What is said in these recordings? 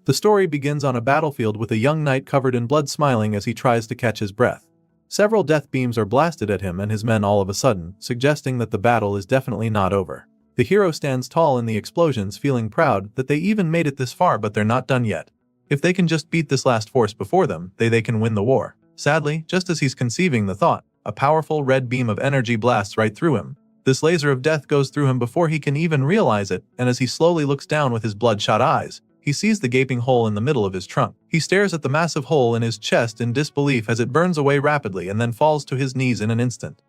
The story begins on a battlefield with a young knight covered in blood smiling as he tries to catch his breath. Several death beams are blasted at him and his men all of a sudden, suggesting that the battle is definitely not over. The hero stands tall in the explosions, feeling proud that they even made it this far, but they're not done yet. If they can just beat this last force before them, they can win the war. Sadly, just as he's conceiving the thought, a powerful red beam of energy blasts right through him. This laser of death goes through him before he can even realize it, and as he slowly looks down with his bloodshot eyes, he sees the gaping hole in the middle of his trunk. He stares at the massive hole in his chest in disbelief as it burns away rapidly and then falls to his knees in an instant.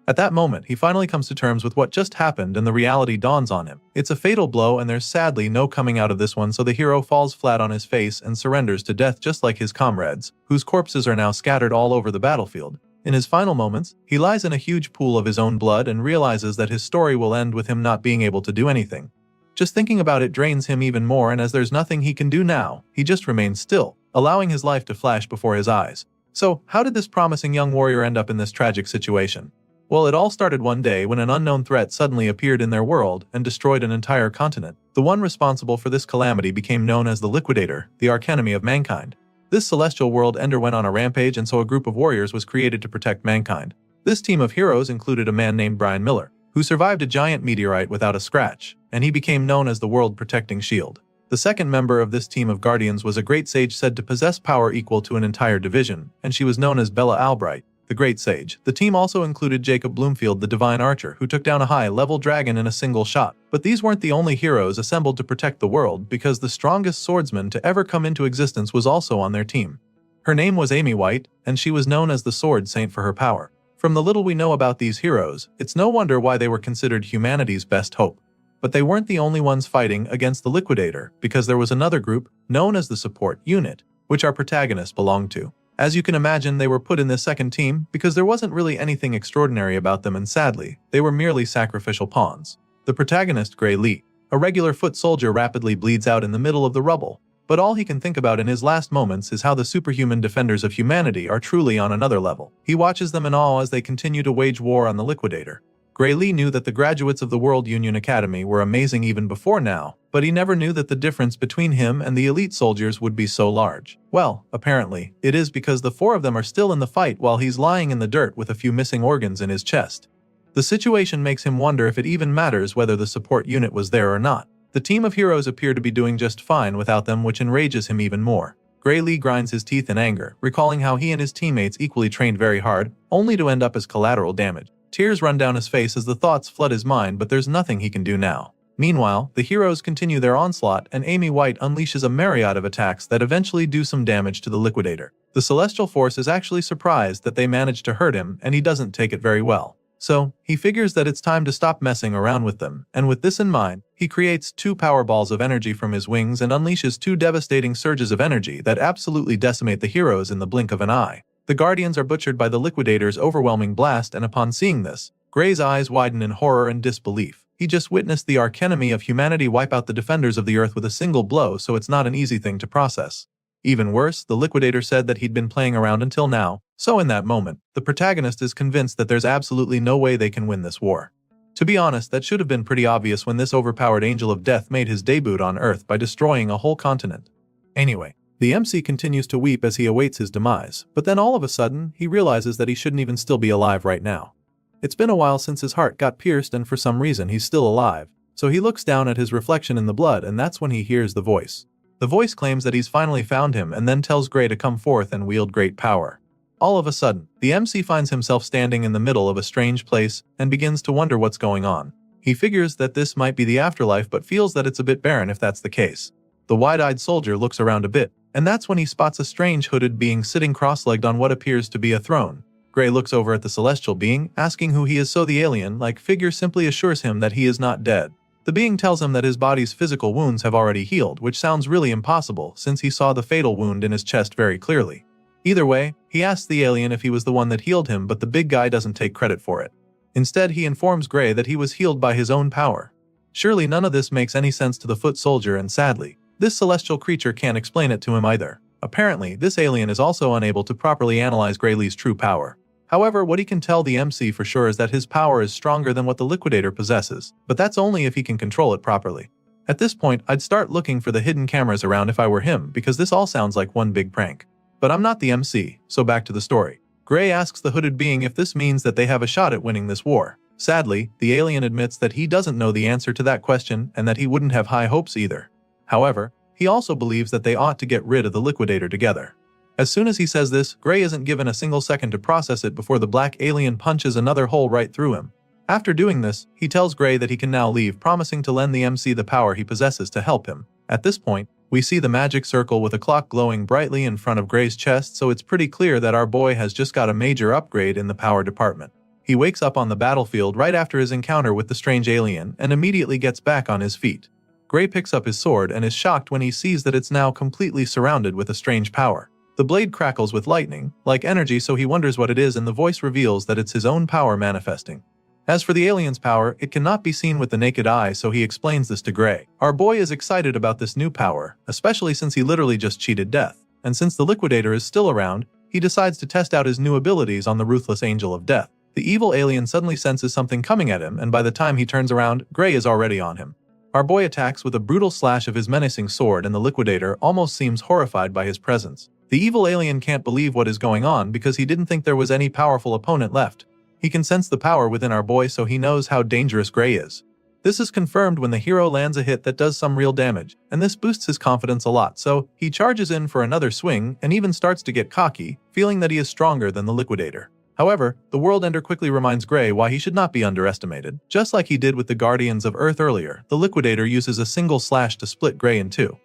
At that moment, he finally comes to terms with what just happened and the reality dawns on him. It's a fatal blow and there's sadly no coming out of this one, so the hero falls flat on his face and surrenders to death just like his comrades, whose corpses are now scattered all over the battlefield. In his final moments, he lies in a huge pool of his own blood and realizes that his story will end with him not being able to do anything. Just thinking about it drains him even more, and as there's nothing he can do now, he just remains still, allowing his life to flash before his eyes. So, how did this promising young warrior end up in this tragic situation? Well, it all started one day when an unknown threat suddenly appeared in their world and destroyed an entire continent. The one responsible for this calamity became known as the Liquidator, the archenemy of mankind. This celestial world ender went on a rampage, and so a group of warriors was created to protect mankind. This team of heroes included a man named Brian Miller, who survived a giant meteorite without a scratch, and he became known as the world-protecting shield. The second member of this team of guardians was a great sage said to possess power equal to an entire division, and she was known as Bella Albright, the great sage. The team also included Jacob Bloomfield, the divine archer, who took down a high-level dragon in a single shot. But these weren't the only heroes assembled to protect the world, because the strongest swordsman to ever come into existence was also on their team. Her name was Amy White, and she was known as the Sword Saint for her power. From the little we know about these heroes, it's no wonder why they were considered humanity's best hope. But they weren't the only ones fighting against the Liquidator, because there was another group, known as the Support Unit, which our protagonists belonged to. As you can imagine, they were put in this second team because there wasn't really anything extraordinary about them, and sadly, they were merely sacrificial pawns. The protagonist, Gray Lee, a regular foot soldier, rapidly bleeds out in the middle of the rubble. But all he can think about in his last moments is how the superhuman defenders of humanity are truly on another level. He watches them in awe as they continue to wage war on the Liquidator. Gray Lee knew that the graduates of the World Union Academy were amazing even before now, but he never knew that the difference between him and the elite soldiers would be so large. Well, apparently, it is because the four of them are still in the fight while he's lying in the dirt with a few missing organs in his chest. The situation makes him wonder if it even matters whether the support unit was there or not. The team of heroes appear to be doing just fine without them, which enrages him even more. Gray Lee grinds his teeth in anger, recalling how he and his teammates equally trained very hard, only to end up as collateral damage. Tears run down his face as the thoughts flood his mind, but there's nothing he can do now. Meanwhile, the heroes continue their onslaught, and Amy White unleashes a myriad of attacks that eventually do some damage to the Liquidator. The Celestial Force is actually surprised that they managed to hurt him, and he doesn't take it very well. So, he figures that it's time to stop messing around with them, and with this in mind, he creates 2 power balls of energy from his wings and unleashes 2 devastating surges of energy that absolutely decimate the heroes in the blink of an eye. The Guardians are butchered by the Liquidator's overwhelming blast, and upon seeing this, Gray's eyes widen in horror and disbelief. He just witnessed the archenemy of humanity wipe out the defenders of the Earth with a single blow, so it's not an easy thing to process. Even worse, the Liquidator said that he'd been playing around until now, so in that moment, the protagonist is convinced that there's absolutely no way they can win this war. To be honest, that should have been pretty obvious when this overpowered angel of death made his debut on Earth by destroying a whole continent. Anyway, the MC continues to weep as he awaits his demise, but then all of a sudden, he realizes that he shouldn't even still be alive right now. It's been a while since his heart got pierced, and for some reason he's still alive, so he looks down at his reflection in the blood, and that's when he hears the voice. The voice claims that he's finally found him and then tells Gray to come forth and wield great power. All of a sudden, the MC finds himself standing in the middle of a strange place and begins to wonder what's going on. He figures that this might be the afterlife, but feels that it's a bit barren if that's the case. The wide-eyed soldier looks around a bit, and that's when he spots a strange hooded being sitting cross-legged on what appears to be a throne. Gray looks over at the celestial being, asking who he is, so the alien-like figure simply assures him that he is not dead. The being tells him that his body's physical wounds have already healed, which sounds really impossible since he saw the fatal wound in his chest very clearly. Either way, he asks the alien if he was the one that healed him, but the big guy doesn't take credit for it. Instead, he informs Gray that he was healed by his own power. Surely none of this makes any sense to the foot soldier, and sadly, this celestial creature can't explain it to him either. Apparently, this alien is also unable to properly analyze Gray Lee's true power. However, what he can tell the MC for sure is that his power is stronger than what the Liquidator possesses, but that's only if he can control it properly. At this point, I'd start looking for the hidden cameras around if I were him, because this all sounds like one big prank. But I'm not the MC, so back to the story. Gray asks the hooded being if this means that they have a shot at winning this war. Sadly, the alien admits that he doesn't know the answer to that question and that he wouldn't have high hopes either. However, he also believes that they ought to get rid of the liquidator together. As soon as he says this, Gray isn't given a single second to process it before the black alien punches another hole right through him. After doing this, he tells Gray that he can now leave, promising to lend the MC the power he possesses to help him. At this point, we see the magic circle with a clock glowing brightly in front of Gray's chest, so it's pretty clear that our boy has just got a major upgrade in the power department. He wakes up on the battlefield right after his encounter with the strange alien and immediately gets back on his feet. Gray picks up his sword and is shocked when he sees that it's now completely surrounded with a strange power. The blade crackles with lightning, like energy, so he wonders what it is, and the voice reveals that it's his own power manifesting. As for the alien's power, it cannot be seen with the naked eye, so he explains this to Gray. Our boy is excited about this new power, especially since he literally just cheated death. And since the liquidator is still around, he decides to test out his new abilities on the ruthless angel of death. The evil alien suddenly senses something coming at him, and by the time he turns around, Gray is already on him. Our boy attacks with a brutal slash of his menacing sword, and the liquidator almost seems horrified by his presence. The evil alien can't believe what is going on because he didn't think there was any powerful opponent left. He can sense the power within our boy, so he knows how dangerous Gray is. This is confirmed when the hero lands a hit that does some real damage, and this boosts his confidence a lot, so he charges in for another swing and even starts to get cocky, feeling that he is stronger than the liquidator. However, the World Ender quickly reminds Gray why he should not be underestimated. Just like he did with the Guardians of Earth earlier, the liquidator uses a single slash to split Gray in two.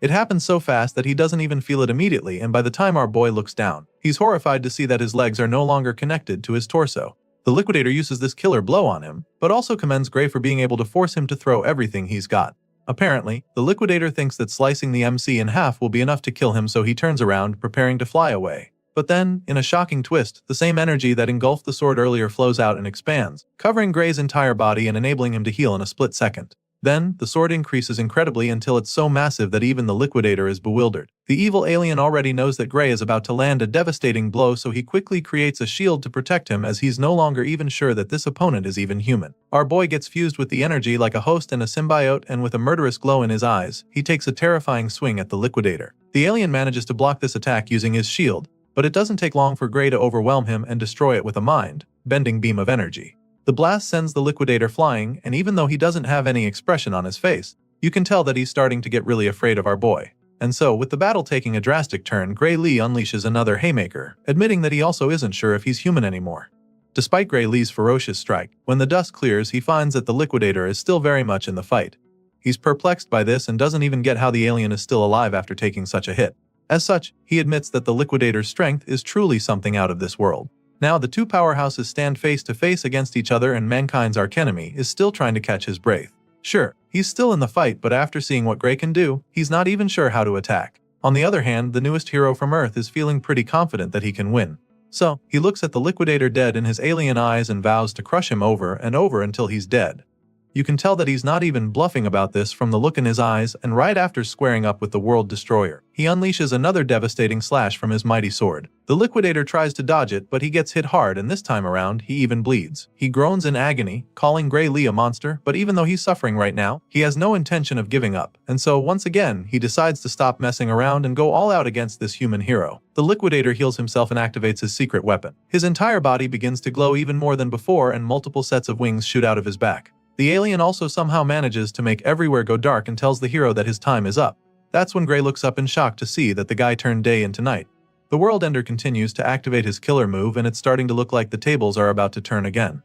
It happens so fast that he doesn't even feel it immediately, and by the time our boy looks down, he's horrified to see that his legs are no longer connected to his torso. The liquidator uses this killer blow on him, but also commends Gray for being able to force him to throw everything he's got. Apparently, the liquidator thinks that slicing the MC in half will be enough to kill him, so he turns around, preparing to fly away. But then, in a shocking twist, the same energy that engulfed the sword earlier flows out and expands, covering Gray's entire body and enabling him to heal in a split second. Then, the sword increases incredibly until it's so massive that even the liquidator is bewildered. The evil alien already knows that Gray is about to land a devastating blow, so he quickly creates a shield to protect him, as he's no longer even sure that this opponent is even human. Our boy gets fused with the energy like a host and a symbiote, and with a murderous glow in his eyes, he takes a terrifying swing at the liquidator. The alien manages to block this attack using his shield, but it doesn't take long for Gray to overwhelm him and destroy it with a mind-bending beam of energy. The blast sends the liquidator flying, and even though he doesn't have any expression on his face, you can tell that he's starting to get really afraid of our boy. And so, with the battle taking a drastic turn, Gray Lee unleashes another haymaker, admitting that he also isn't sure if he's human anymore. Despite Gray Lee's ferocious strike, when the dust clears, he finds that the liquidator is still very much in the fight. He's perplexed by this and doesn't even get how the alien is still alive after taking such a hit. As such, he admits that the liquidator's strength is truly something out of this world. Now the two powerhouses stand face to face against each other, and mankind's archenemy is still trying to catch his breath. Sure, he's still in the fight, but after seeing what Gray can do, he's not even sure how to attack. On the other hand, the newest hero from Earth is feeling pretty confident that he can win. So, he looks at the liquidator dead in his alien eyes and vows to crush him over and over until he's dead. You can tell that he's not even bluffing about this from the look in his eyes, and right after squaring up with the World Destroyer, he unleashes another devastating slash from his mighty sword. The liquidator tries to dodge it, but he gets hit hard, and this time around, he even bleeds. He groans in agony, calling Gray Lee a monster, but even though he's suffering right now, he has no intention of giving up, and so once again, he decides to stop messing around and go all out against this human hero. The liquidator heals himself and activates his secret weapon. His entire body begins to glow even more than before, and multiple sets of wings shoot out of his back. The alien also somehow manages to make everywhere go dark and tells the hero that his time is up. That's when Gray looks up in shock to see that the guy turned day into night. The World Ender continues to activate his killer move, and it's starting to look like the tables are about to turn again.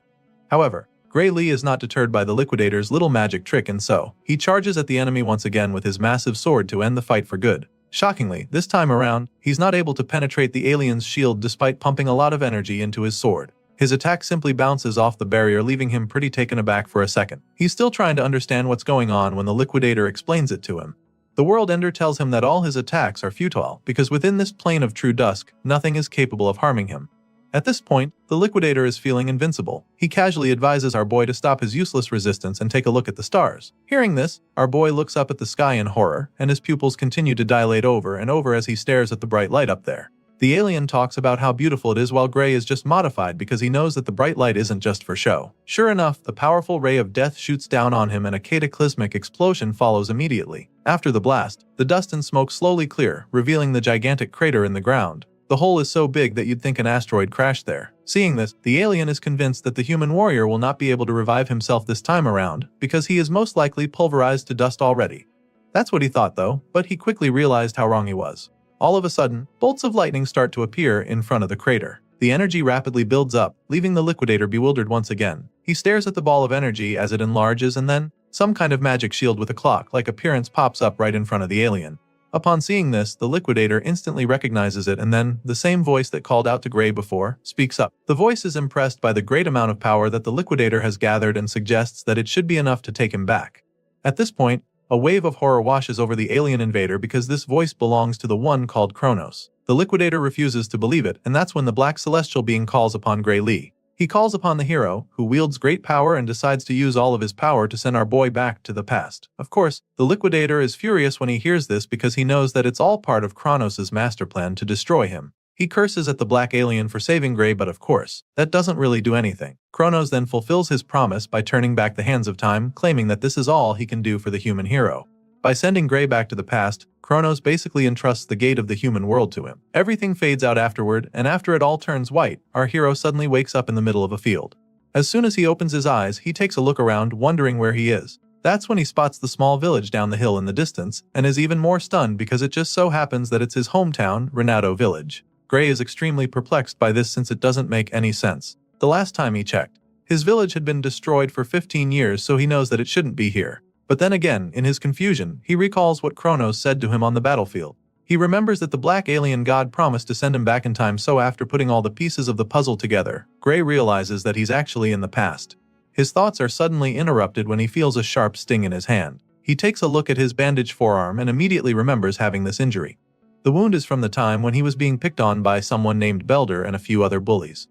However, Gray Lee is not deterred by the liquidator's little magic trick, and so he charges at the enemy once again with his massive sword to end the fight for good. Shockingly, this time around, he's not able to penetrate the alien's shield despite pumping a lot of energy into his sword. His attack simply bounces off the barrier, leaving him pretty taken aback for a second. He's still trying to understand what's going on when the liquidator explains it to him. The World Ender tells him that all his attacks are futile, because within this plane of true dusk, nothing is capable of harming him. At this point, the liquidator is feeling invincible. He casually advises our boy to stop his useless resistance and take a look at the stars. Hearing this, our boy looks up at the sky in horror, and his pupils continue to dilate over and over as he stares at the bright light up there. The alien talks about how beautiful it is while Gray is just modified because he knows that the bright light isn't just for show. Sure enough, the powerful ray of death shoots down on him and a cataclysmic explosion follows immediately. After the blast, the dust and smoke slowly clear, revealing the gigantic crater in the ground. The hole is so big that you'd think an asteroid crashed there. Seeing this, the alien is convinced that the human warrior will not be able to revive himself this time around because he is most likely pulverized to dust already. That's what he thought though, but he quickly realized how wrong he was. All of a sudden, bolts of lightning start to appear in front of the crater. The energy rapidly builds up, leaving the liquidator bewildered once again. He stares at the ball of energy as it enlarges and then, some kind of magic shield with a clock-like appearance pops up right in front of the alien. Upon seeing this, the liquidator instantly recognizes it and then, the same voice that called out to Gray before, speaks up. The voice is impressed by the great amount of power that the liquidator has gathered and suggests that it should be enough to take him back. At this point, a wave of horror washes over the alien invader because this voice belongs to the one called Kronos. The liquidator refuses to believe it, and that's when the black celestial being calls upon Gray Lee. He calls upon the hero, who wields great power and decides to use all of his power to send our boy back to the past. Of course, the liquidator is furious when he hears this because he knows that it's all part of Kronos' master plan to destroy him. He curses at the black alien for saving Gray, but of course, that doesn't really do anything. Kronos then fulfills his promise by turning back the hands of time, claiming that this is all he can do for the human hero. By sending Gray back to the past, Kronos basically entrusts the gate of the human world to him. Everything fades out afterward, and after it all turns white, our hero suddenly wakes up in the middle of a field. As soon as he opens his eyes, he takes a look around, wondering where he is. That's when he spots the small village down the hill in the distance, and is even more stunned because it just so happens that it's his hometown, Renato Village. Gray is extremely perplexed by this since it doesn't make any sense. The last time he checked, his village had been destroyed for 15 years, so he knows that it shouldn't be here. But then again, in his confusion, he recalls what Kronos said to him on the battlefield. He remembers that the black alien god promised to send him back in time, so after putting all the pieces of the puzzle together, Gray realizes that he's actually in the past. His thoughts are suddenly interrupted when he feels a sharp sting in his hand. He takes a look at his bandaged forearm and immediately remembers having this injury. The wound is from the time when he was being picked on by someone named Belder and a few other bullies.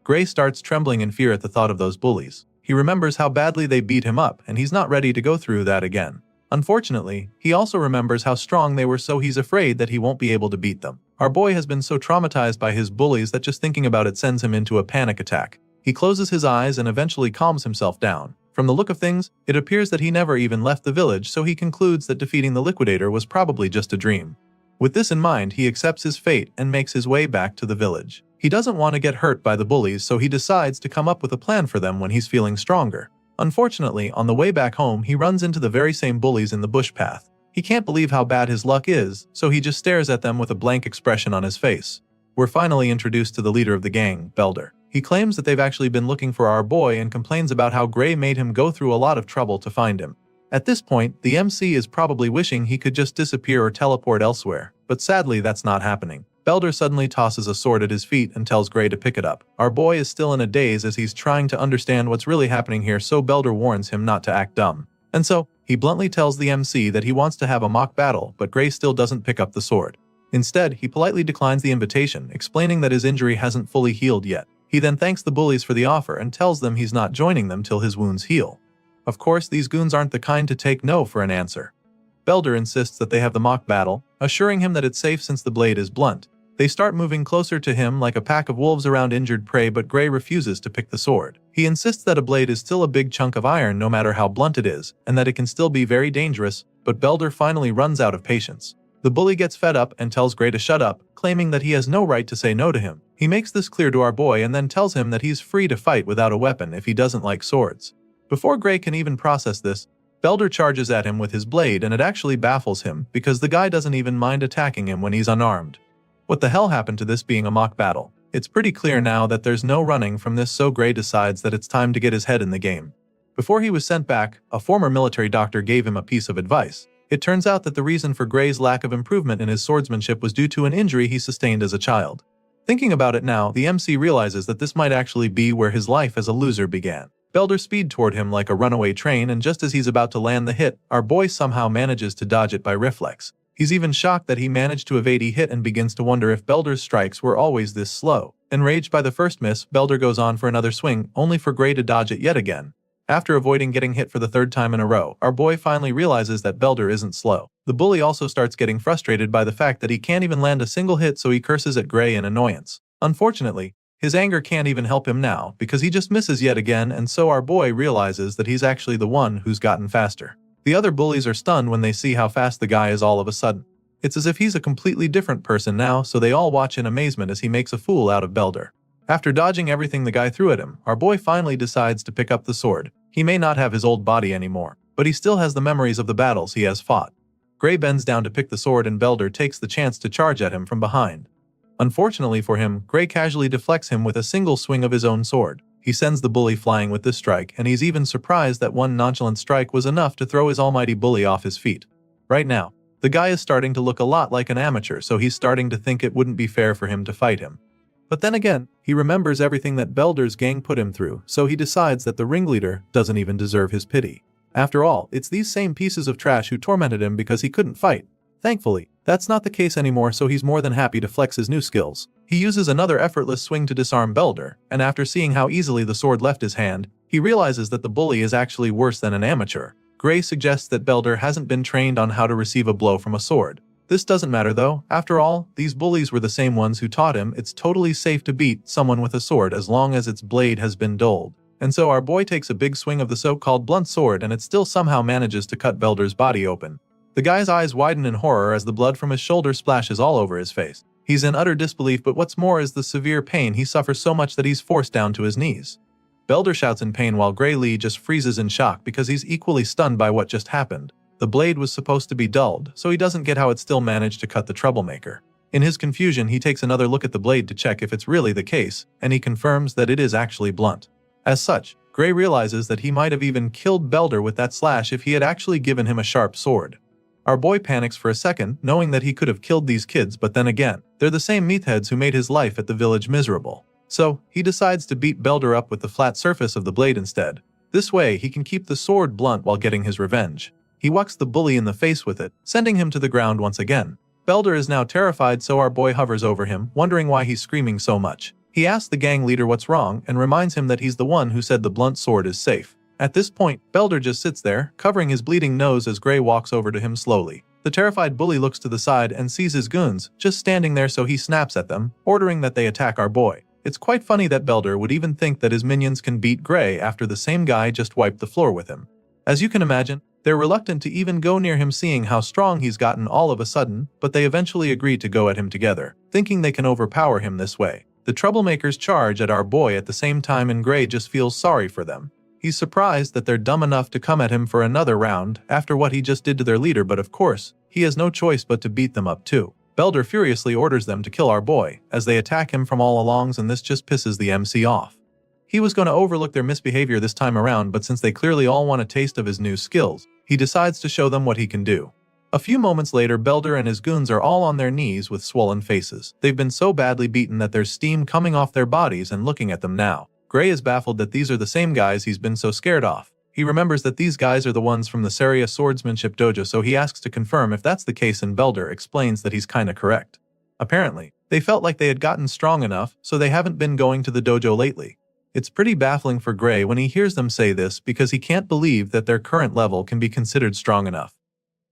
Gray starts trembling in fear at the thought of those bullies. He remembers how badly they beat him up, and he's not ready to go through that again. Unfortunately, he also remembers how strong they were, so he's afraid that he won't be able to beat them. Our boy has been so traumatized by his bullies that just thinking about it sends him into a panic attack. He closes his eyes and eventually calms himself down. From the look of things, it appears that he never even left the village, so he concludes that defeating the liquidator was probably just a dream. With this in mind, he accepts his fate and makes his way back to the village. He doesn't want to get hurt by the bullies, so he decides to come up with a plan for them when he's feeling stronger. Unfortunately, on the way back home, he runs into the very same bullies in the bush path. He can't believe how bad his luck is, so he just stares at them with a blank expression on his face. We're finally introduced to the leader of the gang, Belder. He claims that they've actually been looking for our boy and complains about how Gray made him go through a lot of trouble to find him. At this point, the MC is probably wishing he could just disappear or teleport elsewhere, but sadly that's not happening. Belder suddenly tosses a sword at his feet and tells Gray to pick it up. Our boy is still in a daze as he's trying to understand what's really happening here, so Belder warns him not to act dumb. And so, he bluntly tells the MC that he wants to have a mock battle, but Gray still doesn't pick up the sword. Instead, he politely declines the invitation, explaining that his injury hasn't fully healed yet. He then thanks the bullies for the offer and tells them he's not joining them till his wounds heal. Of course, these goons aren't the kind to take no for an answer. Belder insists that they have the mock battle, assuring him that it's safe since the blade is blunt. They start moving closer to him like a pack of wolves around injured prey, but Gray refuses to pick the sword. He insists that a blade is still a big chunk of iron no matter how blunt it is, and that it can still be very dangerous, but Belder finally runs out of patience. The bully gets fed up and tells Gray to shut up, claiming that he has no right to say no to him. He makes this clear to our boy and then tells him that he's free to fight without a weapon if he doesn't like swords. Before Gray can even process this, Belder charges at him with his blade, and it actually baffles him because the guy doesn't even mind attacking him when he's unarmed. What the hell happened to this being a mock battle? It's pretty clear now that there's no running from this, so Gray decides that it's time to get his head in the game. Before he was sent back, a former military doctor gave him a piece of advice. It turns out that the reason for Gray's lack of improvement in his swordsmanship was due to an injury he sustained as a child. Thinking about it now, the MC realizes that this might actually be where his life as a loser began. Belder speeds toward him like a runaway train, and just as he's about to land the hit, our boy somehow manages to dodge it by reflex. He's even shocked that he managed to evade a hit and begins to wonder if Belder's strikes were always this slow. Enraged by the first miss, Belder goes on for another swing, only for Gray to dodge it yet again. After avoiding getting hit for the third time in a row, our boy finally realizes that Belder isn't slow. The bully also starts getting frustrated by the fact that he can't even land a single hit, so he curses at Gray in annoyance. Unfortunately, his anger can't even help him now because he just misses yet again, and so our boy realizes that he's actually the one who's gotten faster. The other bullies are stunned when they see how fast the guy is all of a sudden. It's as if he's a completely different person now, so they all watch in amazement as he makes a fool out of Belder. After dodging everything the guy threw at him, our boy finally decides to pick up the sword. He may not have his old body anymore, but he still has the memories of the battles he has fought. Gray bends down to pick the sword and Belder takes the chance to charge at him from behind. Unfortunately for him, Gray casually deflects him with a single swing of his own sword. He sends the bully flying with this strike, and he's even surprised that one nonchalant strike was enough to throw his almighty bully off his feet. Right now, the guy is starting to look a lot like an amateur, so he's starting to think it wouldn't be fair for him to fight him. But then again, he remembers everything that Belder's gang put him through, so he decides that the ringleader doesn't even deserve his pity. After all, it's these same pieces of trash who tormented him because he couldn't fight. Thankfully, that's not the case anymore, so he's more than happy to flex his new skills. He uses another effortless swing to disarm Belder, and after seeing how easily the sword left his hand, he realizes that the bully is actually worse than an amateur. Gray suggests that Belder hasn't been trained on how to receive a blow from a sword. This doesn't matter though. After all, these bullies were the same ones who taught him it's totally safe to beat someone with a sword as long as its blade has been dulled. And so our boy takes a big swing of the so-called blunt sword, and it still somehow manages to cut Belder's body open. The guy's eyes widen in horror as the blood from his shoulder splashes all over his face. He's in utter disbelief, but what's more is the severe pain. He suffers so much that he's forced down to his knees. Belder shouts in pain while Gray Lee just freezes in shock because he's equally stunned by what just happened. The blade was supposed to be dulled, so he doesn't get how it still managed to cut the troublemaker. In his confusion, he takes another look at the blade to check if it's really the case, and he confirms that it is actually blunt. As such, Gray realizes that he might have even killed Belder with that slash if he had actually given him a sharp sword. Our boy panics for a second, knowing that he could have killed these kids, but then again, they're the same meatheads who made his life at the village miserable. So, he decides to beat Belder up with the flat surface of the blade instead. This way, he can keep the sword blunt while getting his revenge. He whacks the bully in the face with it, sending him to the ground once again. Belder is now terrified, so our boy hovers over him, wondering why he's screaming so much. He asks the gang leader what's wrong and reminds him that he's the one who said the blunt sword is safe. At this point, Belder just sits there, covering his bleeding nose as Gray walks over to him slowly. The terrified bully looks to the side and sees his goons just standing there, so he snaps at them, ordering that they attack our boy. It's quite funny that Belder would even think that his minions can beat Gray after the same guy just wiped the floor with him. As you can imagine, they're reluctant to even go near him, seeing how strong he's gotten all of a sudden, but they eventually agree to go at him together, thinking they can overpower him this way. The troublemakers charge at our boy at the same time, and Gray just feels sorry for them. He's surprised that they're dumb enough to come at him for another round after what he just did to their leader, but of course, he has no choice but to beat them up too. Belder furiously orders them to kill our boy, as they attack him from all alongs, and this just pisses the MC off. He was going to overlook their misbehavior this time around, but since they clearly all want a taste of his new skills, he decides to show them what he can do. A few moments later, Belder and his goons are all on their knees with swollen faces. They've been so badly beaten that there's steam coming off their bodies, and looking at them now, Gray is baffled that these are the same guys he's been so scared of. He remembers that these guys are the ones from the Saria swordsmanship dojo, so he asks to confirm if that's the case, and Belder explains that he's kinda correct. Apparently, they felt like they had gotten strong enough, so they haven't been going to the dojo lately. It's pretty baffling for Gray when he hears them say this, because he can't believe that their current level can be considered strong enough.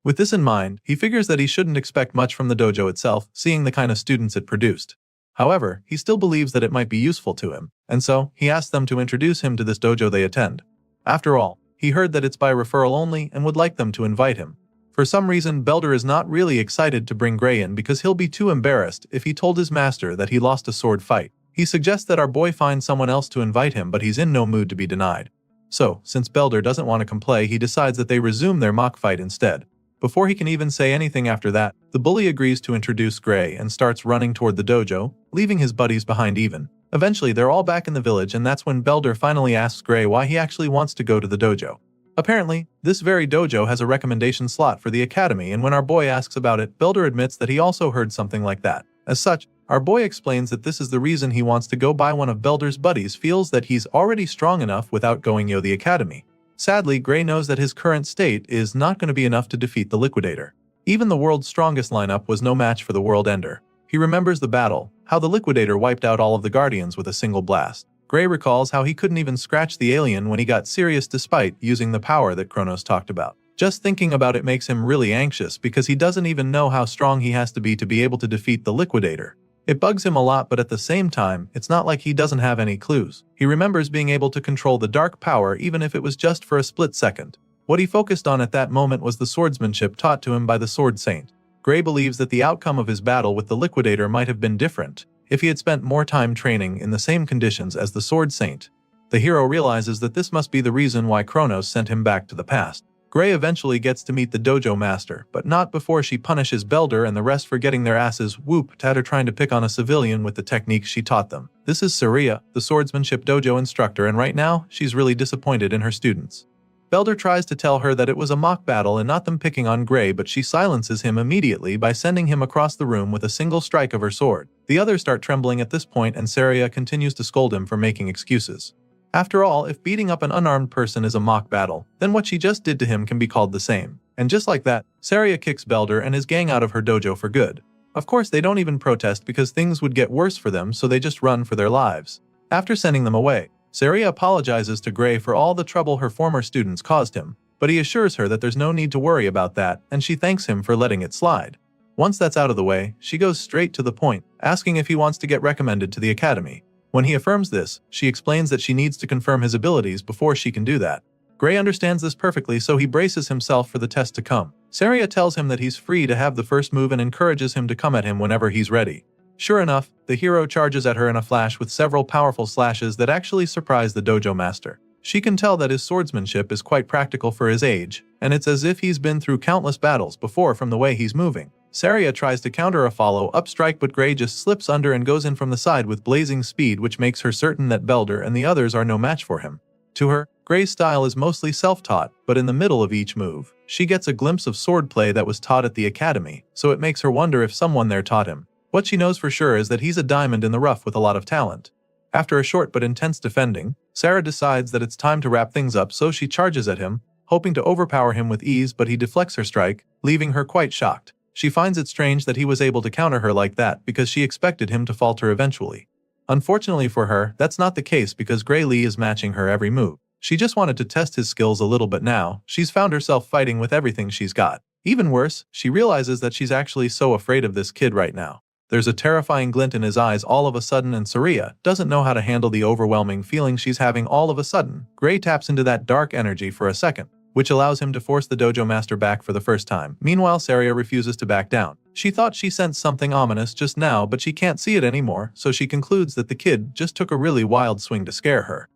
With this in mind, he figures that he shouldn't expect much from the dojo itself, seeing the kind of students it produced. However, he still believes that it might be useful to him, and so he asks them to introduce him to this dojo they attend. After all, he heard that it's by referral only and would like them to invite him. For some reason, Belder is not really excited to bring Gray in because he'll be too embarrassed if he told his master that he lost a sword fight. He suggests that our boy find someone else to invite him, but he's in no mood to be denied. So, since Belder doesn't want to complain, he decides that they resume their mock fight instead. Before he can even say anything after that, the bully agrees to introduce Gray and starts running toward the dojo, leaving his buddies behind even. Eventually, they're all back in the village, and that's when Belder finally asks Gray why he actually wants to go to the dojo. Apparently, this very dojo has a recommendation slot for the academy, and when our boy asks about it, Belder admits that he also heard something like that. As such, our boy explains that this is the reason he wants to go, by one of Belder's buddies feels that he's already strong enough without going to the academy. Sadly, Gray knows that his current state is not going to be enough to defeat the Liquidator. Even the world's strongest lineup was no match for the World Ender. He remembers the battle, how the Liquidator wiped out all of the Guardians with a single blast. Gray recalls how he couldn't even scratch the alien when he got serious despite using the power that Kronos talked about. Just thinking about it makes him really anxious because he doesn't even know how strong he has to be able to defeat the Liquidator. It bugs him a lot, but at the same time, it's not like he doesn't have any clues. He remembers being able to control the dark power even if it was just for a split second. What he focused on at that moment was the swordsmanship taught to him by the Sword Saint. Gray believes that the outcome of his battle with the Liquidator might have been different if he had spent more time training in the same conditions as the Sword Saint. The hero realizes that this must be the reason why Kronos sent him back to the past. Gray eventually gets to meet the dojo master, but not before she punishes Belder and the rest for getting their asses whooped at her trying to pick on a civilian with the techniques she taught them. This is Saria, the swordsmanship dojo instructor, and right now, she's really disappointed in her students. Belder tries to tell her that it was a mock battle and not them picking on Gray, but she silences him immediately by sending him across the room with a single strike of her sword. The others start trembling at this point, and Saria continues to scold him for making excuses. After all, if beating up an unarmed person is a mock battle, then what she just did to him can be called the same. And just like that, Saria kicks Belder and his gang out of her dojo for good. Of course, they don't even protest because things would get worse for them, so they just run for their lives. After sending them away, Saria apologizes to Gray for all the trouble her former students caused him, but he assures her that there's no need to worry about that, and she thanks him for letting it slide. Once that's out of the way, she goes straight to the point, asking if he wants to get recommended to the academy. When he affirms this, she explains that she needs to confirm his abilities before she can do that. Gray understands this perfectly, so he braces himself for the test to come. Saria tells him that he's free to have the first move and encourages him to come at him whenever he's ready. Sure enough, the hero charges at her in a flash with several powerful slashes that actually surprise the dojo master. She can tell that his swordsmanship is quite practical for his age, and it's as if he's been through countless battles before from the way he's moving. Saria tries to counter a follow-up strike, but Gray just slips under and goes in from the side with blazing speed, which makes her certain that Belder and the others are no match for him. To her, Gray's style is mostly self-taught, but in the middle of each move, she gets a glimpse of swordplay that was taught at the academy, so it makes her wonder if someone there taught him. What she knows for sure is that he's a diamond in the rough with a lot of talent. After a short but intense defending, Sarah decides that it's time to wrap things up, so she charges at him, hoping to overpower him with ease, but he deflects her strike, leaving her quite shocked. She finds it strange that he was able to counter her like that because she expected him to falter eventually. Unfortunately for her, that's not the case because Gray Lee is matching her every move. She just wanted to test his skills a little, but now, she's found herself fighting with everything she's got. Even worse, she realizes that she's actually so afraid of this kid right now. There's a terrifying glint in his eyes all of a sudden, and Saria doesn't know how to handle the overwhelming feeling she's having all of a sudden. Gray taps into that dark energy for a second, which allows him to force the dojo master back for the first time. Meanwhile, Saria refuses to back down. She thought she sensed something ominous just now, but she can't see it anymore, so she concludes that the kid just took a really wild swing to scare her.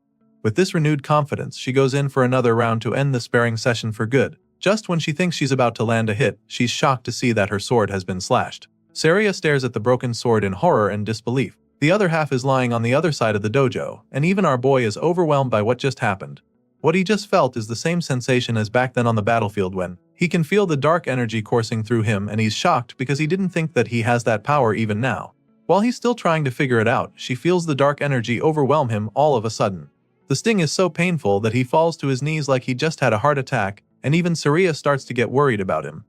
With this renewed confidence, she goes in for another round to end the sparring session for good. Just when she thinks she's about to land a hit, she's shocked to see that her sword has been slashed. Saria stares at the broken sword in horror and disbelief. The other half is lying on the other side of the dojo, and even our boy is overwhelmed by what just happened. What he just felt is the same sensation as back then on the battlefield when he can feel the dark energy coursing through him, and he's shocked because he didn't think that he has that power even now. While he's still trying to figure it out, she feels the dark energy overwhelm him all of a sudden. The sting is so painful that he falls to his knees like he just had a heart attack, and even Saria starts to get worried about him.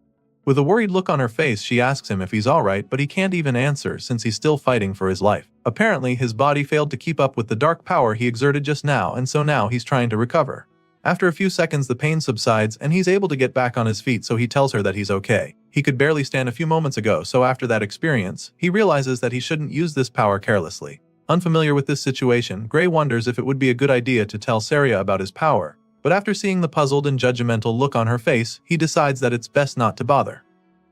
With a worried look on her face, she asks him if he's alright, but he can't even answer since he's still fighting for his life. Apparently, his body failed to keep up with the dark power he exerted just now, and so now he's trying to recover. After a few seconds, the pain subsides and he's able to get back on his feet, so he tells her that he's okay. He could barely stand a few moments ago, so after that experience, he realizes that he shouldn't use this power carelessly. Unfamiliar with this situation, Gray wonders if it would be a good idea to tell Saria about his power. But after seeing the puzzled and judgmental look on her face, he decides that it's best not to bother.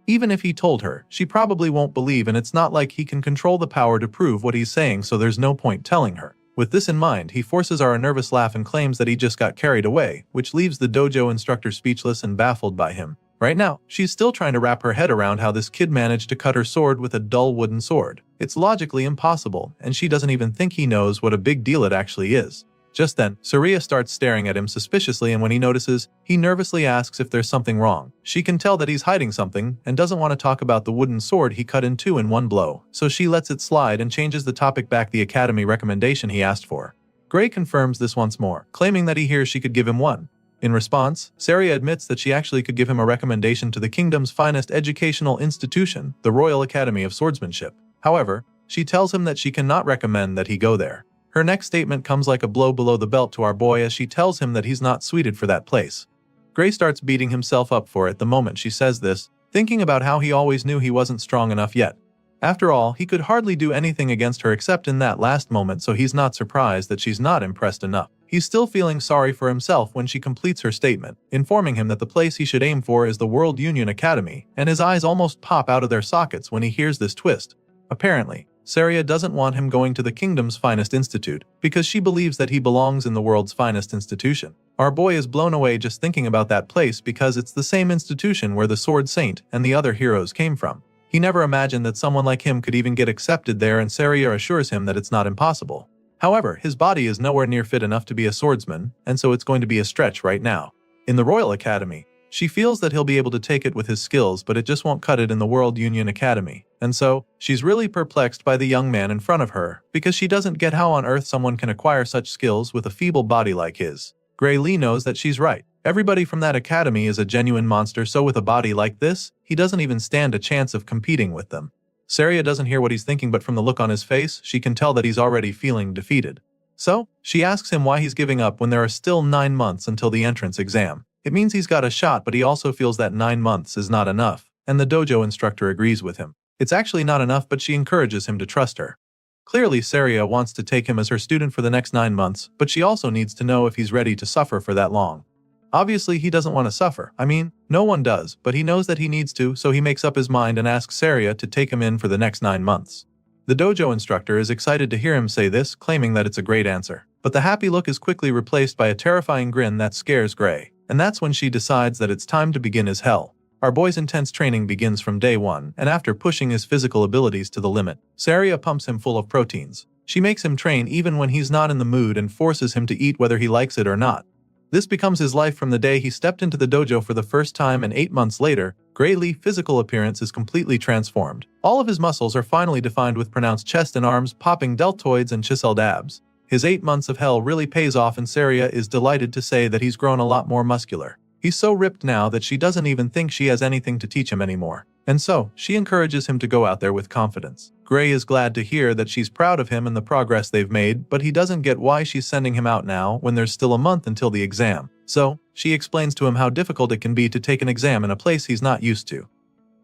Even if he told her, she probably won't believe, and it's not like he can control the power to prove what he's saying, so there's no point telling her. With this in mind, he forces a nervous laugh and claims that he just got carried away, which leaves the dojo instructor speechless and baffled by him. Right now, she's still trying to wrap her head around how this kid managed to cut her sword with a dull wooden sword. It's logically impossible, and she doesn't even think he knows what a big deal it actually is. Just then, Saria starts staring at him suspiciously, and when he notices, he nervously asks if there's something wrong. She can tell that he's hiding something and doesn't want to talk about the wooden sword he cut in two in one blow, so she lets it slide and changes the topic back the academy recommendation he asked for. Gray confirms this once more, claiming that he hears she could give him one. In response, Saria admits that she actually could give him a recommendation to the kingdom's finest educational institution, the Royal Academy of Swordsmanship. However, she tells him that she cannot recommend that he go there. Her next statement comes like a blow below the belt to our boy as she tells him that he's not suited for that place. Gray starts beating himself up for it the moment she says this, thinking about how he always knew he wasn't strong enough yet. After all, he could hardly do anything against her except in that last moment, so he's not surprised that she's not impressed enough. He's still feeling sorry for himself when she completes her statement, informing him that the place he should aim for is the World Union Academy, and his eyes almost pop out of their sockets when he hears this twist. Apparently, Saria doesn't want him going to the kingdom's finest institute, because she believes that he belongs in the world's finest institution. Our boy is blown away just thinking about that place because it's the same institution where the Sword Saint and the other heroes came from. He never imagined that someone like him could even get accepted there, and Saria assures him that it's not impossible. However, his body is nowhere near fit enough to be a swordsman, and so it's going to be a stretch right now. In the Royal Academy, she feels that he'll be able to take it with his skills, but it just won't cut it in the World Union Academy. And so, she's really perplexed by the young man in front of her, because she doesn't get how on earth someone can acquire such skills with a feeble body like his. Gray Lee knows that she's right. Everybody from that academy is a genuine monster, so with a body like this, he doesn't even stand a chance of competing with them. Saria doesn't hear what he's thinking, but from the look on his face, she can tell that he's already feeling defeated. So, she asks him why he's giving up when there are still 9 months until the entrance exam. It means he's got a shot, but he also feels that 9 months is not enough, and the dojo instructor agrees with him. It's actually not enough, but she encourages him to trust her. Clearly, Saria wants to take him as her student for the next 9 months, but she also needs to know if he's ready to suffer for that long. Obviously, he doesn't want to suffer. I mean, no one does, but he knows that he needs to, so he makes up his mind and asks Saria to take him in for the next 9 months. The dojo instructor is excited to hear him say this, claiming that it's a great answer. But the happy look is quickly replaced by a terrifying grin that scares Gray. And that's when she decides that it's time to begin his hell. Our boy's intense training begins from day one, and after pushing his physical abilities to the limit, Saria pumps him full of proteins. She makes him train even when he's not in the mood and forces him to eat whether he likes it or not. This becomes his life from the day he stepped into the dojo for the first time, and 8 months later, Gray Lee's physical appearance is completely transformed. All of his muscles are finally defined with pronounced chest and arms, popping deltoids and chiseled abs. His 8 months of hell really pays off, and Saria is delighted to say that he's grown a lot more muscular. He's so ripped now that she doesn't even think she has anything to teach him anymore. And so, she encourages him to go out there with confidence. Gray is glad to hear that she's proud of him and the progress they've made, but he doesn't get why she's sending him out now when there's still a month until the exam. So, she explains to him how difficult it can be to take an exam in a place he's not used to.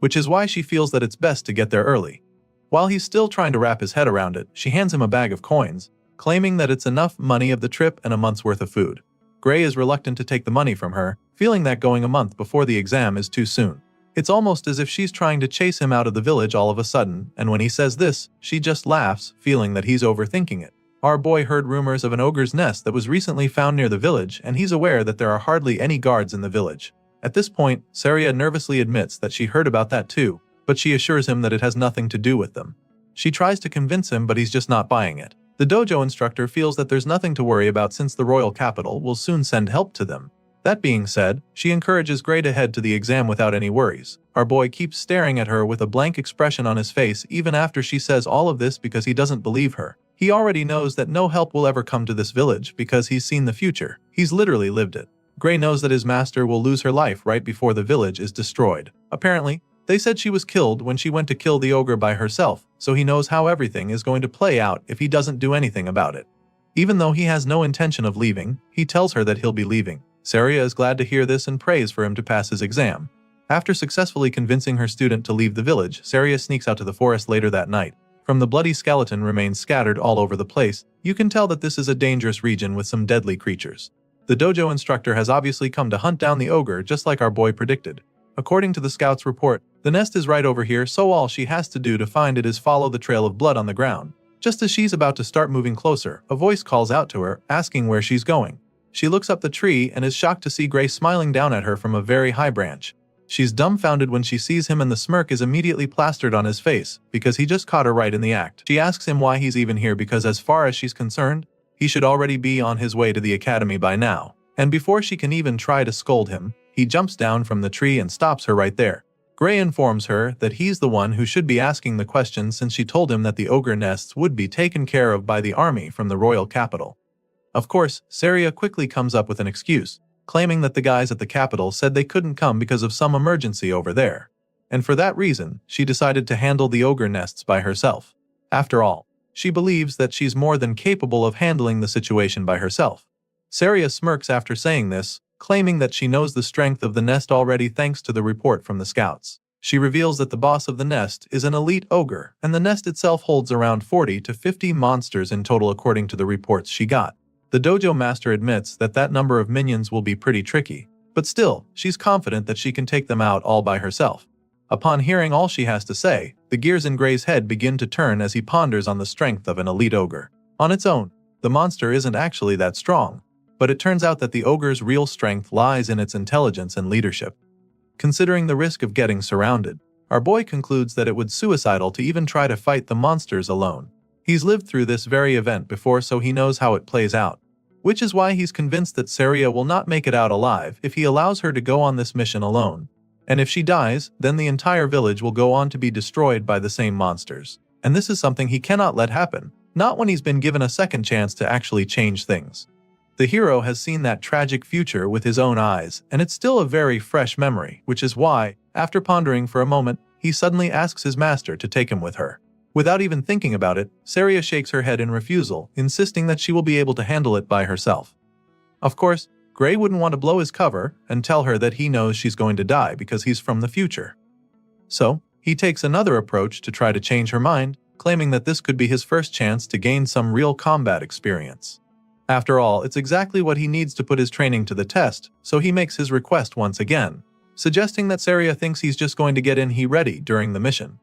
Which is why she feels that it's best to get there early. While he's still trying to wrap his head around it, she hands him a bag of coins, claiming that it's enough money of the trip and a month's worth of food. Gray is reluctant to take the money from her, feeling that going a month before the exam is too soon. It's almost as if she's trying to chase him out of the village all of a sudden, and when he says this, she just laughs, feeling that he's overthinking it. Our boy heard rumors of an ogre's nest that was recently found near the village, and he's aware that there are hardly any guards in the village. At this point, Saria nervously admits that she heard about that too, but she assures him that it has nothing to do with them. She tries to convince him, but he's just not buying it. The dojo instructor feels that there's nothing to worry about since the royal capital will soon send help to them. That being said, she encourages Gray to head to the exam without any worries. Our boy keeps staring at her with a blank expression on his face even after she says all of this because he doesn't believe her. He already knows that no help will ever come to this village because he's seen the future. He's literally lived it. Gray knows that his master will lose her life right before the village is destroyed. Apparently, they said she was killed when she went to kill the ogre by herself, so he knows how everything is going to play out if he doesn't do anything about it. Even though he has no intention of leaving, he tells her that he'll be leaving. Saria is glad to hear this and prays for him to pass his exam. After successfully convincing her student to leave the village, Saria sneaks out to the forest later that night. From the bloody skeleton remains scattered all over the place, you can tell that this is a dangerous region with some deadly creatures. The dojo instructor has obviously come to hunt down the ogre just like our boy predicted. According to the scout's report, the nest is right over here, so all she has to do to find it is follow the trail of blood on the ground. Just as she's about to start moving closer, a voice calls out to her, asking where she's going. She looks up the tree and is shocked to see Gray smiling down at her from a very high branch. She's dumbfounded when she sees him, and the smirk is immediately plastered on his face, because he just caught her right in the act. She asks him why he's even here because as far as she's concerned, he should already be on his way to the academy by now. And before she can even try to scold him, he jumps down from the tree and stops her right there. Gray informs her that he's the one who should be asking the questions since she told him that the ogre nests would be taken care of by the army from the royal capital. Of course, Saria quickly comes up with an excuse, claiming that the guys at the capital said they couldn't come because of some emergency over there. And for that reason, she decided to handle the ogre nests by herself. After all, she believes that she's more than capable of handling the situation by herself. Saria smirks after saying this, claiming that she knows the strength of the nest already thanks to the report from the scouts. She reveals that the boss of the nest is an elite ogre, and the nest itself holds around 40 to 50 monsters in total according to the reports she got. The dojo master admits that that number of minions will be pretty tricky, but still, she's confident that she can take them out all by herself. Upon hearing all she has to say, the gears in Gray's head begin to turn as he ponders on the strength of an elite ogre. On its own, the monster isn't actually that strong, but it turns out that the ogre's real strength lies in its intelligence and leadership. Considering the risk of getting surrounded, our boy concludes that it would be suicidal to even try to fight the monsters alone. He's lived through this very event before, so he knows how it plays out, which is why he's convinced that Saria will not make it out alive if he allows her to go on this mission alone. And if she dies, then the entire village will go on to be destroyed by the same monsters. And this is something he cannot let happen, not when he's been given a second chance to actually change things. The hero has seen that tragic future with his own eyes, and it's still a very fresh memory, which is why, after pondering for a moment, he suddenly asks his master to take him with her. Without even thinking about it, Saria shakes her head in refusal, insisting that she will be able to handle it by herself. Of course, Gray wouldn't want to blow his cover and tell her that he knows she's going to die because he's from the future. So, he takes another approach to try to change her mind, claiming that this could be his first chance to gain some real combat experience. After all, it's exactly what he needs to put his training to the test, so he makes his request once again, suggesting that Saria thinks he's just going to get in ready during the mission.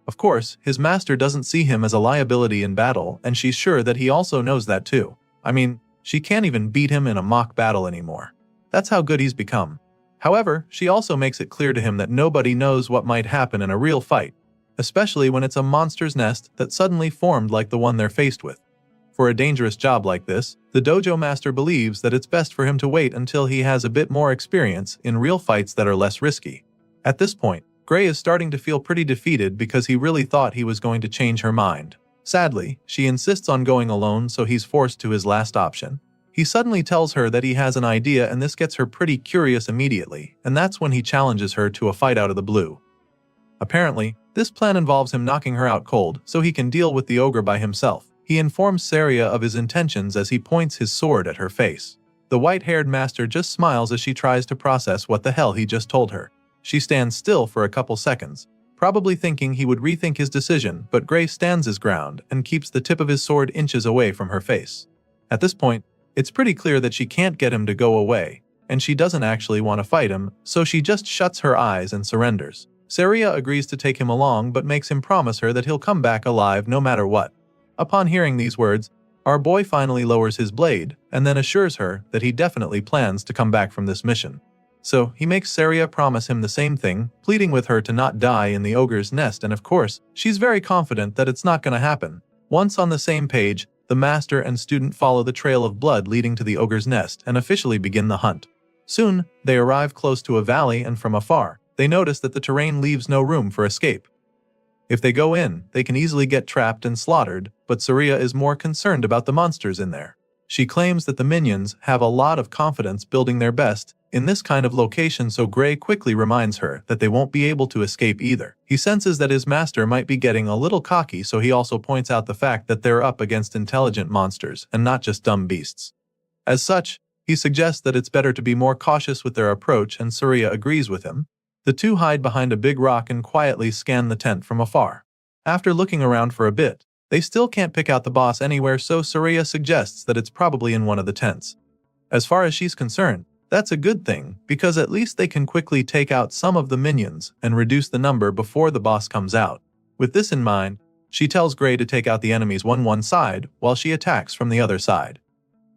Of course, his master doesn't see him as a liability in battle, and she's sure that he also knows that too. I mean, she can't even beat him in a mock battle anymore. That's how good he's become. However, she also makes it clear to him that nobody knows what might happen in a real fight, especially when it's a monster's nest that suddenly formed like the one they're faced with. For a dangerous job like this, the dojo master believes that it's best for him to wait until he has a bit more experience in real fights that are less risky. At this point, Gray is starting to feel pretty defeated because he really thought he was going to change her mind. Sadly, she insists on going alone, so he's forced to his last option. He suddenly tells her that he has an idea, and this gets her pretty curious immediately, and that's when he challenges her to a fight out of the blue. Apparently, this plan involves him knocking her out cold so he can deal with the ogre by himself. He informs Saria of his intentions as he points his sword at her face. The white-haired master just smiles as she tries to process what the hell he just told her. She stands still for a couple seconds, probably thinking he would rethink his decision, but Gray stands his ground and keeps the tip of his sword inches away from her face. At this point, it's pretty clear that she can't get him to go away, and she doesn't actually want to fight him, so she just shuts her eyes and surrenders. Saria agrees to take him along but makes him promise her that he'll come back alive no matter what. Upon hearing these words, our boy finally lowers his blade and then assures her that he definitely plans to come back from this mission. So he makes Saria promise him the same thing, pleading with her to not die in the ogre's nest, and of course, she's very confident that it's not going to happen. Once on the same page, the master and student follow the trail of blood leading to the ogre's nest and officially begin the hunt. Soon, they arrive close to a valley, and from afar, they notice that the terrain leaves no room for escape. If they go in, they can easily get trapped and slaughtered, but Saria is more concerned about the monsters in there. She claims that the minions have a lot of confidence building their best in this kind of location, so Gray quickly reminds her that they won't be able to escape either. He senses that his master might be getting a little cocky, so he also points out the fact that they're up against intelligent monsters and not just dumb beasts. As such, he suggests that it's better to be more cautious with their approach, and Saria agrees with him. The two hide behind a big rock and quietly scan the tent from afar. After looking around for a bit, they still can't pick out the boss anywhere, so Saria suggests that it's probably in one of the tents. As far as she's concerned, that's a good thing, because at least they can quickly take out some of the minions and reduce the number before the boss comes out. With this in mind, she tells Gray to take out the enemies one side while she attacks from the other side.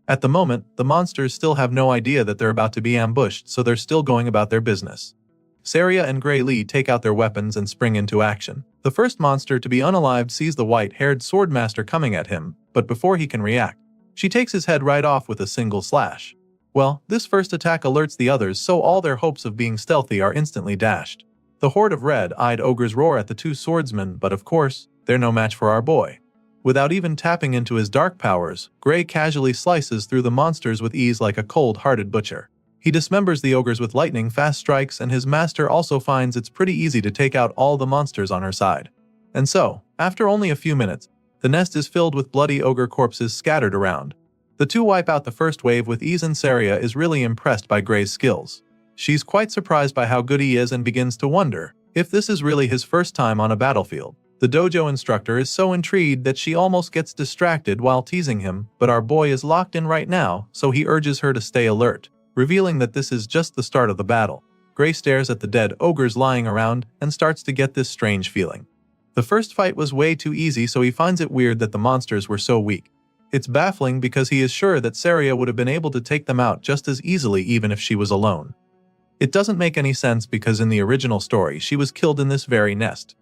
At the moment, the monsters still have no idea that they're about to be ambushed, so they're still going about their business. Saria and Gray Lee take out their weapons and spring into action. The first monster to be unalived sees the white-haired swordmaster coming at him, but before he can react, she takes his head right off with a single slash. Well, this first attack alerts the others, so all their hopes of being stealthy are instantly dashed. The horde of red-eyed ogres roar at the two swordsmen, but of course, they're no match for our boy. Without even tapping into his dark powers, Gray casually slices through the monsters with ease like a cold-hearted butcher. He dismembers the ogres with lightning-fast strikes, and his master also finds it's pretty easy to take out all the monsters on her side. And so, after only a few minutes, The nest is filled with bloody ogre corpses scattered around. The two wipe out the first wave with ease and Saria is really impressed by Gray's skills. She's quite surprised by how good he is and begins to wonder if this is really his first time on a battlefield. The dojo instructor is so intrigued that she almost gets distracted while teasing him, but our boy is locked in right now, so he urges her to stay alert, revealing that this is just the start of the battle. Gray stares at the dead ogres lying around and starts to get this strange feeling. The first fight was way too easy, so he finds it weird that the monsters were so weak. It's baffling because he is sure that Saria would have been able to take them out just as easily even if she was alone. It doesn't make any sense because in the original story she was killed in this very nest.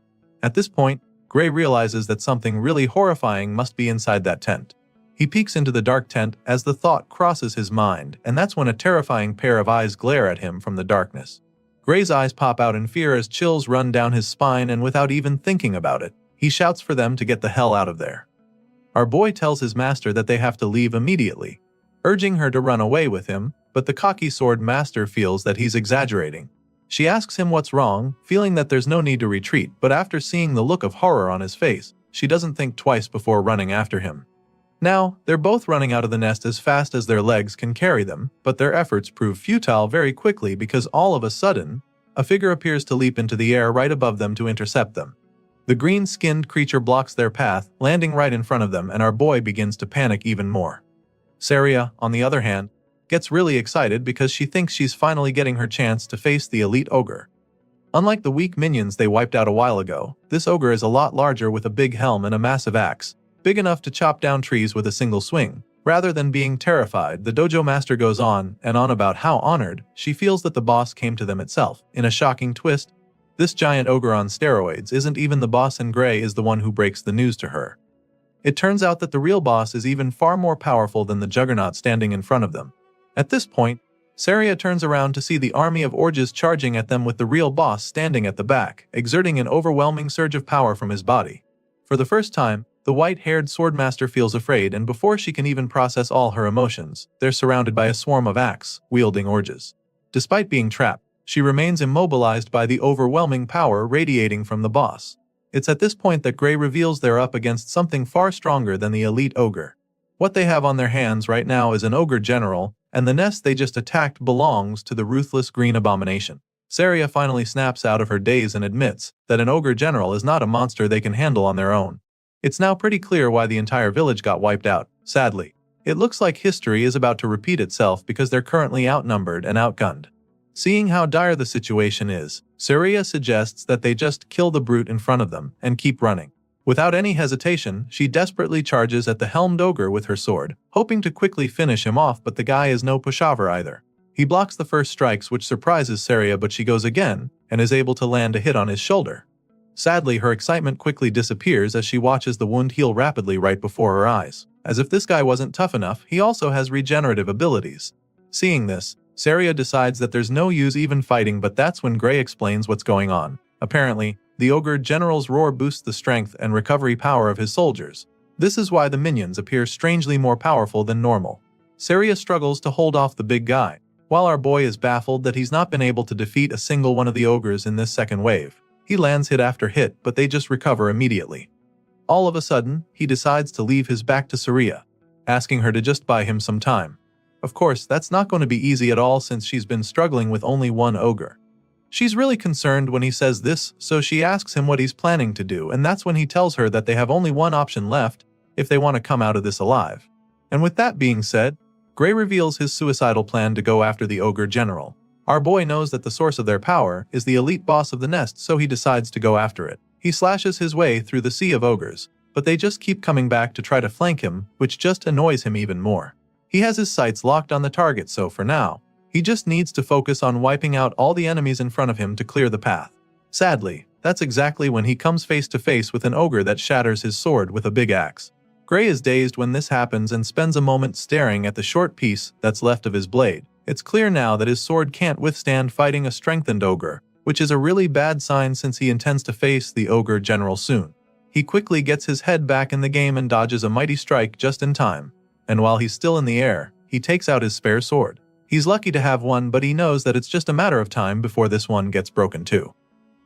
At this point, Gray realizes that something really horrifying must be inside that tent. He peeks into the dark tent as the thought crosses his mind, and that's when a terrifying pair of eyes glare at him from the darkness. Gray's eyes pop out in fear as chills run down his spine, and without even thinking about it, he shouts for them to get the hell out of there. Our boy tells his master that they have to leave immediately, urging her to run away with him, but the cocky sword master feels that he's exaggerating. She asks him what's wrong, feeling that there's no need to retreat, but after seeing the look of horror on his face, she doesn't think twice before running after him. Now, they're both running out of the nest as fast as their legs can carry them, but their efforts prove futile very quickly because all of a sudden, a figure appears to leap into the air right above them to intercept them. The green-skinned creature blocks their path, landing right in front of them, and our boy begins to panic even more. Saria, on the other hand, gets really excited because she thinks she's finally getting her chance to face the elite ogre. Unlike the weak minions they wiped out a while ago, this ogre is a lot larger with a big helm and a massive axe, big enough to chop down trees with a single swing. Rather than being terrified, the dojo master goes on and on about how honored she feels that the boss came to them itself. In a shocking twist, this giant ogre on steroids isn't even the boss, and Gray is the one who breaks the news to her. It turns out that the real boss is even far more powerful than the juggernaut standing in front of them. At this point, Saria turns around to see the army of orges charging at them with the real boss standing at the back, exerting an overwhelming surge of power from his body. For the first time, the white-haired swordmaster feels afraid, and before she can even process all her emotions, they're surrounded by a swarm of axe-wielding orges. Despite being trapped, she remains immobilized by the overwhelming power radiating from the boss. It's at this point that Gray reveals they're up against something far stronger than the elite ogre. What they have on their hands right now is an ogre general, and the nest they just attacked belongs to the ruthless green abomination. Saria finally snaps out of her daze and admits that an ogre general is not a monster they can handle on their own. It's now pretty clear why the entire village got wiped out, sadly. It looks like history is about to repeat itself because they're currently outnumbered and outgunned. Seeing how dire the situation is, Saria suggests that they just kill the brute in front of them and keep running. Without any hesitation, she desperately charges at the helmed ogre with her sword, hoping to quickly finish him off, but the guy is no pushover either. He blocks the first strikes, which surprises Saria, but she goes again and is able to land a hit on his shoulder. Sadly, her excitement quickly disappears as she watches the wound heal rapidly right before her eyes. As if this guy wasn't tough enough, he also has regenerative abilities. Seeing this, Saria decides that there's no use even fighting, but that's when Gray explains what's going on. Apparently, the ogre general's roar boosts the strength and recovery power of his soldiers. This is why the minions appear strangely more powerful than normal. Saria struggles to hold off the big guy, while our boy is baffled that he's not been able to defeat a single one of the ogres in this second wave. He lands hit after hit, but they just recover immediately. All of a sudden, he decides to leave his back to Saria, asking her to just buy him some time. Of course, that's not going to be easy at all since she's been struggling with only one ogre. She's really concerned when he says this, so she asks him what he's planning to do, and that's when he tells her that they have only one option left if they want to come out of this alive. And with that being said, Gray reveals his suicidal plan to go after the ogre general. Our boy knows that the source of their power is the elite boss of the nest, so he decides to go after it. He slashes his way through the sea of ogres, but they just keep coming back to try to flank him, which just annoys him even more. He has his sights locked on the target, so for now, he just needs to focus on wiping out all the enemies in front of him to clear the path. Sadly, that's exactly when he comes face to face with an ogre that shatters his sword with a big axe. Gray is dazed when this happens and spends a moment staring at the short piece that's left of his blade. It's clear now that his sword can't withstand fighting a strengthened ogre, which is a really bad sign since he intends to face the ogre general soon. He quickly gets his head back in the game and dodges a mighty strike just in time. And while he's still in the air, he takes out his spare sword. He's lucky to have one, but he knows that it's just a matter of time before this one gets broken too.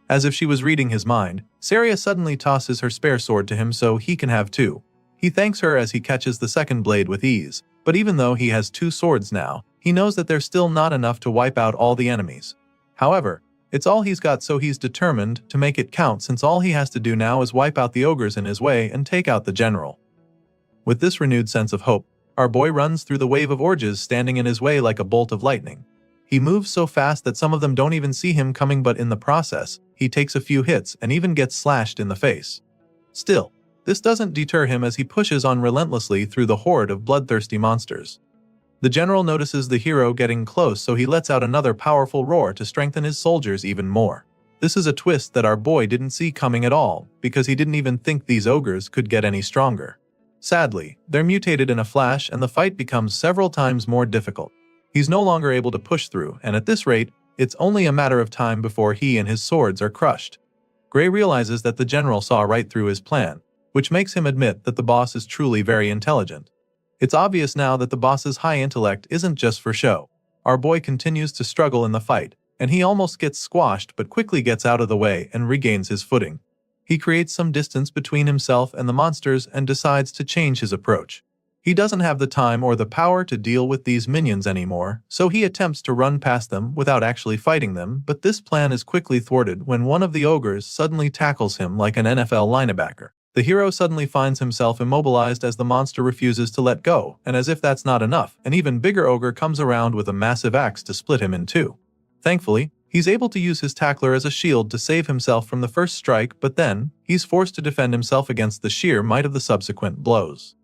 As if she was reading his mind, Saria suddenly tosses her spare sword to him so he can have two. He thanks her as he catches the second blade with ease, but even though he has two swords now, he knows that there's still not enough to wipe out all the enemies. However, it's all he's got, so he's determined to make it count, since all he has to do now is wipe out the ogres in his way and take out the general. With this renewed sense of hope, our boy runs through the wave of orges standing in his way like a bolt of lightning. He moves so fast that some of them don't even see him coming, but in the process, he takes a few hits and even gets slashed in the face. Still, this doesn't deter him as he pushes on relentlessly through the horde of bloodthirsty monsters. The general notices the hero getting close, so he lets out another powerful roar to strengthen his soldiers even more. This is a twist that our boy didn't see coming at all, because he didn't even think these ogres could get any stronger. Sadly, they're mutated in a flash and the fight becomes several times more difficult. He's no longer able to push through, and at this rate, it's only a matter of time before he and his swords are crushed. Gray realizes that the general saw right through his plan, which makes him admit that the boss is truly very intelligent. It's obvious now that the boss's high intellect isn't just for show. Our boy continues to struggle in the fight, and he almost gets squashed but quickly gets out of the way and regains his footing. He creates some distance between himself and the monsters and decides to change his approach. He doesn't have the time or the power to deal with these minions anymore, so he attempts to run past them without actually fighting them, but this plan is quickly thwarted when one of the ogres suddenly tackles him like an NFL linebacker. The hero suddenly finds himself immobilized as the monster refuses to let go, and as if that's not enough, an even bigger ogre comes around with a massive axe to split him in two. Thankfully, he's able to use his tackler as a shield to save himself from the first strike, but then, he's forced to defend himself against the sheer might of the subsequent blows.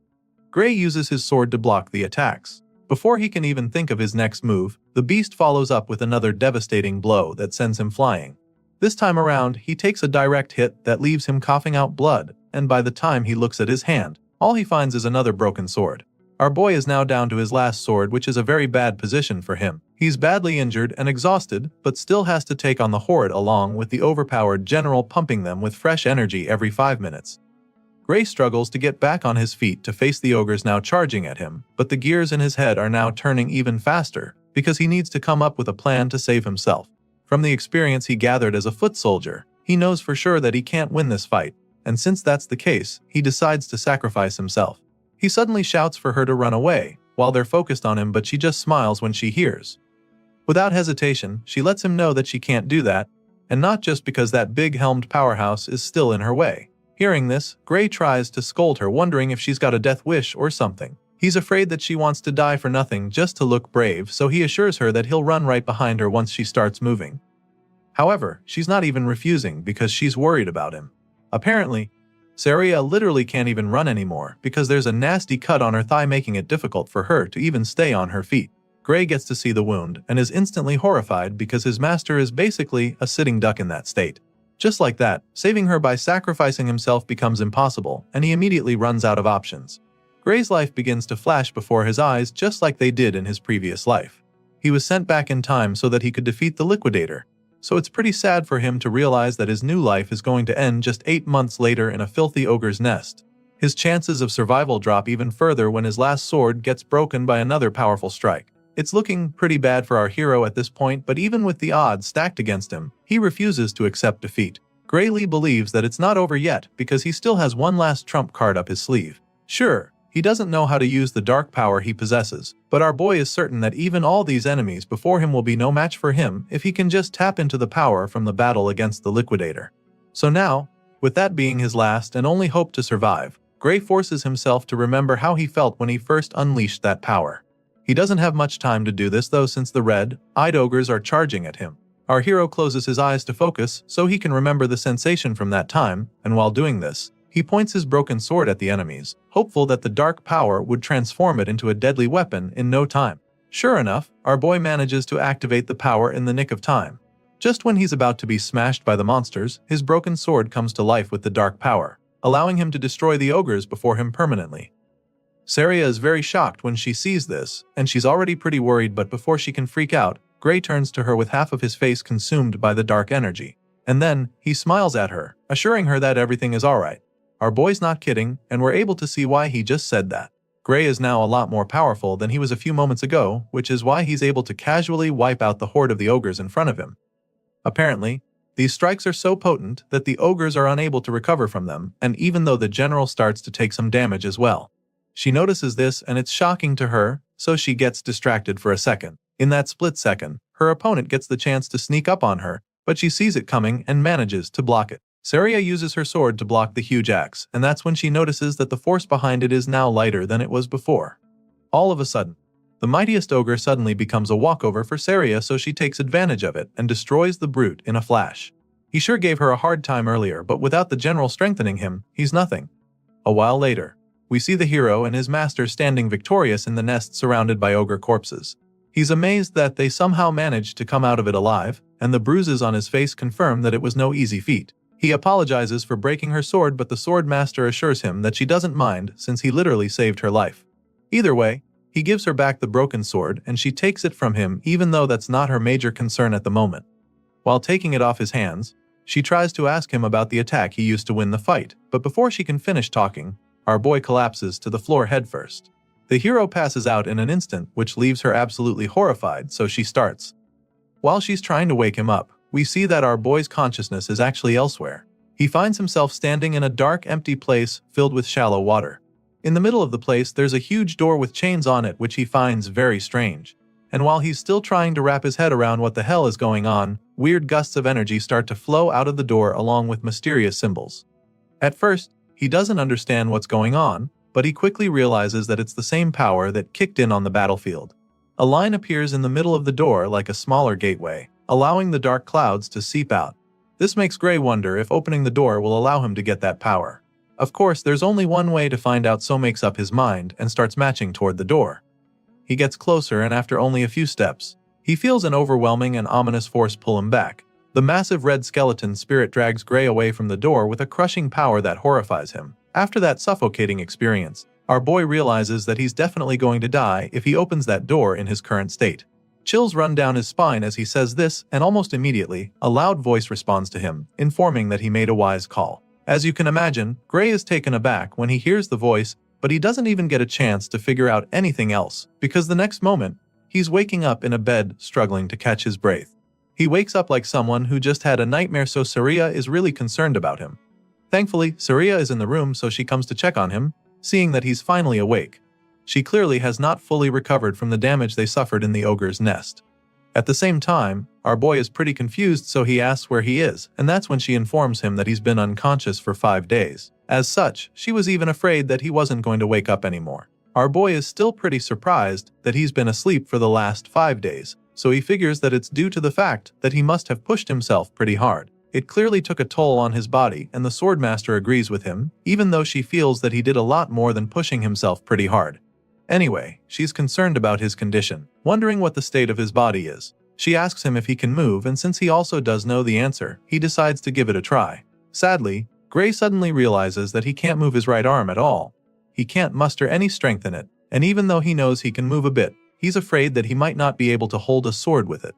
Gray uses his sword to block the attacks. Before he can even think of his next move, the beast follows up with another devastating blow that sends him flying. This time around, he takes a direct hit that leaves him coughing out blood, and by the time he looks at his hand, all he finds is another broken sword. Our boy is now down to his last sword, which is a very bad position for him. He's badly injured and exhausted, but still has to take on the horde along with the overpowered general pumping them with fresh energy every 5 minutes. Gray struggles to get back on his feet to face the ogres now charging at him, but the gears in his head are now turning even faster, because he needs to come up with a plan to save himself. From the experience he gathered as a foot soldier, he knows for sure that he can't win this fight, and since that's the case, he decides to sacrifice himself. He suddenly shouts for her to run away, while they're focused on him, but she just smiles when she hears. Without hesitation, she lets him know that she can't do that, and not just because that big-helmed powerhouse is still in her way. Hearing this, Gray tries to scold her, wondering if she's got a death wish or something. He's afraid that she wants to die for nothing just to look brave, so he assures her that he'll run right behind her once she starts moving. However, she's not even refusing because she's worried about him. Apparently, Saria literally can't even run anymore because there's a nasty cut on her thigh, making it difficult for her to even stay on her feet. Gray gets to see the wound and is instantly horrified because his master is basically a sitting duck in that state. Just like that, saving her by sacrificing himself becomes impossible, and he immediately runs out of options. Gray's life begins to flash before his eyes just like they did in his previous life. He was sent back in time so that he could defeat the Liquidator, so it's pretty sad for him to realize that his new life is going to end just 8 months later in a filthy ogre's nest. His chances of survival drop even further when his last sword gets broken by another powerful strike. It's looking pretty bad for our hero at this point, but even with the odds stacked against him, he refuses to accept defeat. Gray Lee believes that it's not over yet because he still has one last trump card up his sleeve. Sure, he doesn't know how to use the dark power he possesses, but our boy is certain that even all these enemies before him will be no match for him if he can just tap into the power from the battle against the Liquidator. So now, with that being his last and only hope to survive, Gray forces himself to remember how he felt when he first unleashed that power. He doesn't have much time to do this though, since the red-eyed ogres are charging at him. Our hero closes his eyes to focus so he can remember the sensation from that time, and while doing this, he points his broken sword at the enemies, hopeful that the dark power would transform it into a deadly weapon in no time. Sure enough, our boy manages to activate the power in the nick of time. Just when he's about to be smashed by the monsters, his broken sword comes to life with the dark power, allowing him to destroy the ogres before him permanently. Saria is very shocked when she sees this, and she's already pretty worried, but before she can freak out, Gray turns to her with half of his face consumed by the dark energy. And then, he smiles at her, assuring her that everything is alright. Our boy's not kidding, and we're able to see why he just said that. Gray is now a lot more powerful than he was a few moments ago, which is why he's able to casually wipe out the horde of the ogres in front of him. Apparently, These strikes are so potent that the ogres are unable to recover from them, and even though the general starts to take some damage as well. She notices this and it's shocking to her, so she gets distracted for a second. In that split second, her opponent gets the chance to sneak up on her, but she sees it coming and manages to block it. Saria uses her sword to block the huge axe, and that's when she notices that the force behind it is now lighter than it was before. All of a sudden, the mightiest ogre suddenly becomes a walkover for Saria, so she takes advantage of it and destroys the brute in a flash. He sure gave her a hard time earlier, but without the general strengthening him, he's nothing. A while later, we see the hero and his master standing victorious in the nest surrounded by ogre corpses. He's amazed that they somehow managed to come out of it alive, and the bruises on his face confirm that it was no easy feat. He apologizes for breaking her sword, but the sword master assures him that she doesn't mind since he literally saved her life. Either way, he gives her back the broken sword and she takes it from him, even though that's not her major concern at the moment. While taking it off his hands, she tries to ask him about the attack he used to win the fight, but before she can finish talking, our boy collapses to the floor headfirst. The hero passes out in an instant, which leaves her absolutely horrified, so she starts. While she's trying to wake him up, we see that our boy's consciousness is actually elsewhere. He finds himself standing in a dark, empty place filled with shallow water. In the middle of the place, there's a huge door with chains on it, which he finds very strange. And while he's still trying to wrap his head around what the hell is going on, weird gusts of energy start to flow out of the door along with mysterious symbols. At first, he doesn't understand what's going on, but he quickly realizes that it's the same power that kicked in on the battlefield. A line appears in the middle of the door like a smaller gateway, allowing the dark clouds to seep out. This makes Gray wonder if opening the door will allow him to get that power. Of course, there's only one way to find out, so makes up his mind and starts marching toward the door. He gets closer, and after only a few steps, he feels an overwhelming and ominous force pull him back. The massive red skeleton spirit drags Gray away from the door with a crushing power that horrifies him. After that suffocating experience, our boy realizes that he's definitely going to die if he opens that door in his current state. Chills run down his spine as he says this, and almost immediately, a loud voice responds to him, informing that he made a wise call. As you can imagine, Gray is taken aback when he hears the voice, but he doesn't even get a chance to figure out anything else, because the next moment, he's waking up in a bed struggling to catch his breath. He wakes up like someone who just had a nightmare, so Saria is really concerned about him. Thankfully, Saria is in the room, so she comes to check on him, seeing that he's finally awake. She clearly has not fully recovered from the damage they suffered in the ogre's nest. At the same time, our boy is pretty confused, so he asks where he is, and that's when she informs him that he's been unconscious for 5 days. As such, she was even afraid that he wasn't going to wake up anymore. Our boy is still pretty surprised that he's been asleep for the last 5 days, so he figures that it's due to the fact that he must have pushed himself pretty hard. It clearly took a toll on his body, and the Swordmaster agrees with him, even though she feels that he did a lot more than pushing himself pretty hard. Anyway, she's concerned about his condition, wondering what the state of his body is. She asks him if he can move, and since he also does know the answer, he decides to give it a try. Sadly, Gray suddenly realizes that he can't move his right arm at all. He can't muster any strength in it, and even though he knows he can move a bit, he's afraid that he might not be able to hold a sword with it.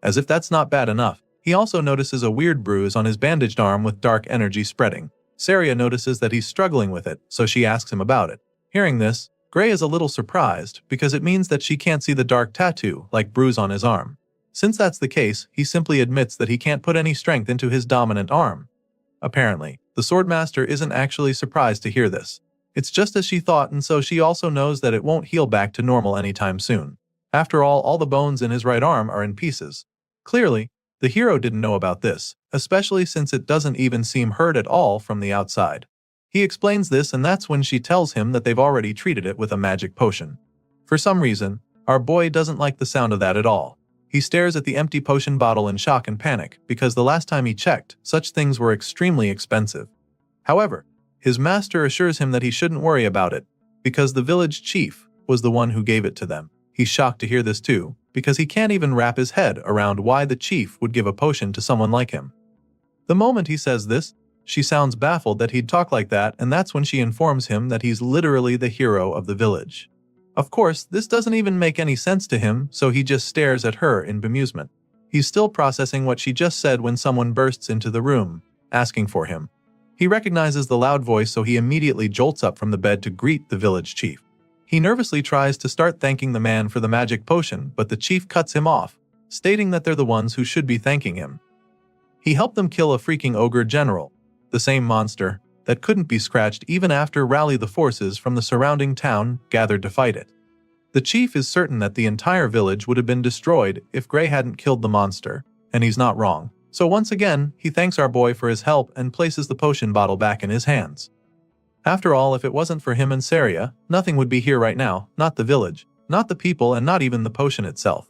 As if that's not bad enough, he also notices a weird bruise on his bandaged arm with dark energy spreading. Saria notices that he's struggling with it, so she asks him about it. Hearing this, Gray is a little surprised because it means that she can't see the dark tattoo like bruise on his arm. Since that's the case, he simply admits that he can't put any strength into his dominant arm. Apparently, the Swordmaster isn't actually surprised to hear this. It's just as she thought, and so she also knows that it won't heal back to normal anytime soon. After all the bones in his right arm are in pieces. Clearly, the hero didn't know about this, especially since it doesn't even seem hurt at all from the outside. He explains this, and that's when she tells him that they've already treated it with a magic potion. For some reason, our boy doesn't like the sound of that at all. He stares at the empty potion bottle in shock and panic, because the last time he checked, such things were extremely expensive. However, his master assures him that he shouldn't worry about it, because the village chief was the one who gave it to them. He's shocked to hear this too, because he can't even wrap his head around why the chief would give a potion to someone like him. The moment he says this, she sounds baffled that he'd talk like that, and that's when she informs him that he's literally the hero of the village. Of course, this doesn't even make any sense to him, so he just stares at her in bemusement. He's still processing what she just said when someone bursts into the room, asking for him. He recognizes the loud voice, so he immediately jolts up from the bed to greet the village chief. He nervously tries to start thanking the man for the magic potion, but the chief cuts him off, stating that they're the ones who should be thanking him. He helped them kill a freaking ogre general, the same monster that couldn't be scratched even after rally the forces from the surrounding town gathered to fight it. The chief is certain that the entire village would have been destroyed if Gray hadn't killed the monster, and he's not wrong. So once again, he thanks our boy for his help and places the potion bottle back in his hands. After all, if it wasn't for him and Saria, nothing would be here right now, not the village, not the people, and not even the potion itself.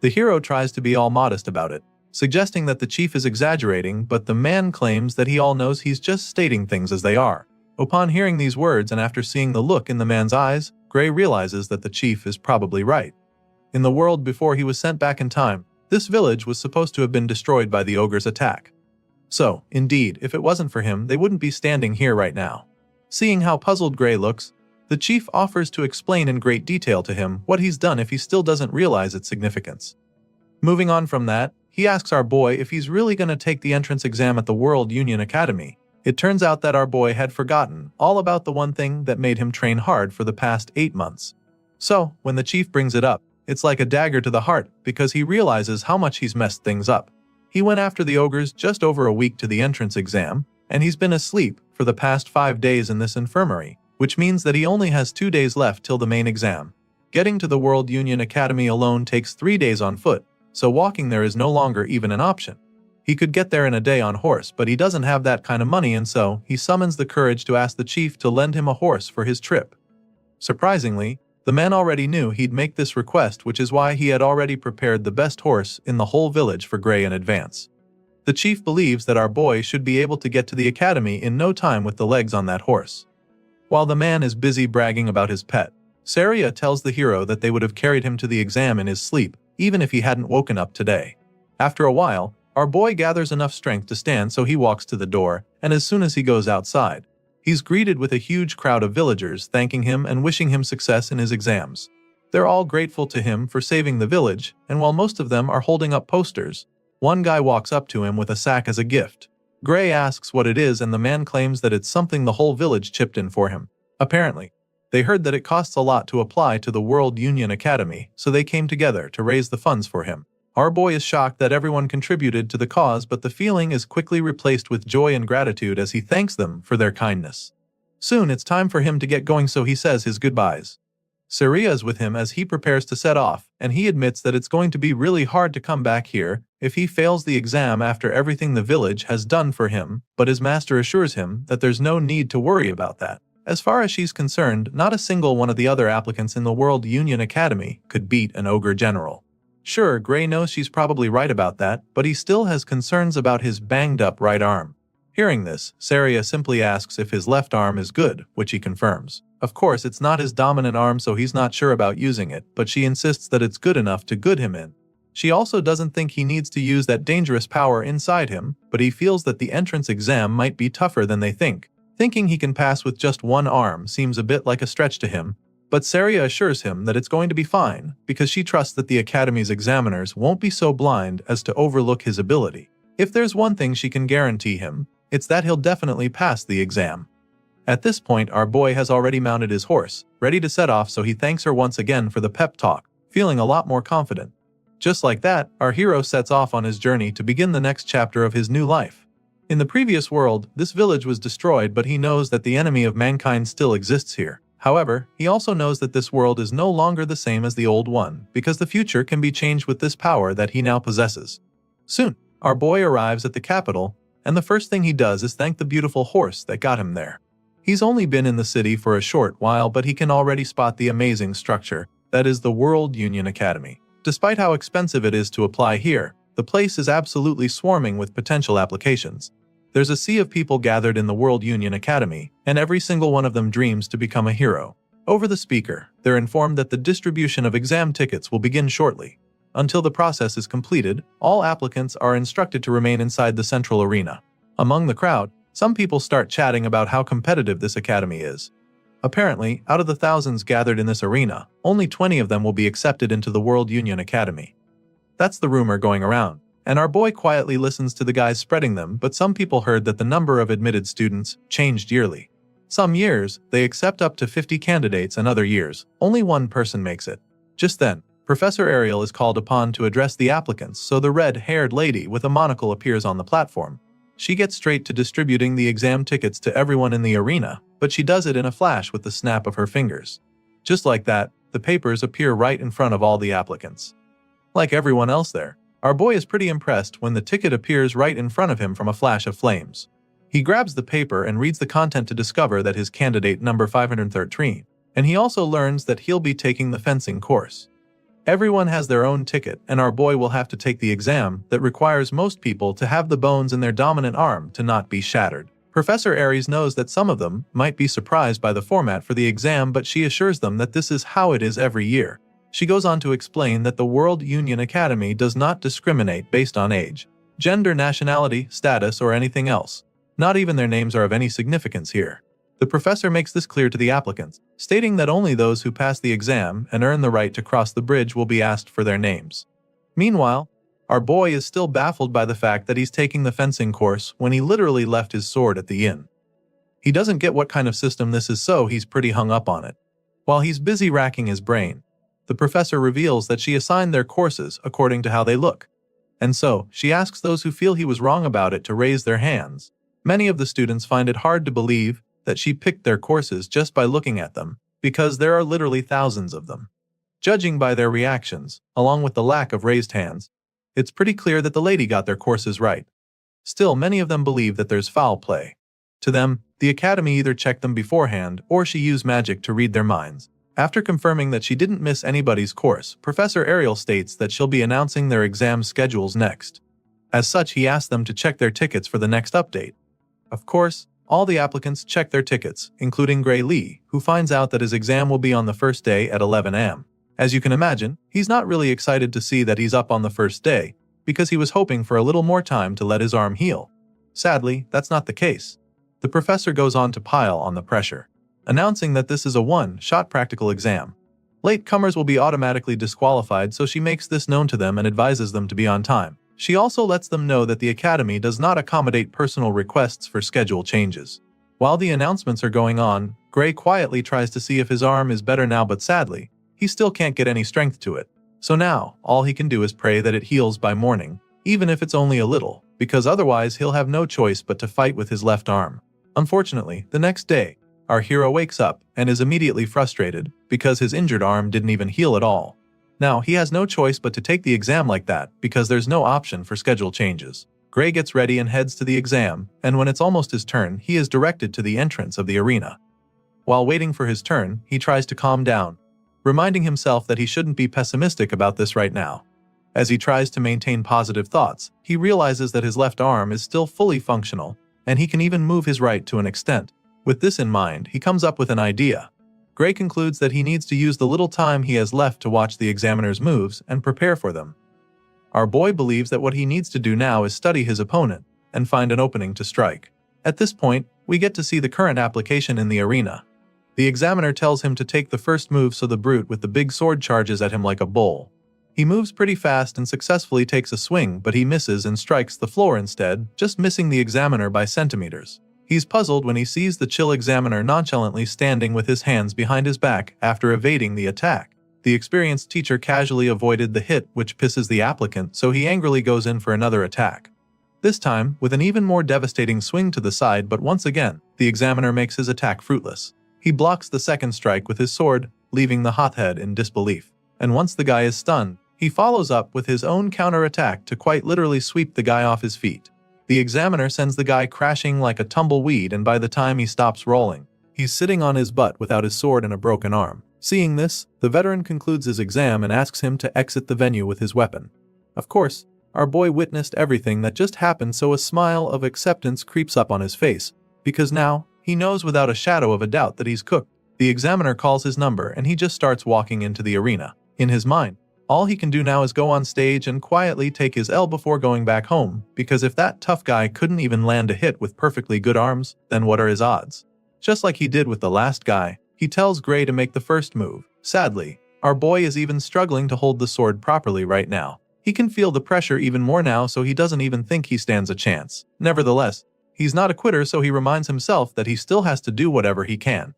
The hero tries to be all modest about it, suggesting that the chief is exaggerating, but the man claims that he all knows he's just stating things as they are. Upon hearing these words and after seeing the look in the man's eyes, Gray realizes that the chief is probably right. In the world before he was sent back in time, this village was supposed to have been destroyed by the ogre's attack. So, indeed, if it wasn't for him, they wouldn't be standing here right now. Seeing how puzzled Gray looks, the chief offers to explain in great detail to him what he's done if he still doesn't realize its significance. Moving on from that, he asks our boy if he's really going to take the entrance exam at the World Union Academy. It turns out that our boy had forgotten all about the one thing that made him train hard for the past 8 months. So, when the chief brings it up, it's like a dagger to the heart because he realizes how much he's messed things up. He went after the ogres just over a week to the entrance exam, and he's been asleep for the past 5 days in this infirmary, which means that he only has 2 days left till the main exam. Getting to the World Union Academy alone takes 3 days on foot, so walking there is no longer even an option. He could get there in a day on horse, but he doesn't have that kind of money, and so he summons the courage to ask the chief to lend him a horse for his trip. Surprisingly, the man already knew he'd make this request, which is why he had already prepared the best horse in the whole village for Gray in advance. The chief believes that our boy should be able to get to the academy in no time with the legs on that horse. While the man is busy bragging about his pet, Saria tells the hero that they would have carried him to the exam in his sleep, even if he hadn't woken up today. After a while, our boy gathers enough strength to stand, so he walks to the door, and as soon as he goes outside, he's greeted with a huge crowd of villagers thanking him and wishing him success in his exams. They're all grateful to him for saving the village, and while most of them are holding up posters, one guy walks up to him with a sack as a gift. Gray asks what it is, and the man claims that it's something the whole village chipped in for him. Apparently, they heard that it costs a lot to apply to the World Union Academy, so they came together to raise the funds for him. Our boy is shocked that everyone contributed to the cause, but the feeling is quickly replaced with joy and gratitude as he thanks them for their kindness. Soon it's time for him to get going, so he says his goodbyes. Saria is with him as he prepares to set off, and he admits that it's going to be really hard to come back here if he fails the exam after everything the village has done for him, but his master assures him that there's no need to worry about that. As far as she's concerned, not a single one of the other applicants in the World Union Academy could beat an ogre general. Sure, Gray knows she's probably right about that, but he still has concerns about his banged-up right arm. Hearing this, Saria simply asks if his left arm is good, which he confirms. Of course, it's not his dominant arm, so he's not sure about using it, but she insists that it's good enough to good him in. She also doesn't think he needs to use that dangerous power inside him, but he feels that the entrance exam might be tougher than they think. Thinking he can pass with just one arm seems a bit like a stretch to him, but Saria assures him that it's going to be fine, because she trusts that the Academy's examiners won't be so blind as to overlook his ability. If there's one thing she can guarantee him, it's that he'll definitely pass the exam. At this point, our boy has already mounted his horse, ready to set off, so he thanks her once again for the pep talk, feeling a lot more confident. Just like that, our hero sets off on his journey to begin the next chapter of his new life. In the previous world, this village was destroyed, but he knows that the enemy of mankind still exists here. However, he also knows that this world is no longer the same as the old one, because the future can be changed with this power that he now possesses. Soon, our boy arrives at the capital, and the first thing he does is thank the beautiful horse that got him there. He's only been in the city for a short while, but he can already spot the amazing structure that is the World Union Academy. Despite how expensive it is to apply here, the place is absolutely swarming with potential applications. There's a sea of people gathered in the World Union Academy, and every single one of them dreams to become a hero. Over the speaker, they're informed that the distribution of exam tickets will begin shortly. Until the process is completed, all applicants are instructed to remain inside the central arena. Among the crowd, some people start chatting about how competitive this academy is. Apparently, out of the thousands gathered in this arena, only 20 of them will be accepted into the World Union Academy. That's the rumor going around, and our boy quietly listens to the guys spreading them, but some people heard that the number of admitted students changed yearly. Some years, they accept up to 50 candidates, and other years, only one person makes it. Just then, Professor Ariel is called upon to address the applicants, so the red-haired lady with a monocle appears on the platform. She gets straight to distributing the exam tickets to everyone in the arena, but she does it in a flash with the snap of her fingers. Just like that, the papers appear right in front of all the applicants. Like everyone else there, our boy is pretty impressed when the ticket appears right in front of him from a flash of flames. He grabs the paper and reads the content to discover that his candidate number 513, and he also learns that he'll be taking the fencing course. Everyone has their own ticket, and our boy will have to take the exam that requires most people to have the bones in their dominant arm to not be shattered. Professor Aries knows that some of them might be surprised by the format for the exam, but she assures them that this is how it is every year. She goes on to explain that the World Union Academy does not discriminate based on age, gender, nationality, status, or anything else. Not even their names are of any significance here. The professor makes this clear to the applicants, stating that only those who pass the exam and earn the right to cross the bridge will be asked for their names. Meanwhile, our boy is still baffled by the fact that he's taking the fencing course when he literally left his sword at the inn. He doesn't get what kind of system this is, so he's pretty hung up on it. While he's busy racking his brain, the professor reveals that she assigned their courses according to how they look. And so, she asks those who feel he was wrong about it to raise their hands. Many of the students find it hard to believe that she picked their courses just by looking at them, because there are literally thousands of them. Judging by their reactions, along with the lack of raised hands, it's pretty clear that the lady got their courses right. Still, many of them believe that there's foul play. To them, the academy either checked them beforehand or she used magic to read their minds. After confirming that she didn't miss anybody's course, Professor Ariel states that she'll be announcing their exam schedules next. As such, he asks them to check their tickets for the next update. Of course, all the applicants check their tickets, including Gray Lee, who finds out that his exam will be on the first day at 11 a.m. As you can imagine, he's not really excited to see that he's up on the first day, because he was hoping for a little more time to let his arm heal. Sadly, that's not the case. The professor goes on to pile on the pressure, announcing that this is a one-shot practical exam. Latecomers will be automatically disqualified, so she makes this known to them and advises them to be on time. She also lets them know that the academy does not accommodate personal requests for schedule changes. While the announcements are going on, Gray quietly tries to see if his arm is better now, but sadly, he still can't get any strength to it. So now, all he can do is pray that it heals by morning, even if it's only a little, because otherwise he'll have no choice but to fight with his left arm. Unfortunately, the next day, our hero wakes up and is immediately frustrated because his injured arm didn't even heal at all. Now, he has no choice but to take the exam like that because there's no option for schedule changes. Gray gets ready and heads to the exam, and when it's almost his turn, he is directed to the entrance of the arena. While waiting for his turn, he tries to calm down, reminding himself that he shouldn't be pessimistic about this right now. As he tries to maintain positive thoughts, he realizes that his left arm is still fully functional, and he can even move his right to an extent. With this in mind, he comes up with an idea. Gray concludes that he needs to use the little time he has left to watch the examiner's moves and prepare for them. Our boy believes that what he needs to do now is study his opponent and find an opening to strike. At this point, we get to see the current application in the arena. The examiner tells him to take the first move, so the brute with the big sword charges at him like a bull. He moves pretty fast and successfully takes a swing, but he misses and strikes the floor instead, just missing the examiner by centimeters. He's puzzled when he sees the chill examiner nonchalantly standing with his hands behind his back after evading the attack. The experienced teacher casually avoided the hit, which pisses the applicant, so he angrily goes in for another attack. This time, with an even more devastating swing to the side, but once again, the examiner makes his attack fruitless. He blocks the second strike with his sword, leaving the hothead in disbelief. And once the guy is stunned, he follows up with his own counterattack to quite literally sweep the guy off his feet. The examiner sends the guy crashing like a tumbleweed, and by the time he stops rolling, he's sitting on his butt without his sword and a broken arm. Seeing this, the veteran concludes his exam and asks him to exit the venue with his weapon. Of course, our boy witnessed everything that just happened, so a smile of acceptance creeps up on his face, because now, he knows without a shadow of a doubt that he's cooked. The examiner calls his number and he just starts walking into the arena. In his mind, all he can do now is go on stage and quietly take his L before going back home, because if that tough guy couldn't even land a hit with perfectly good arms, then what are his odds? Just like he did with the last guy, he tells Gray to make the first move. Sadly, our boy is even struggling to hold the sword properly right now. He can feel the pressure even more now, so he doesn't even think he stands a chance. Nevertheless, he's not a quitter, so he reminds himself that he still has to do whatever he can.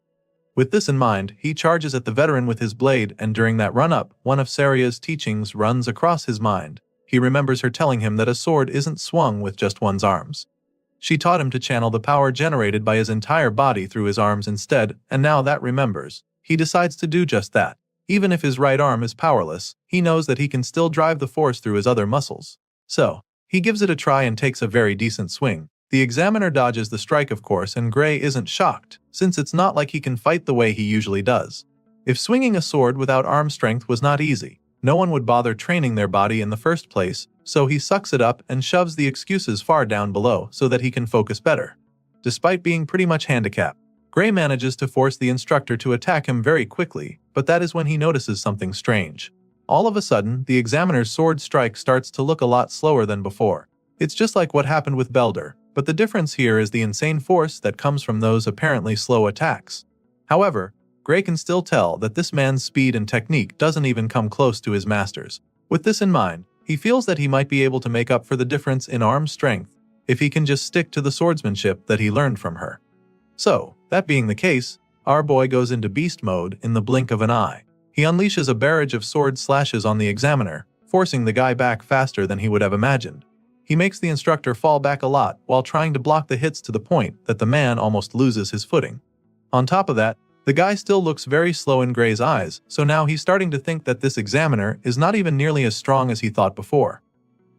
With this in mind, he charges at the veteran with his blade, and during that run-up, one of Saria's teachings runs across his mind. He remembers her telling him that a sword isn't swung with just one's arms. She taught him to channel the power generated by his entire body through his arms instead, and now that remembers, he decides to do just that. Even if his right arm is powerless, he knows that he can still drive the force through his other muscles. So, he gives it a try and takes a very decent swing. The examiner dodges the strike, of course, and Gray isn't shocked, since it's not like he can fight the way he usually does. If swinging a sword without arm strength was not easy, no one would bother training their body in the first place, so he sucks it up and shoves the excuses far down below so that he can focus better. Despite being pretty much handicapped, Gray manages to force the instructor to attack him very quickly, but that is when he notices something strange. All of a sudden, the examiner's sword strike starts to look a lot slower than before. It's just like what happened with Belder, but the difference here is the insane force that comes from those apparently slow attacks. However, Gray can still tell that this man's speed and technique doesn't even come close to his master's. With this in mind, he feels that he might be able to make up for the difference in arm strength if he can just stick to the swordsmanship that he learned from her. So, that being the case, our boy goes into beast mode in the blink of an eye. He unleashes a barrage of sword slashes on the examiner, forcing the guy back faster than he would have imagined. He makes the instructor fall back a lot while trying to block the hits to the point that the man almost loses his footing. On top of that, the guy still looks very slow in Gray's eyes, so now he's starting to think that this examiner is not even nearly as strong as he thought before.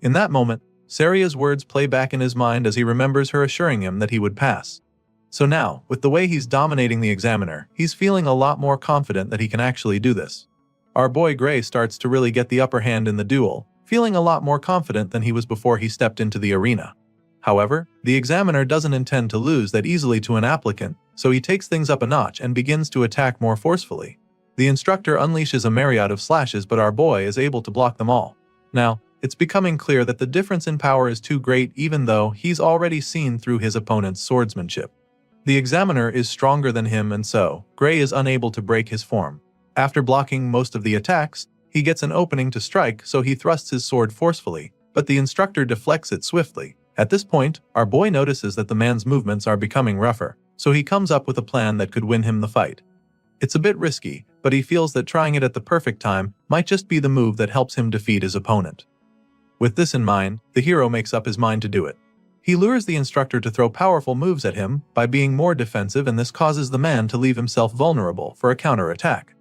In that moment, Saria's words play back in his mind as he remembers her assuring him that he would pass. So now, with the way he's dominating the examiner, he's feeling a lot more confident that he can actually do this. Our boy Gray starts to really get the upper hand in the duel, feeling a lot more confident than he was before he stepped into the arena. However, the examiner doesn't intend to lose that easily to an applicant, so he takes things up a notch and begins to attack more forcefully. The instructor unleashes a myriad of slashes, but our boy is able to block them all. Now, it's becoming clear that the difference in power is too great, even though he's already seen through his opponent's swordsmanship. The examiner is stronger than him, and so, Gray is unable to break his form. After blocking most of the attacks, he gets an opening to strike, so he thrusts his sword forcefully, but the instructor deflects it swiftly. At this point, our boy notices that the man's movements are becoming rougher, so he comes up with a plan that could win him the fight. It's a bit risky, but he feels that trying it at the perfect time might just be the move that helps him defeat his opponent. With this in mind, the hero makes up his mind to do it. He lures the instructor to throw powerful moves at him by being more defensive, and this causes the man to leave himself vulnerable for a counterattack.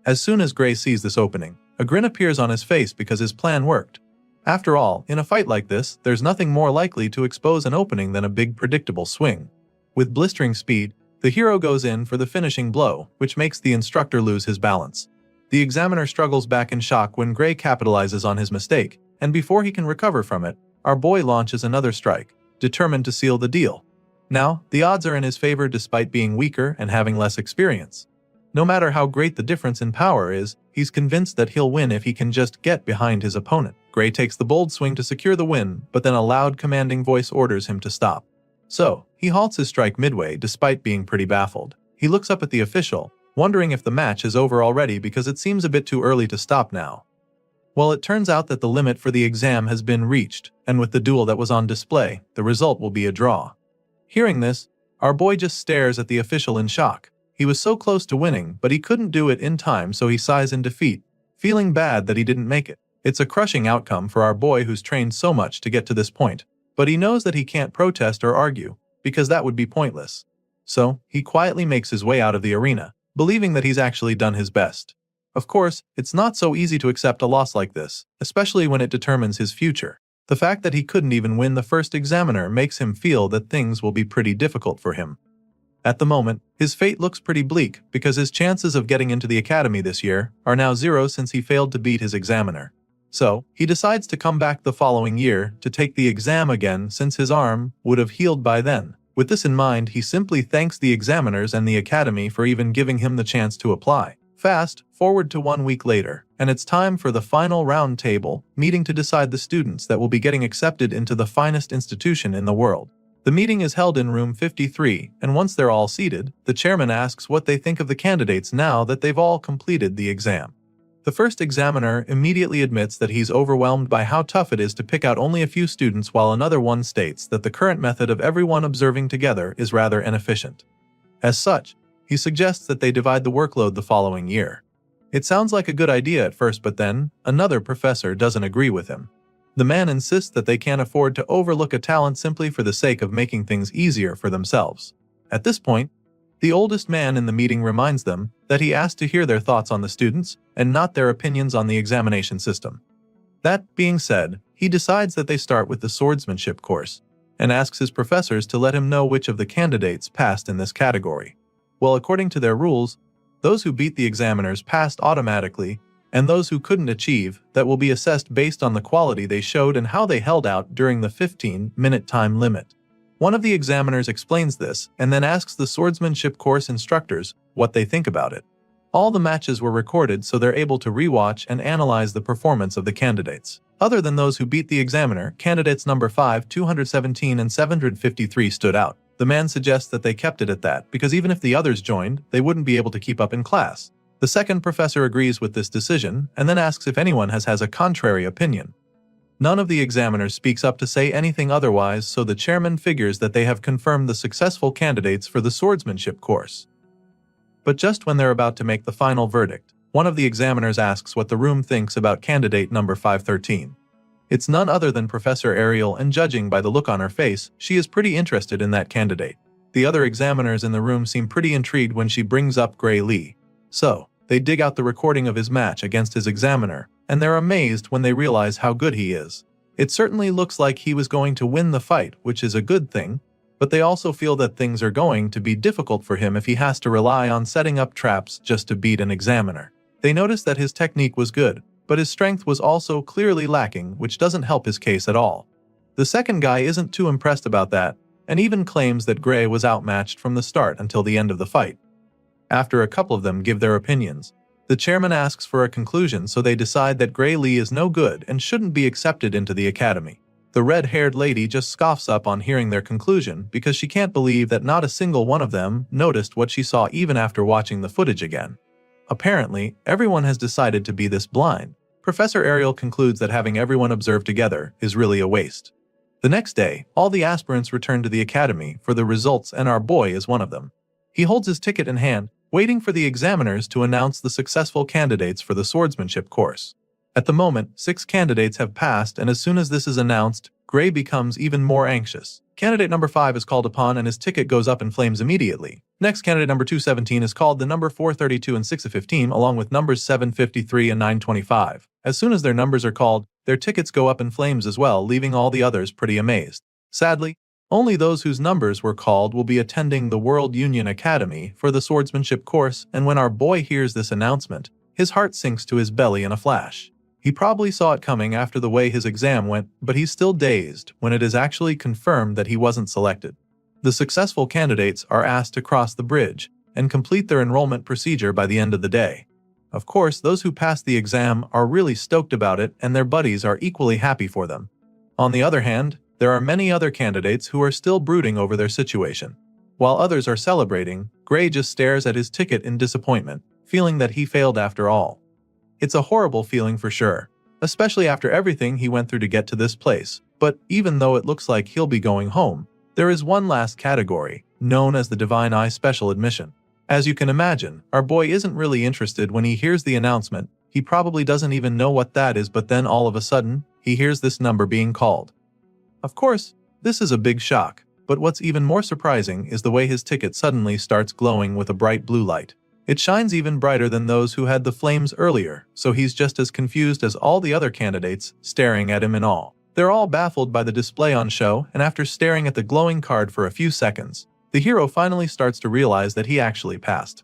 As soon as Gray sees this opening, a grin appears on his face because his plan worked. After all, in a fight like this, there's nothing more likely to expose an opening than a big predictable swing. With blistering speed, the hero goes in for the finishing blow, which makes the instructor lose his balance. The examiner struggles back in shock when Gray capitalizes on his mistake, and before he can recover from it, our boy launches another strike, determined to seal the deal. Now, the odds are in his favor despite being weaker and having less experience. No matter how great the difference in power is, he's convinced that he'll win if he can just get behind his opponent. Gray takes the bold swing to secure the win, but then a loud commanding voice orders him to stop. So, he halts his strike midway despite being pretty baffled. He looks up at the official, wondering if the match is over already because it seems a bit too early to stop now. Well, it turns out that the limit for the exam has been reached, and with the duel that was on display, the result will be a draw. Hearing this, our boy just stares at the official in shock. He was so close to winning, but he couldn't do it in time, so he sighs in defeat, feeling bad that he didn't make it. It's a crushing outcome for our boy who's trained so much to get to this point, but he knows that he can't protest or argue, because that would be pointless. So, he quietly makes his way out of the arena, believing that he's actually done his best. Of course, it's not so easy to accept a loss like this, especially when it determines his future. The fact that he couldn't even win the first examiner makes him feel that things will be pretty difficult for him. At the moment, his fate looks pretty bleak because his chances of getting into the academy this year are now 0 since he failed to beat his examiner. So, he decides to come back the following year to take the exam again since his arm would have healed by then. With this in mind, he simply thanks the examiners and the academy for even giving him the chance to apply. Fast forward to 1 week later, and it's time for the final round table meeting to decide the students that will be getting accepted into the finest institution in the world. The meeting is held in room 53, and once they're all seated, the chairman asks what they think of the candidates now that they've all completed the exam. The first examiner immediately admits that he's overwhelmed by how tough it is to pick out only a few students, while another one states that the current method of everyone observing together is rather inefficient. As such, He suggests that they divide the workload the following year. It sounds like a good idea at first, but then, another professor doesn't agree with him. The man insists that they can't afford to overlook a talent simply for the sake of making things easier for themselves. At this point, the oldest man in the meeting reminds them that he asked to hear their thoughts on the students and not their opinions on the examination system. That being said, he decides that they start with the swordsmanship course and asks his professors to let him know which of the candidates passed in this category. Well, according to their rules, those who beat the examiners passed automatically, and those who couldn't achieve that will be assessed based on the quality they showed and how they held out during the 15-minute time limit. One of the examiners explains this and then asks the swordsmanship course instructors what they think about it. All the matches were recorded so they're able to rewatch and analyze the performance of the candidates. Other than those who beat the examiner, candidates number 5, 217 and 753 stood out. The man suggests that they kept it at that because even if the others joined, they wouldn't be able to keep up in class. The second professor agrees with this decision and then asks if anyone has a contrary opinion. None of the examiners speaks up to say anything otherwise, so the chairman figures that they have confirmed the successful candidates for the swordsmanship course. But just when they're about to make the final verdict, one of the examiners asks what the room thinks about candidate number 513. It's none other than Professor Ariel, and judging by the look on her face, she is pretty interested in that candidate. The other examiners in the room seem pretty intrigued when she brings up Gray Lee. So, they dig out the recording of his match against his examiner, and they're amazed when they realize how good he is. It certainly looks like he was going to win the fight, which is a good thing, but they also feel that things are going to be difficult for him if he has to rely on setting up traps just to beat an examiner. They notice that his technique was good, but his strength was also clearly lacking, which doesn't help his case at all. The second guy isn't too impressed about that, and even claims that Gray was outmatched from the start until the end of the fight. After a couple of them give their opinions, the chairman asks for a conclusion, so they decide that Gray Lee is no good and shouldn't be accepted into the academy. The red-haired lady just scoffs up on hearing their conclusion because she can't believe that not a single one of them noticed what she saw even after watching the footage again. Apparently, everyone has decided to be this blind. Professor Ariel concludes that having everyone observe together is really a waste. The next day, all the aspirants return to the academy for the results, and our boy is one of them. He holds his ticket in hand, waiting for the examiners to announce the successful candidates for the swordsmanship course. At the moment, 6 candidates have passed, and as soon as this is announced, Gray becomes even more anxious. Candidate number 5 is called upon and his ticket goes up in flames immediately. Next, candidate number 217 is called, the number 432 and 615 along with numbers 753 and 925. As soon as their numbers are called, their tickets go up in flames as well, leaving all the others pretty amazed. Sadly, only those whose numbers were called will be attending the World Union Academy for the swordsmanship course, and when our boy hears this announcement, his heart sinks to his belly in a flash. He probably saw it coming after the way his exam went, but he's still dazed when it is actually confirmed that he wasn't selected. The successful candidates are asked to cross the bridge and complete their enrollment procedure by the end of the day. Of course, those who passed the exam are really stoked about it, and their buddies are equally happy for them. On the other hand, there are many other candidates who are still brooding over their situation. While others are celebrating, Gray just stares at his ticket in disappointment, feeling that he failed after all. It's a horrible feeling for sure, especially after everything he went through to get to this place, but even though it looks like he'll be going home, there is one last category, known as the Divine Eye Special Admission. As you can imagine, our boy isn't really interested when he hears the announcement. He probably doesn't even know what that is, but then all of a sudden, he hears this number being called. Of course, this is a big shock, but what's even more surprising is the way his ticket suddenly starts glowing with a bright blue light. It shines even brighter than those who had the flames earlier, so he's just as confused as all the other candidates, staring at him in awe. They're all baffled by the display on show, and after staring at the glowing card for a few seconds, the hero finally starts to realize that he actually passed.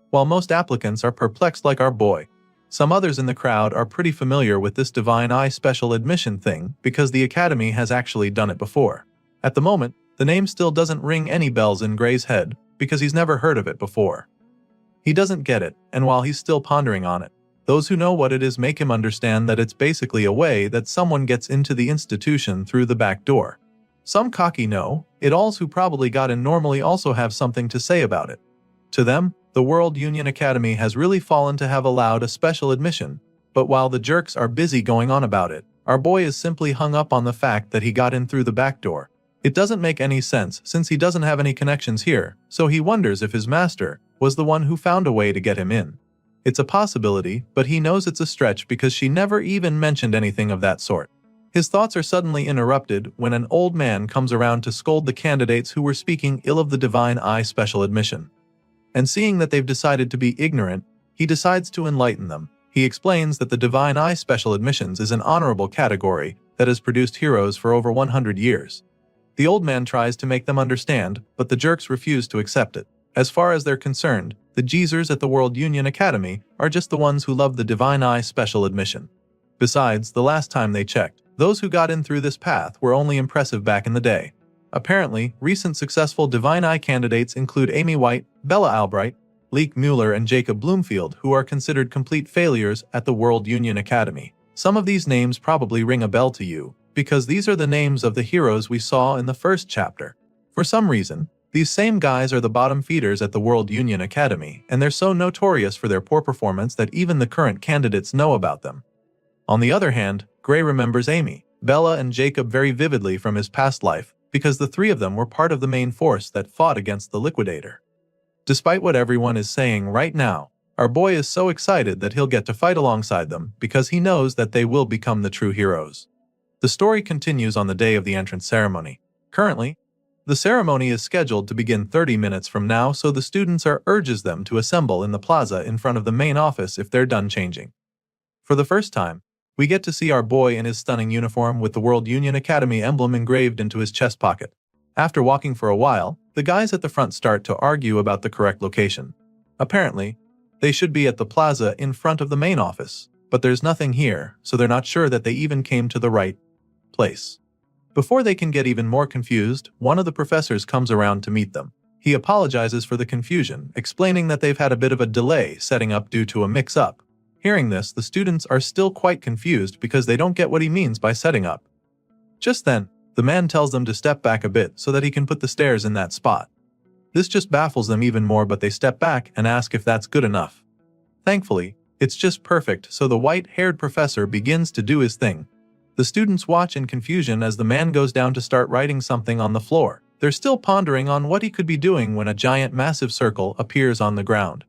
While most applicants are perplexed like our boy, some others in the crowd are pretty familiar with this Divine Eye Special Admission thing because the Academy has actually done it before. At the moment, the name still doesn't ring any bells in Gray's head because he's never heard of it before. He doesn't get it, and while he's still pondering on it, those who know what it is make him understand that it's basically a way that someone gets into the institution through the back door. Some cocky know-it-alls who probably got in normally also have something to say about it. To them, the World Union Academy has really fallen to have allowed a special admission, but while the jerks are busy going on about it, our boy is simply hung up on the fact that he got in through the back door. It doesn't make any sense since he doesn't have any connections here, so he wonders if his master was the one who found a way to get him in. It's a possibility, but he knows it's a stretch because she never even mentioned anything of that sort. His thoughts are suddenly interrupted when an old man comes around to scold the candidates who were speaking ill of the Divine Eye special admission. And seeing that they've decided to be ignorant, he decides to enlighten them. He explains that the Divine Eye special admissions is an honorable category that has produced heroes for over 100 years. The old man tries to make them understand, but the jerks refuse to accept it. As far as they're concerned, the geezers at the World Union Academy are just the ones who love the Divine Eye special admission. Besides, the last time they checked, those who got in through this path were only impressive back in the day. Apparently, recent successful Divine Eye candidates include Amy White, Bella Albright, Leek Mueller and Jacob Bloomfield, who are considered complete failures at the World Union Academy. Some of these names probably ring a bell to you, because these are the names of the heroes we saw in the first chapter. For some reason, these same guys are the bottom feeders at the World Union Academy, and they're so notorious for their poor performance that even the current candidates know about them. On the other hand, Gray remembers Amy, Bella and Jacob very vividly from his past life, because the three of them were part of the main force that fought against the Liquidator. Despite what everyone is saying right now, our boy is so excited that he'll get to fight alongside them because he knows that they will become the true heroes. The story continues on the day of the entrance ceremony. Currently, the ceremony is scheduled to begin 30 minutes from now, so the students urges them to assemble in the plaza in front of the main office if they're done changing. For the first time, we get to see our boy in his stunning uniform with the World Union Academy emblem engraved into his chest pocket. After walking for a while, the guys at the front start to argue about the correct location. Apparently, they should be at the plaza in front of the main office, but there's nothing here, so they're not sure that they even came to the right place. Before they can get even more confused, one of the professors comes around to meet them. He apologizes for the confusion, explaining that they've had a bit of a delay setting up due to a mix-up. Hearing this, the students are still quite confused because they don't get what he means by setting up. Just then, the man tells them to step back a bit so that he can put the stairs in that spot. This just baffles them even more, but they step back and ask if that's good enough. Thankfully, it's just perfect, so the white-haired professor begins to do his thing. The students watch in confusion as the man goes down to start writing something on the floor. They're still pondering on what he could be doing when a giant massive circle appears on the ground.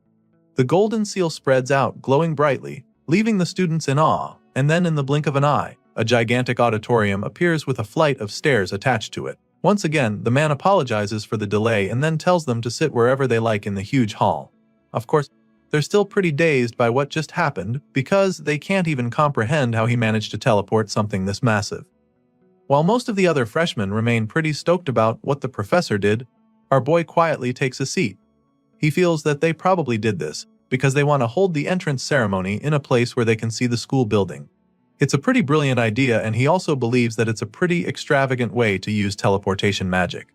The golden seal spreads out, glowing brightly, leaving the students in awe, and then in the blink of an eye, a gigantic auditorium appears with a flight of stairs attached to it. Once again, the man apologizes for the delay and then tells them to sit wherever they like in the huge hall. Of course, they're still pretty dazed by what just happened because they can't even comprehend how he managed to teleport something this massive. While most of the other freshmen remain pretty stoked about what the professor did, our boy quietly takes a seat. He feels that they probably did this because they want to hold the entrance ceremony in a place where they can see the school building. It's a pretty brilliant idea, and he also believes that it's a pretty extravagant way to use teleportation magic.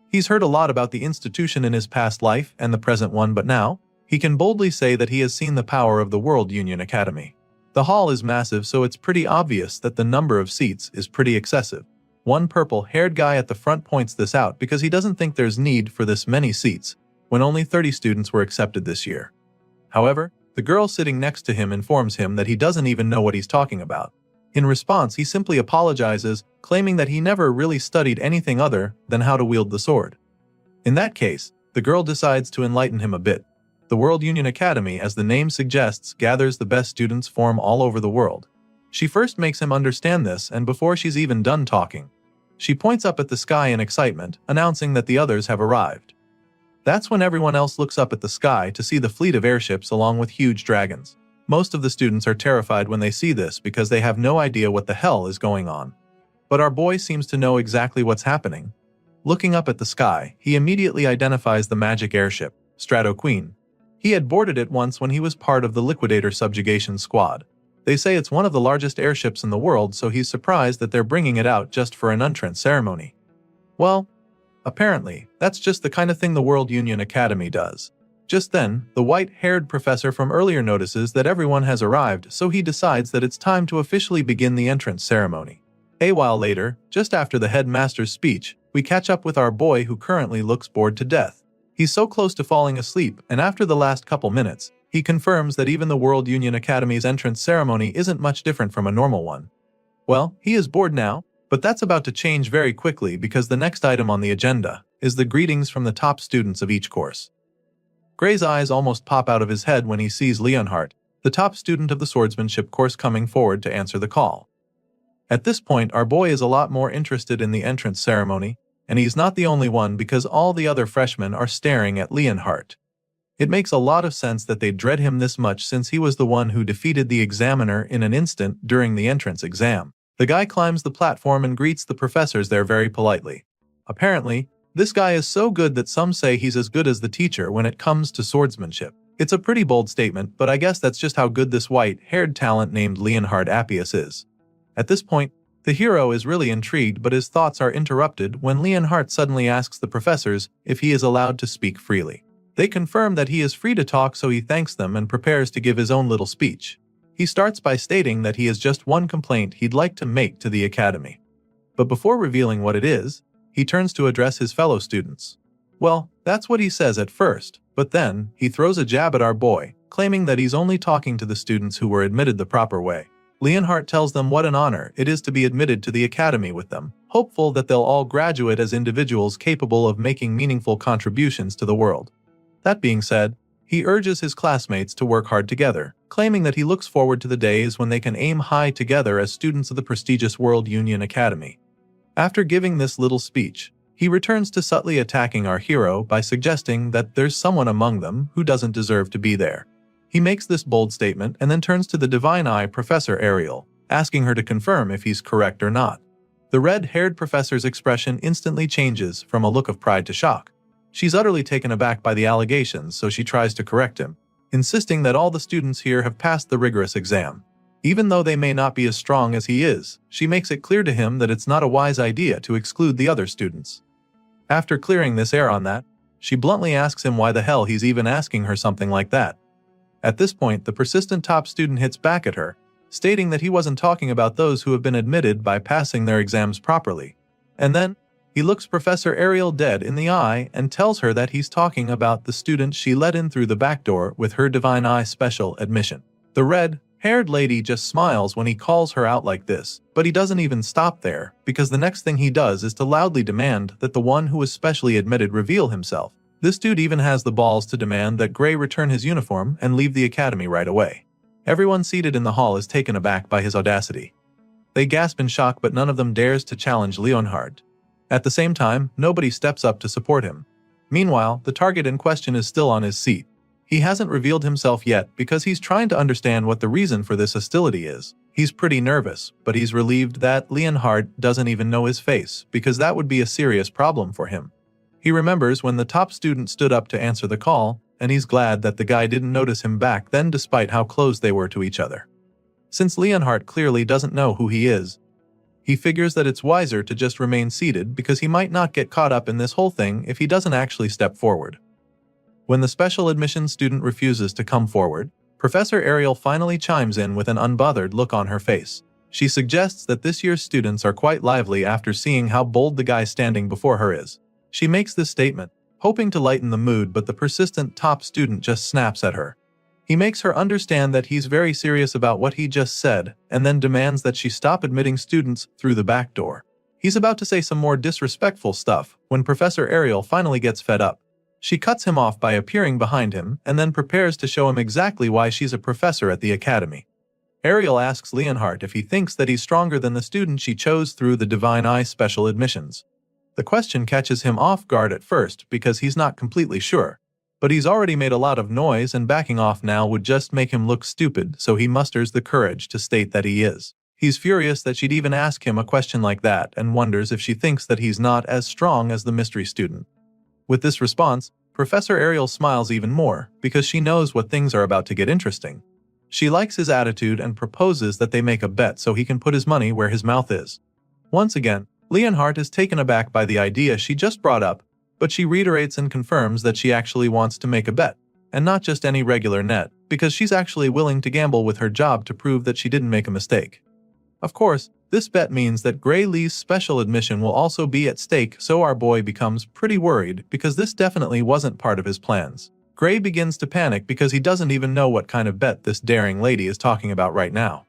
He's heard a lot about the institution in his past life and the present one, but now, he can boldly say that he has seen the power of the World Union Academy. The hall is massive, so it's pretty obvious that the number of seats is pretty excessive. One purple-haired guy at the front points this out because he doesn't think there's need for this many seats, when only 30 students were accepted this year. However, the girl sitting next to him informs him that he doesn't even know what he's talking about. In response, he simply apologizes, claiming that he never really studied anything other than how to wield the sword. In that case, the girl decides to enlighten him a bit. The World Union Academy, as the name suggests, gathers the best students from all over the world. She first makes him understand this, and before she's even done talking, she points up at the sky in excitement, announcing that the others have arrived. That's when everyone else looks up at the sky to see the fleet of airships along with huge dragons. Most of the students are terrified when they see this because they have no idea what the hell is going on. But our boy seems to know exactly what's happening. Looking up at the sky, he immediately identifies the magic airship, Strato Queen. He had boarded it once when he was part of the Liquidator subjugation squad. They say it's one of the largest airships in the world, so he's surprised that they're bringing it out just for an entrance ceremony. Well, apparently, that's just the kind of thing the World Union Academy does. Just then, the white-haired professor from earlier notices that everyone has arrived, so he decides that it's time to officially begin the entrance ceremony. A while later, just after the headmaster's speech, we catch up with our boy who currently looks bored to death. He's so close to falling asleep, and after the last couple minutes, he confirms that even the World Union Academy's entrance ceremony isn't much different from a normal one. Well, he is bored now, but that's about to change very quickly because the next item on the agenda is the greetings from the top students of each course. Gray's eyes almost pop out of his head when he sees Leonhardt, the top student of the swordsmanship course, coming forward to answer the call. At this point, our boy is a lot more interested in the entrance ceremony, and he's not the only one because all the other freshmen are staring at Leonhardt. It makes a lot of sense that they dread him this much since he was the one who defeated the examiner in an instant during the entrance exam. The guy climbs the platform and greets the professors there very politely. Apparently, this guy is so good that some say he's as good as the teacher when it comes to swordsmanship. It's a pretty bold statement, but I guess that's just how good this white-haired talent named Leonhard Appius is. At this point, the hero is really intrigued, but his thoughts are interrupted when Leonhardt suddenly asks the professors if he is allowed to speak freely. They confirm that he is free to talk, so he thanks them and prepares to give his own little speech. He starts by stating that he has just one complaint he'd like to make to the academy. But before revealing what it is, he turns to address his fellow students. Well, that's what he says at first, but then he throws a jab at our boy, claiming that he's only talking to the students who were admitted the proper way. Leonhardt tells them what an honor it is to be admitted to the academy with them, hopeful that they'll all graduate as individuals capable of making meaningful contributions to the world. That being said, he urges his classmates to work hard together, claiming that he looks forward to the days when they can aim high together as students of the prestigious World Union Academy. After giving this little speech, he returns to subtly attacking our hero by suggesting that there's someone among them who doesn't deserve to be there. He makes this bold statement and then turns to the Divine Eye Professor Ariel, asking her to confirm if he's correct or not. The red-haired professor's expression instantly changes from a look of pride to shock. She's utterly taken aback by the allegations, so she tries to correct him, insisting that all the students here have passed the rigorous exam. Even though they may not be as strong as he is, she makes it clear to him that it's not a wise idea to exclude the other students. After clearing this air on that, she bluntly asks him why the hell he's even asking her something like that. At this point, the persistent top student hits back at her, stating that he wasn't talking about those who have been admitted by passing their exams properly. And then, he looks Professor Ariel dead in the eye and tells her that he's talking about the student she let in through the back door with her Divine Eye special admission. The red-haired lady just smiles when he calls her out like this, but he doesn't even stop there, because the next thing he does is to loudly demand that the one who was specially admitted reveal himself. This dude even has the balls to demand that Gray return his uniform and leave the academy right away. Everyone seated in the hall is taken aback by his audacity. They gasp in shock, but none of them dares to challenge Leonhardt. At the same time, nobody steps up to support him. Meanwhile, the target in question is still on his seat. He hasn't revealed himself yet because he's trying to understand what the reason for this hostility is. He's pretty nervous, but he's relieved that Leonhardt doesn't even know his face, because that would be a serious problem for him. He remembers when the top student stood up to answer the call, and he's glad that the guy didn't notice him back then despite how close they were to each other. Since Leonhardt clearly doesn't know who he is, he figures that it's wiser to just remain seated because he might not get caught up in this whole thing if he doesn't actually step forward. When the special admissions student refuses to come forward, Professor Ariel finally chimes in with an unbothered look on her face. She suggests that this year's students are quite lively after seeing how bold the guy standing before her is. She makes this statement, hoping to lighten the mood, but the persistent top student just snaps at her. He makes her understand that he's very serious about what he just said, and then demands that she stop admitting students through the back door. He's about to say some more disrespectful stuff when Professor Ariel finally gets fed up. She cuts him off by appearing behind him and then prepares to show him exactly why she's a professor at the academy. Ariel asks Leonhardt if he thinks that he's stronger than the student she chose through the Divine Eye special admissions. The question catches him off guard at first because he's not completely sure. But he's already made a lot of noise, and backing off now would just make him look stupid, so he musters the courage to state that he is. He's furious that she'd even ask him a question like that and wonders if she thinks that he's not as strong as the mystery student. With this response, Professor Ariel smiles even more because she knows what things are about to get interesting. She likes his attitude and proposes that they make a bet so he can put his money where his mouth is. Once again, Leonhardt is taken aback by the idea she just brought up, but she reiterates and confirms that she actually wants to make a bet, and not just any regular net, because she's actually willing to gamble with her job to prove that she didn't make a mistake. Of course, this bet means that Gray Lee's special admission will also be at stake, so our boy becomes pretty worried because this definitely wasn't part of his plans. Gray begins to panic because he doesn't even know what kind of bet this daring lady is talking about right now.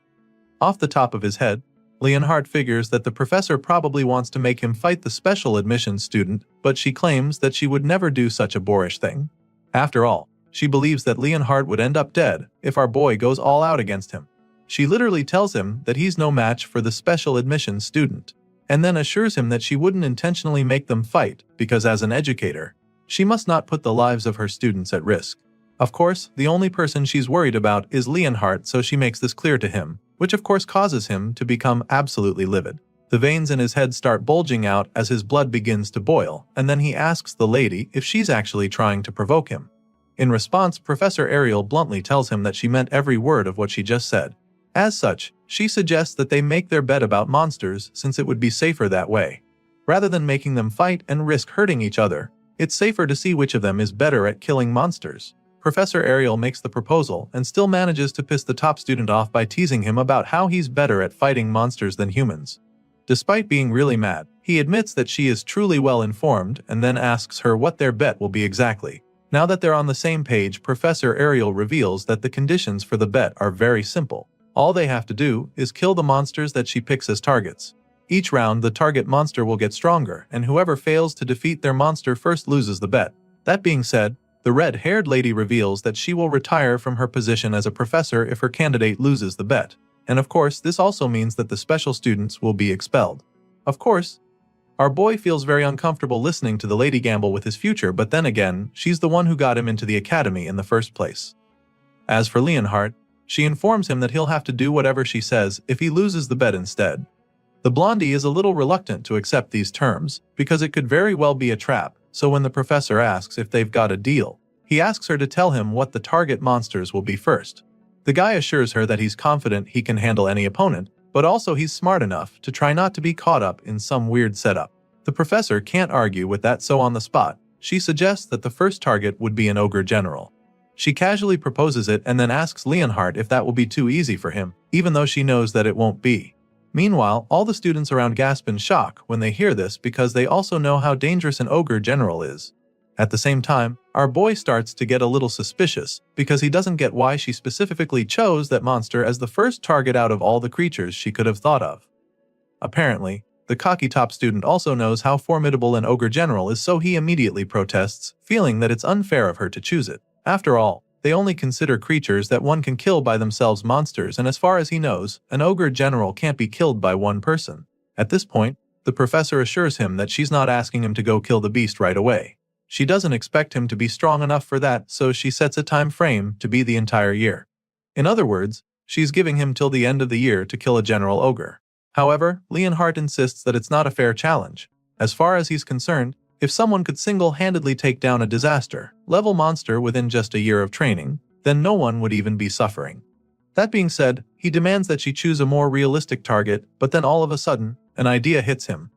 Off the top of his head, Leonhardt figures that the professor probably wants to make him fight the special admissions student, but she claims that she would never do such a boorish thing. After all, she believes that Leonhardt would end up dead if our boy goes all out against him. She literally tells him that he's no match for the special admissions student, and then assures him that she wouldn't intentionally make them fight because as an educator, she must not put the lives of her students at risk. Of course, the only person she's worried about is Leonhardt, so she makes this clear to him, which of course causes him to become absolutely livid. The veins in his head start bulging out as his blood begins to boil, and then he asks the lady if she's actually trying to provoke him. In response, Professor Ariel bluntly tells him that she meant every word of what she just said. As such, she suggests that they make their bet about monsters since it would be safer that way. Rather than making them fight and risk hurting each other, it's safer to see which of them is better at killing monsters. Professor Ariel makes the proposal and still manages to piss the top student off by teasing him about how he's better at fighting monsters than humans. Despite being really mad, he admits that she is truly well informed and then asks her what their bet will be exactly. Now that they're on the same page, Professor Ariel reveals that the conditions for the bet are very simple. All they have to do is kill the monsters that she picks as targets. Each round, the target monster will get stronger, and whoever fails to defeat their monster first loses the bet. That being said, the red-haired lady reveals that she will retire from her position as a professor if her candidate loses the bet. And of course, this also means that the special students will be expelled. Of course, our boy feels very uncomfortable listening to the lady gamble with his future, but then again, she's the one who got him into the academy in the first place. As for Leonhardt, she informs him that he'll have to do whatever she says if he loses the bet instead. The blondie is a little reluctant to accept these terms, because it could very well be a trap, so when the professor asks if they've got a deal, he asks her to tell him what the target monsters will be first. The guy assures her that he's confident he can handle any opponent, but also he's smart enough to try not to be caught up in some weird setup. The professor can't argue with that, so on the spot, she suggests that the first target would be an ogre general. She casually proposes it and then asks Leonhardt if that will be too easy for him, even though she knows that it won't be. Meanwhile, all the students around gasp in shock when they hear this because they also know how dangerous an ogre general is. At the same time, our boy starts to get a little suspicious because he doesn't get why she specifically chose that monster as the first target out of all the creatures she could have thought of. Apparently, the cocky top student also knows how formidable an ogre general is, so he immediately protests, feeling that it's unfair of her to choose it. After all, they only consider creatures that one can kill by themselves monsters, and as far as he knows, an ogre general can't be killed by one person. At this point, the professor assures him that she's not asking him to go kill the beast right away. She doesn't expect him to be strong enough for that, so she sets a time frame to be the entire year. In other words, she's giving him till the end of the year to kill a general ogre. However, Leonhardt insists that it's not a fair challenge. As far as he's concerned, if someone could single-handedly take down a disaster-level monster within just a year of training, then no one would even be suffering. That being said, he demands that she choose a more realistic target, but then all of a sudden, an idea hits him.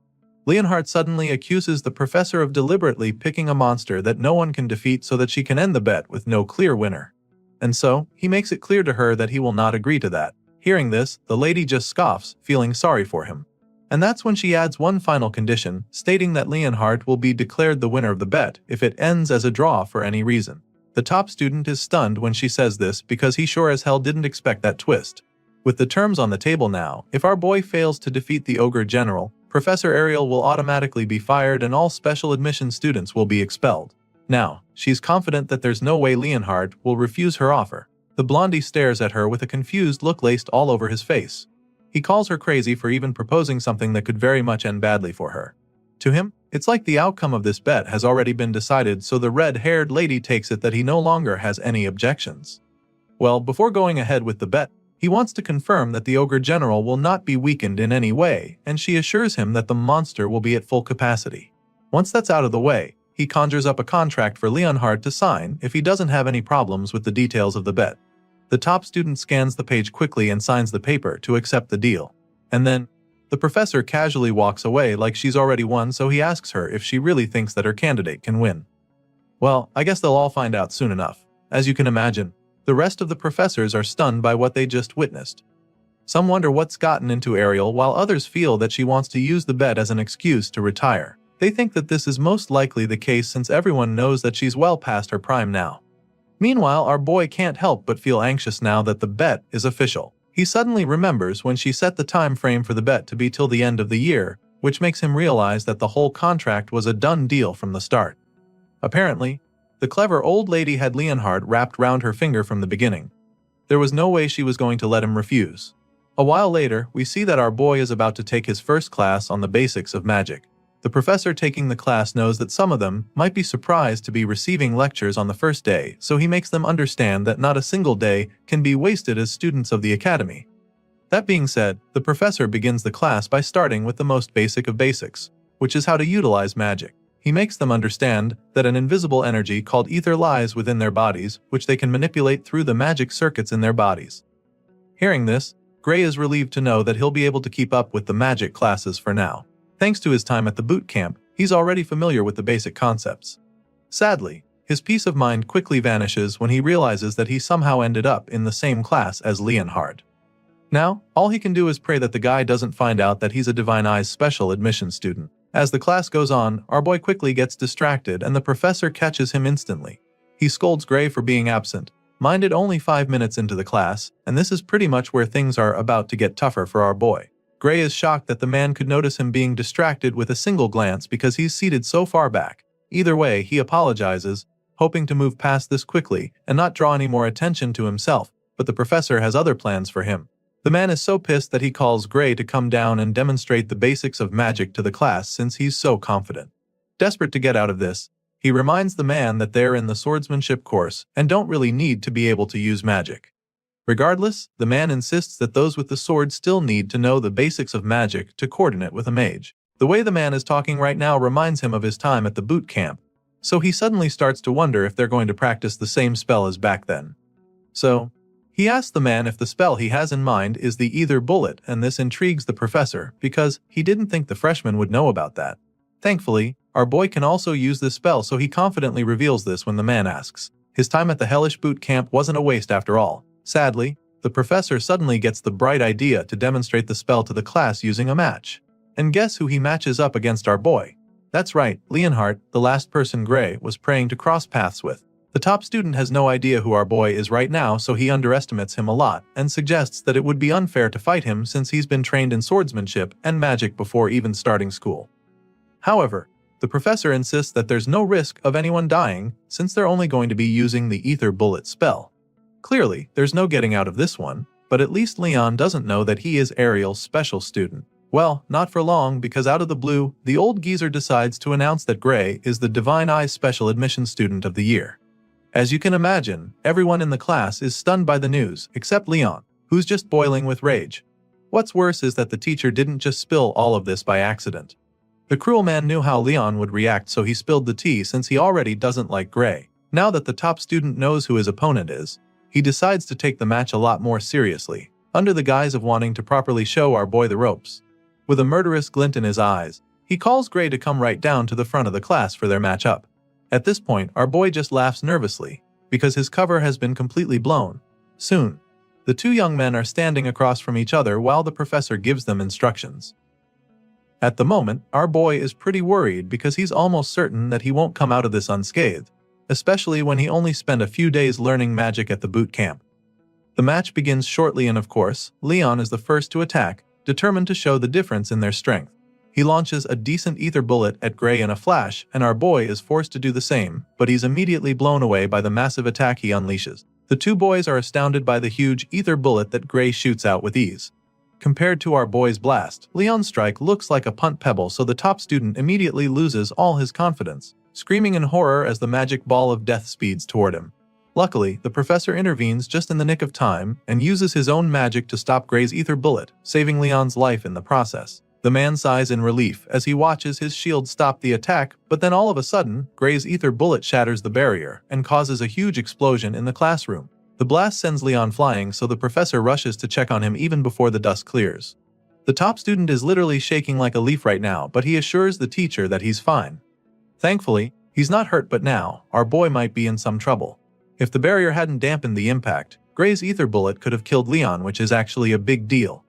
Leonhardt suddenly accuses the professor of deliberately picking a monster that no one can defeat so that she can end the bet with no clear winner. And so, he makes it clear to her that he will not agree to that. Hearing this, the lady just scoffs, feeling sorry for him. And that's when she adds one final condition, stating that Leonhardt will be declared the winner of the bet if it ends as a draw for any reason. The top student is stunned when she says this because he sure as hell didn't expect that twist. With the terms on the table now, if our boy fails to defeat the ogre general, Professor Ariel will automatically be fired and all special admission students will be expelled. Now, she's confident that there's no way Leonhardt will refuse her offer. The blondie stares at her with a confused look laced all over his face. He calls her crazy for even proposing something that could very much end badly for her. To him, it's like the outcome of this bet has already been decided, so the red-haired lady takes it that he no longer has any objections. Well, before going ahead with the bet, he wants to confirm that the ogre general will not be weakened in any way, and she assures him that the monster will be at full capacity. Once that's out of the way, he conjures up a contract for Leonhardt to sign if he doesn't have any problems with the details of the bet. The top student scans the page quickly and signs the paper to accept the deal. And then, the professor casually walks away like she's already won, so he asks her if she really thinks that her candidate can win. Well, I guess they'll all find out soon enough. As you can imagine, the rest of the professors are stunned by what they just witnessed. Some wonder what's gotten into Ariel, while others feel that she wants to use the bet as an excuse to retire. They think that this is most likely the case since everyone knows that she's well past her prime now. Meanwhile, our boy can't help but feel anxious now that the bet is official. He suddenly remembers when she set the time frame for the bet to be till the end of the year, which makes him realize that the whole contract was a done deal from the start. Apparently, The clever old lady had Leonhard wrapped round her finger from the beginning. There was no way she was going to let him refuse. A while later, we see that our boy is about to take his first class on the basics of magic. The professor taking the class knows that some of them might be surprised to be receiving lectures on the first day, so he makes them understand that not a single day can be wasted as students of the academy. That being said, the professor begins the class by starting with the most basic of basics, which is how to utilize magic. He makes them understand that an invisible energy called ether lies within their bodies, which they can manipulate through the magic circuits in their bodies. Hearing this, Gray is relieved to know that he'll be able to keep up with the magic classes for now. Thanks to his time at the boot camp, he's already familiar with the basic concepts. Sadly, his peace of mind quickly vanishes when he realizes that he somehow ended up in the same class as Leonhard. Now, all he can do is pray that the guy doesn't find out that he's a Divine Eyes special admission student. As the class goes on, our boy quickly gets distracted and the professor catches him instantly. He scolds Gray for being absent, minded only 5 minutes into the class, and this is pretty much where things are about to get tougher for our boy. Gray is shocked that the man could notice him being distracted with a single glance because he's seated so far back. Either way, he apologizes, hoping to move past this quickly and not draw any more attention to himself, but the professor has other plans for him. The man is so pissed that he calls Gray to come down and demonstrate the basics of magic to the class since he's so confident. Desperate to get out of this, he reminds the man that they're in the swordsmanship course and don't really need to be able to use magic. Regardless, the man insists that those with the sword still need to know the basics of magic to coordinate with a mage. The way the man is talking right now reminds him of his time at the boot camp, so he suddenly starts to wonder if they're going to practice the same spell as back then. So, he asks the man if the spell he has in mind is the Ether Bullet, and this intrigues the professor because he didn't think the freshman would know about that. Thankfully, our boy can also use this spell, so he confidently reveals this when the man asks. His time at the hellish boot camp wasn't a waste after all. Sadly, the professor suddenly gets the bright idea to demonstrate the spell to the class using a match. And guess who he matches up against our boy? That's right, Leonhard, the last person Gray was praying to cross paths with. The top student has no idea who our boy is right now, so he underestimates him a lot and suggests that it would be unfair to fight him since he's been trained in swordsmanship and magic before even starting school. However, the professor insists that there's no risk of anyone dying since they're only going to be using the Ether Bullet spell. Clearly, there's no getting out of this one, but at least Leon doesn't know that he is Ariel's special student. Well, not for long, because out of the blue, the old geezer decides to announce that Gray is the Divine Eyes Special Admission Student of the Year. As you can imagine, everyone in the class is stunned by the news, except Leon, who's just boiling with rage. What's worse is that the teacher didn't just spill all of this by accident. The cruel man knew how Leon would react, so he spilled the tea since he already doesn't like Gray. Now that the top student knows who his opponent is, he decides to take the match a lot more seriously, under the guise of wanting to properly show our boy the ropes. With a murderous glint in his eyes, he calls Gray to come right down to the front of the class for their match-up. At this point, our boy just laughs nervously, because his cover has been completely blown. Soon, the two young men are standing across from each other while the professor gives them instructions. At the moment, our boy is pretty worried because he's almost certain that he won't come out of this unscathed, especially when he only spent a few days learning magic at the boot camp. The match begins shortly and of course, Leon is the first to attack, determined to show the difference in their strength. He launches a decent ether bullet at Gray in a flash, and our boy is forced to do the same, but he's immediately blown away by the massive attack he unleashes. The two boys are astounded by the huge ether bullet that Gray shoots out with ease. Compared to our boy's blast, Leon's strike looks like a punt pebble, so the top student immediately loses all his confidence, screaming in horror as the magic ball of death speeds toward him. Luckily, the professor intervenes just in the nick of time and uses his own magic to stop Gray's ether bullet, saving Leon's life in the process. The man sighs in relief as he watches his shield stop the attack, but then all of a sudden, Gray's ether bullet shatters the barrier and causes a huge explosion in the classroom. The blast sends Leon flying, so the professor rushes to check on him even before the dust clears. The top student is literally shaking like a leaf right now, but he assures the teacher that he's fine. Thankfully, he's not hurt, but now, our boy might be in some trouble. If the barrier hadn't dampened the impact, Gray's ether bullet could have killed Leon, which is actually a big deal.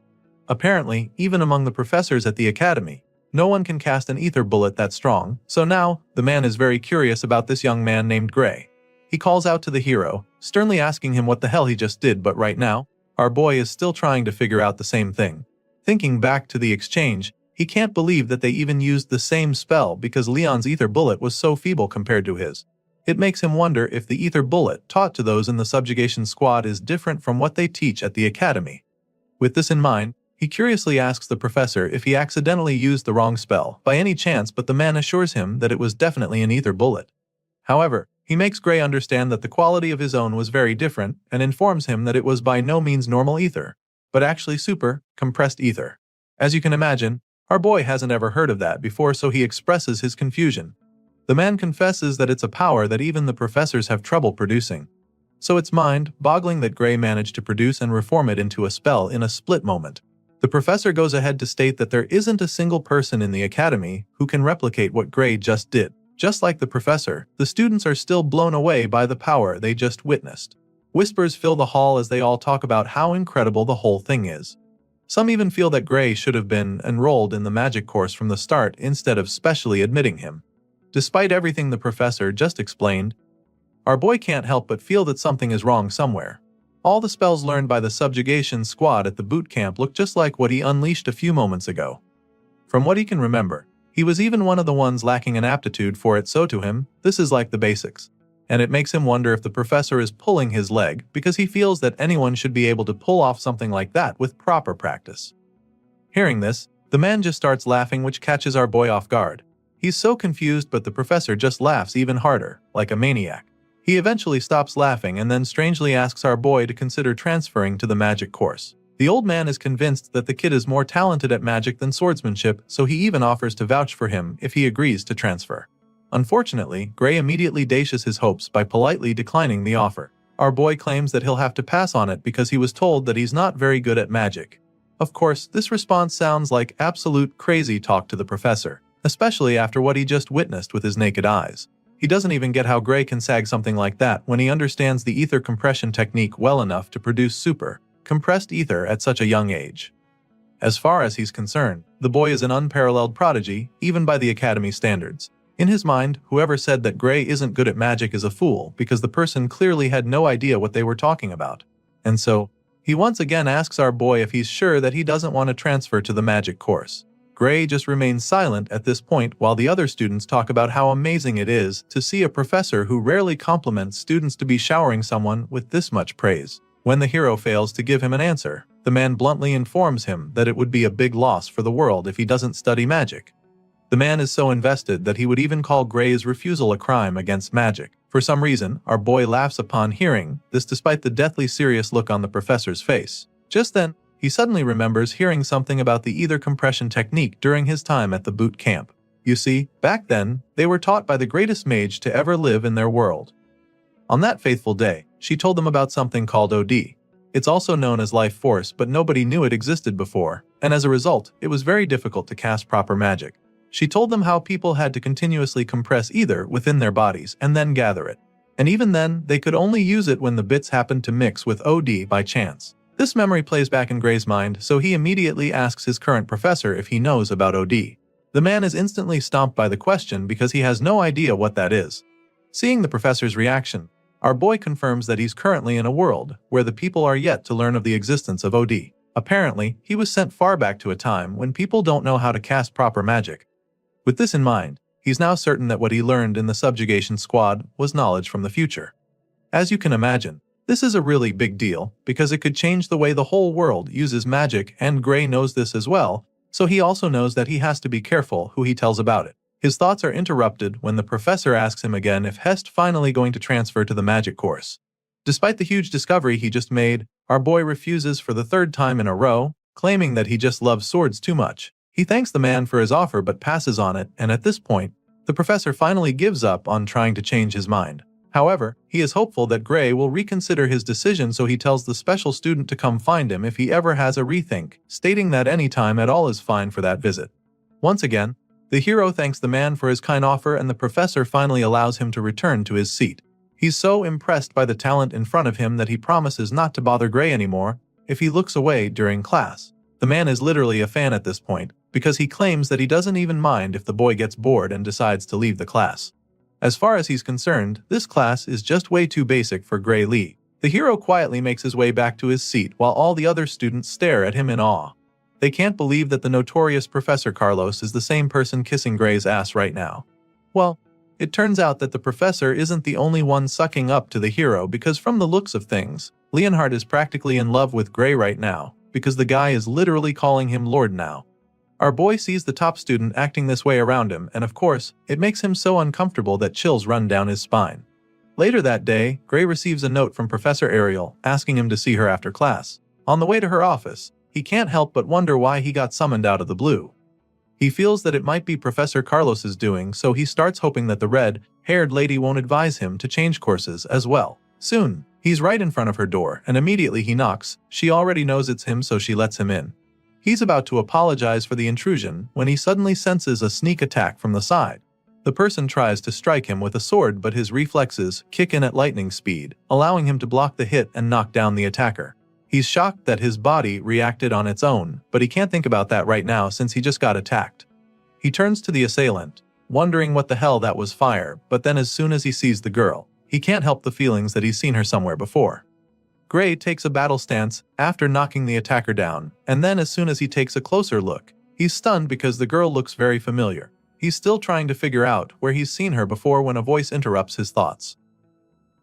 Apparently, even among the professors at the academy, no one can cast an ether bullet that strong, so now, the man is very curious about this young man named Gray. He calls out to the hero, sternly asking him what the hell he just did, but right now, our boy is still trying to figure out the same thing. Thinking back to the exchange, he can't believe that they even used the same spell because Leon's ether bullet was so feeble compared to his. It makes him wonder if the ether bullet taught to those in the subjugation squad is different from what they teach at the academy. With this in mind, he curiously asks the professor if he accidentally used the wrong spell by any chance, but the man assures him that it was definitely an ether bullet. However, he makes Gray understand that the quality of his own was very different and informs him that it was by no means normal ether, but actually super, compressed ether. As you can imagine, our boy hasn't ever heard of that before, so he expresses his confusion. The man confesses that it's a power that even the professors have trouble producing. So it's mind-boggling that Gray managed to produce and reform it into a spell in a split moment. The professor goes ahead to state that there isn't a single person in the academy who can replicate what Gray just did. Just like the professor, the students are still blown away by the power they just witnessed. Whispers fill the hall as they all talk about how incredible the whole thing is. Some even feel that Gray should have been enrolled in the magic course from the start instead of specially admitting him. Despite everything the professor just explained, our boy can't help but feel that something is wrong somewhere. All the spells learned by the subjugation squad at the boot camp look just like what he unleashed a few moments ago. From what he can remember, he was even one of the ones lacking an aptitude for it, so to him, this is like the basics. And it makes him wonder if the professor is pulling his leg because he feels that anyone should be able to pull off something like that with proper practice. Hearing this, the man just starts laughing, which catches our boy off guard. He's so confused, but the professor just laughs even harder, like a maniac. He eventually stops laughing and then strangely asks our boy to consider transferring to the magic course. The old man is convinced that the kid is more talented at magic than swordsmanship, so he even offers to vouch for him if he agrees to transfer. Unfortunately, Gray immediately dashes his hopes by politely declining the offer. Our boy claims that he'll have to pass on it because he was told that he's not very good at magic. Of course, this response sounds like absolute crazy talk to the professor, especially after what he just witnessed with his naked eyes. He doesn't even get how Gray can sag something like that when he understands the ether compression technique well enough to produce super, compressed ether at such a young age. As far as he's concerned, the boy is an unparalleled prodigy, even by the academy standards. In his mind, whoever said that Gray isn't good at magic is a fool because the person clearly had no idea what they were talking about. And so, he once again asks our boy if he's sure that he doesn't want to transfer to the magic course. Gray just remains silent at this point while the other students talk about how amazing it is to see a professor who rarely compliments students to be showering someone with this much praise. When the hero fails to give him an answer, the man bluntly informs him that it would be a big loss for the world if he doesn't study magic. The man is so invested that he would even call Gray's refusal a crime against magic. For some reason, our boy laughs upon hearing this despite the deathly serious look on the professor's face. Just then, he suddenly remembers hearing something about the ether compression technique during his time at the boot camp. You see, back then, they were taught by the greatest mage to ever live in their world. On that faithful day, she told them about something called OD. It's also known as life force, but nobody knew it existed before, and as a result, it was very difficult to cast proper magic. She told them how people had to continuously compress ether within their bodies and then gather it. And even then, they could only use it when the bits happened to mix with OD by chance. This memory plays back in Gray's mind, so he immediately asks his current professor if he knows about OD. The man is instantly stumped by the question because he has no idea what that is. Seeing the professor's reaction, our boy confirms that he's currently in a world where the people are yet to learn of the existence of OD. Apparently, he was sent far back to a time when people don't know how to cast proper magic. With this in mind, he's now certain that what he learned in the subjugation squad was knowledge from the future. As you can imagine, this is a really big deal because it could change the way the whole world uses magic, and Gray knows this as well, so he also knows that he has to be careful who he tells about it. His thoughts are interrupted when the professor asks him again if Hest finally going to transfer to the magic course. Despite the huge discovery he just made, our boy refuses for the third time in a row, claiming that he just loves swords too much. He thanks the man for his offer but passes on it, and at this point, the professor finally gives up on trying to change his mind. However, he is hopeful that Gray will reconsider his decision, so he tells the special student to come find him if he ever has a rethink, stating that any time at all is fine for that visit. Once again, the hero thanks the man for his kind offer, and the professor finally allows him to return to his seat. He's so impressed by the talent in front of him that he promises not to bother Gray anymore if he looks away during class. The man is literally a fan at this point, because he claims that he doesn't even mind if the boy gets bored and decides to leave the class. As far as he's concerned, this class is just way too basic for Gray Lee. The hero quietly makes his way back to his seat while all the other students stare at him in awe. They can't believe that the notorious Professor Carlos is the same person kissing Gray's ass right now. Well, It turns out that the professor isn't the only one sucking up to the hero because from the looks of things, Leonhard is practically in love with Gray right now, because the guy is literally calling him Lord now. Our boy sees the top student acting this way around him, and of course, it makes him so uncomfortable that chills run down his spine. Later that day, Gray receives a note from Professor Ariel asking him to see her after class. On the way to her office, he can't help but wonder why he got summoned out of the blue. He feels that it might be Professor Carlos's doing, so he starts hoping that the red-haired lady won't advise him to change courses as well. Soon, he's right in front of her door, and immediately he knocks. She already knows it's him, so she lets him in. He's about to apologize for the intrusion when he suddenly senses a sneak attack from the side. The person tries to strike him with a sword, but his reflexes kick in at lightning speed, allowing him to block the hit and knock down the attacker. He's shocked that his body reacted on its own, but he can't think about that right now since he just got attacked. He turns to the assailant, wondering what the hell that was fire, but then as soon as he sees the girl, he can't help the feelings that he's seen her somewhere before. Gray takes a battle stance after knocking the attacker down, and then as soon as he takes a closer look, he's stunned because the girl looks very familiar. He's still trying to figure out where he's seen her before when a voice interrupts his thoughts.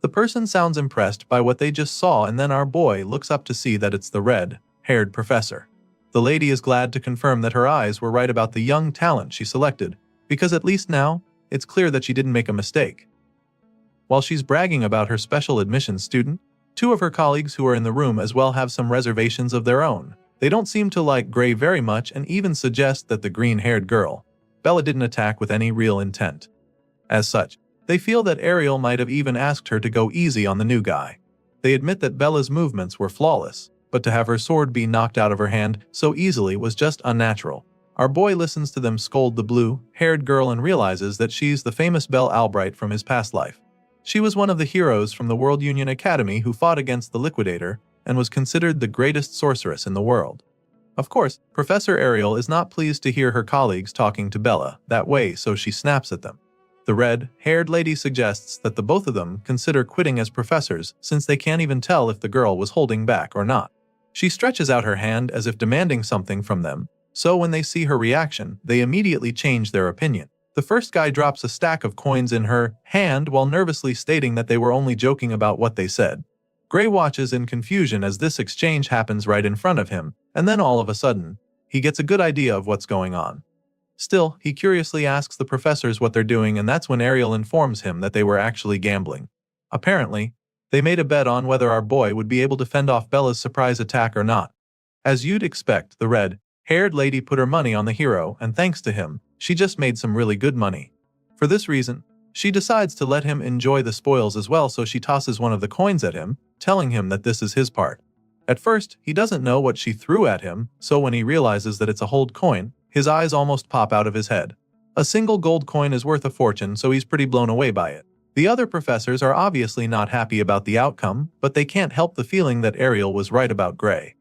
The person sounds impressed by what they just saw, and then our boy looks up to see that it's the red-haired professor. The lady is glad to confirm that her eyes were right about the young talent she selected, because at least now, it's clear that she didn't make a mistake. While she's bragging about her special admissions student, two of her colleagues who are in the room as well have some reservations of their own. They don't seem to like Gray very much and even suggest that the green-haired girl, Bella, didn't attack with any real intent. As such, they feel that Ariel might have even asked her to go easy on the new guy. They admit that Bella's movements were flawless, but to have her sword be knocked out of her hand so easily was just unnatural. Our boy listens to them scold the blue-haired girl and realizes that she's the famous Belle Albright from his past life. She was one of the heroes from the World Union Academy who fought against the Liquidator and was considered the greatest sorceress in the world. Of course, Professor Ariel is not pleased to hear her colleagues talking to Bella that way, so she snaps at them. The red-haired lady suggests that the both of them consider quitting as professors since they can't even tell if the girl was holding back or not. She stretches out her hand as if demanding something from them, so when they see her reaction, they immediately change their opinion. The first guy drops a stack of coins in her hand while nervously stating that they were only joking about what they said. Gray watches in confusion as this exchange happens right in front of him, and then all of a sudden, he gets a good idea of what's going on. Still, he curiously asks the professors what they're doing, and that's when Ariel informs him that they were actually gambling. Apparently, they made a bet on whether our boy would be able to fend off Bella's surprise attack or not. As you'd expect, the red-haired lady put her money on the hero, and thanks to him, she just made some really good money. For this reason, she decides to let him enjoy the spoils as well, so she tosses one of the coins at him, telling him that this is his part. At first, he doesn't know what she threw at him, so when he realizes that it's a hold coin, his eyes almost pop out of his head. A single gold coin is worth a fortune, so he's pretty blown away by it. The other professors are obviously not happy about the outcome, but they can't help the feeling that Ariel was right about Gray.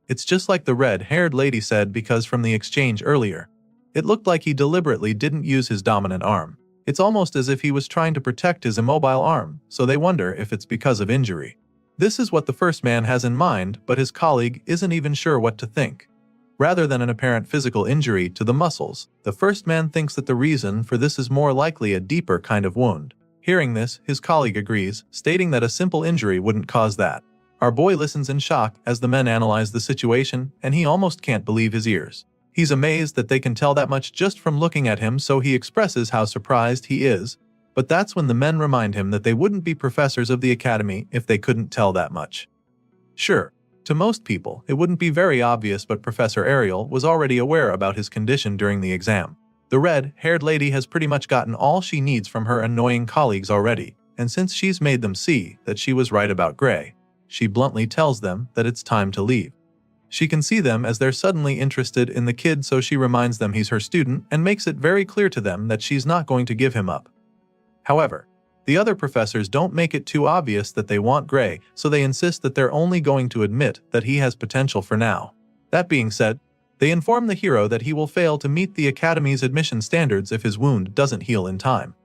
It's just like the red-haired lady said, because from the exchange earlier, it looked like he deliberately didn't use his dominant arm. It's almost as if he was trying to protect his immobile arm, so they wonder if it's because of injury. This is what the first man has in mind, but his colleague isn't even sure what to think. Rather than an apparent physical injury to the muscles, the first man thinks that the reason for this is more likely a deeper kind of wound. Hearing this, his colleague agrees, stating that a simple injury wouldn't cause that. Our boy listens in shock as the men analyze the situation, and he almost can't believe his ears. He's amazed that they can tell that much just from looking at him, so he expresses how surprised he is, but that's when the men remind him that they wouldn't be professors of the academy if they couldn't tell that much. Sure, to most people, it wouldn't be very obvious, but Professor Ariel was already aware about his condition during the exam. The red-haired lady has pretty much gotten all she needs from her annoying colleagues already, and since she's made them see that she was right about Gray, she bluntly tells them that it's time to leave. She can see them as they're suddenly interested in the kid, so she reminds them he's her student and makes it very clear to them that she's not going to give him up. However, the other professors don't make it too obvious that they want Gray, so they insist that they're only going to admit that he has potential for now. That being said, they inform the hero that he will fail to meet the Academy's admission standards if his wound doesn't heal in time.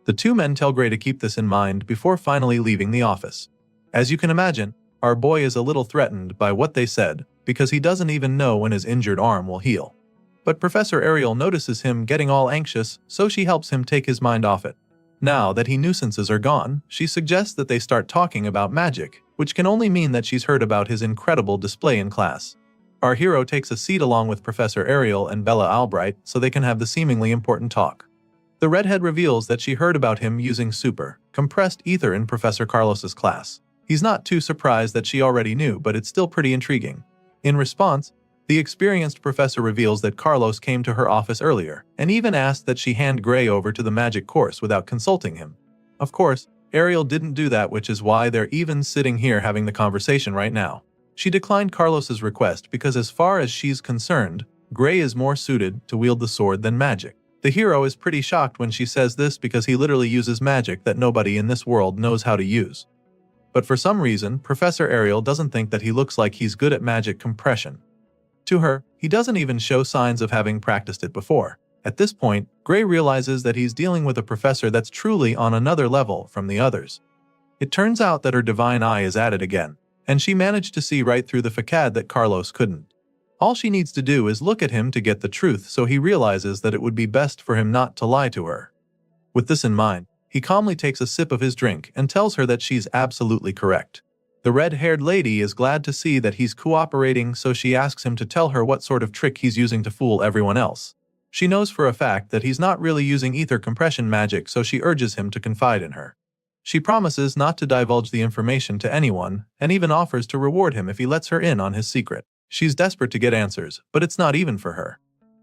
The two men tell Gray to keep this in mind before finally leaving the office. As you can imagine, our boy is a little threatened by what they said, because he doesn't even know when his injured arm will heal. But Professor Ariel notices him getting all anxious, so she helps him take his mind off it. Now that he nuisances are gone, she suggests that they start talking about magic, which can only mean that she's heard about his incredible display in class. Our hero takes a seat along with Professor Ariel and Bella Albright so they can have the seemingly important talk. The redhead reveals that she heard about him using super, compressed ether in Professor Carlos's class. He's not too surprised that she already knew, but it's still pretty intriguing. In response, the experienced professor reveals that Carlos came to her office earlier, and even asked that she hand Gray over to the magic course without consulting him. Of course, Ariel didn't do that, which is why they're even sitting here having the conversation right now. She declined Carlos's request because as far as she's concerned, Gray is more suited to wield the sword than magic. The hero is pretty shocked when she says this because he literally uses magic that nobody in this world knows how to use. But for some reason, Professor Ariel doesn't think that he looks like he's good at magic compression. To her, he doesn't even show signs of having practiced it before. At this point, Gray realizes that he's dealing with a professor that's truly on another level from the others. It turns out that her divine eye is at it again, and she managed to see right through the facade that Carlos couldn't. All she needs to do is look at him to get the truth, so he realizes that it would be best for him not to lie to her. With this in mind, he calmly takes a sip of his drink and tells her that she's absolutely correct. The red-haired lady is glad to see that he's cooperating, so she asks him to tell her what sort of trick he's using to fool everyone else. She knows for a fact that he's not really using ether compression magic, so she urges him to confide in her. She promises not to divulge the information to anyone, and even offers to reward him if he lets her in on his secret. She's desperate to get answers, but it's not even for her.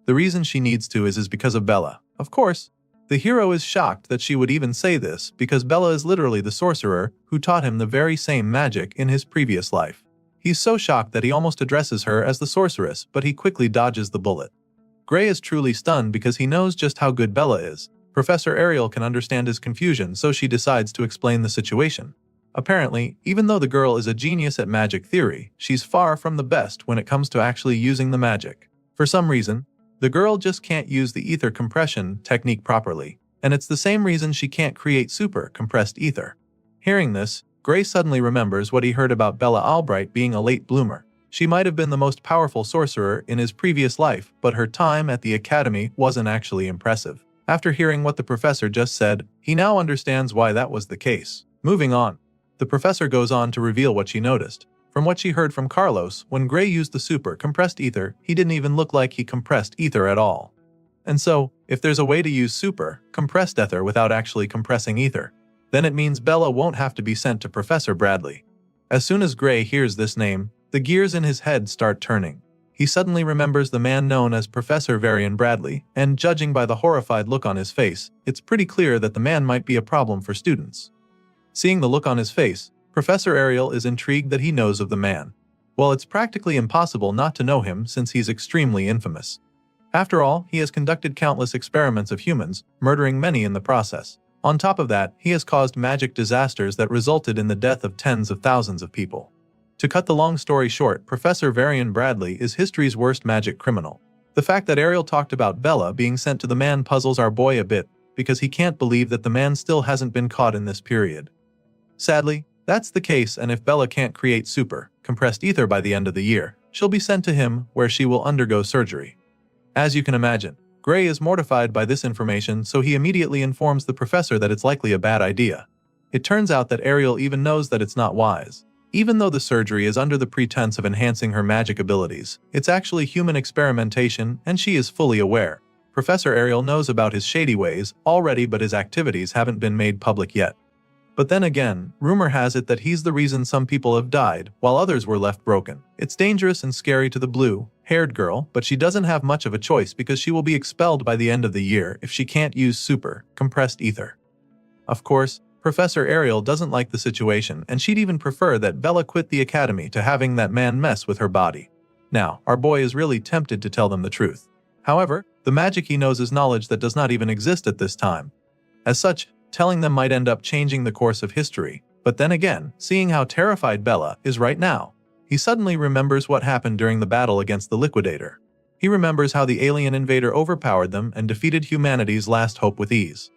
The reason she needs to is because of Bella. Of course, the hero is shocked that she would even say this because Bella is literally the sorcerer who taught him the very same magic in his previous life. He's so shocked that he almost addresses her as the sorceress, but he quickly dodges the bullet. Gray is truly stunned because he knows just how good Bella is. Professor Ariel can understand his confusion, so she decides to explain the situation. Apparently, even though the girl is a genius at magic theory, she's far from the best when it comes to actually using the magic. For some reason, the girl just can't use the ether compression technique properly, and it's the same reason she can't create super compressed ether. Hearing this, Gray suddenly remembers what he heard about Bella Albright being a late bloomer. She might have been the most powerful sorcerer in his previous life, but her time at the academy wasn't actually impressive. After hearing what the professor just said, he now understands why that was the case. Moving on, the professor goes on to reveal what she noticed. From what she heard from Carlos, when Gray used the super compressed ether, he didn't even look like he compressed ether at all. And so, if there's a way to use super compressed ether without actually compressing ether, then it means Bella won't have to be sent to Professor Bradley. As soon as Gray hears this name, the gears in his head start turning. He suddenly remembers the man known as Professor Varian Bradley, and judging by the horrified look on his face, it's pretty clear that the man might be a problem for students. Seeing the look on his face, Professor Ariel is intrigued that he knows of the man. Well, it's practically impossible not to know him since he's extremely infamous. After all, he has conducted countless experiments of humans, murdering many in the process. On top of that, he has caused magic disasters that resulted in the death of tens of thousands of people. To cut the long story short, Professor Varian Bradley is history's worst magic criminal. The fact that Ariel talked about Bella being sent to the man puzzles our boy a bit, because he can't believe that the man still hasn't been caught in this period. Sadly, that's the case, and if Bella can't create super compressed ether by the end of the year, she'll be sent to him where she will undergo surgery. As you can imagine, Gray is mortified by this information, so he immediately informs the professor that it's likely a bad idea. It turns out that Ariel even knows that it's not wise. Even though the surgery is under the pretense of enhancing her magic abilities, it's actually human experimentation, and she is fully aware. Professor Ariel knows about his shady ways already, but his activities haven't been made public yet. But then again, rumor has it that he's the reason some people have died, while others were left broken. It's dangerous and scary to the blue-haired girl, but she doesn't have much of a choice because she will be expelled by the end of the year if she can't use super compressed ether. Of course, Professor Ariel doesn't like the situation, and she'd even prefer that Bella quit the academy to having that man mess with her body. Now, our boy is really tempted to tell them the truth. However, the magic he knows is knowledge that does not even exist at this time. As such, telling them might end up changing the course of history. But then again, seeing how terrified Bella is right now, he suddenly remembers what happened during the battle against the Liquidator. He remembers how the alien invader overpowered them and defeated humanity's last hope with ease.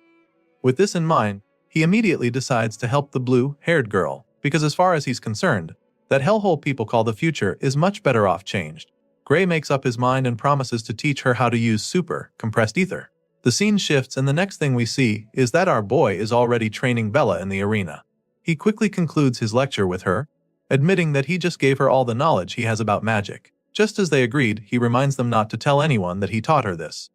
With this in mind, he immediately decides to help the blue-haired girl, because as far as he's concerned, that hellhole people call the future is much better off changed. Gray makes up his mind and promises to teach her how to use super compressed ether. The scene shifts and the next thing we see is that our boy is already training Bella in the arena. He quickly concludes his lecture with her, admitting that he just gave her all the knowledge he has about magic. Just as they agreed, he reminds them not to tell anyone that he taught her this.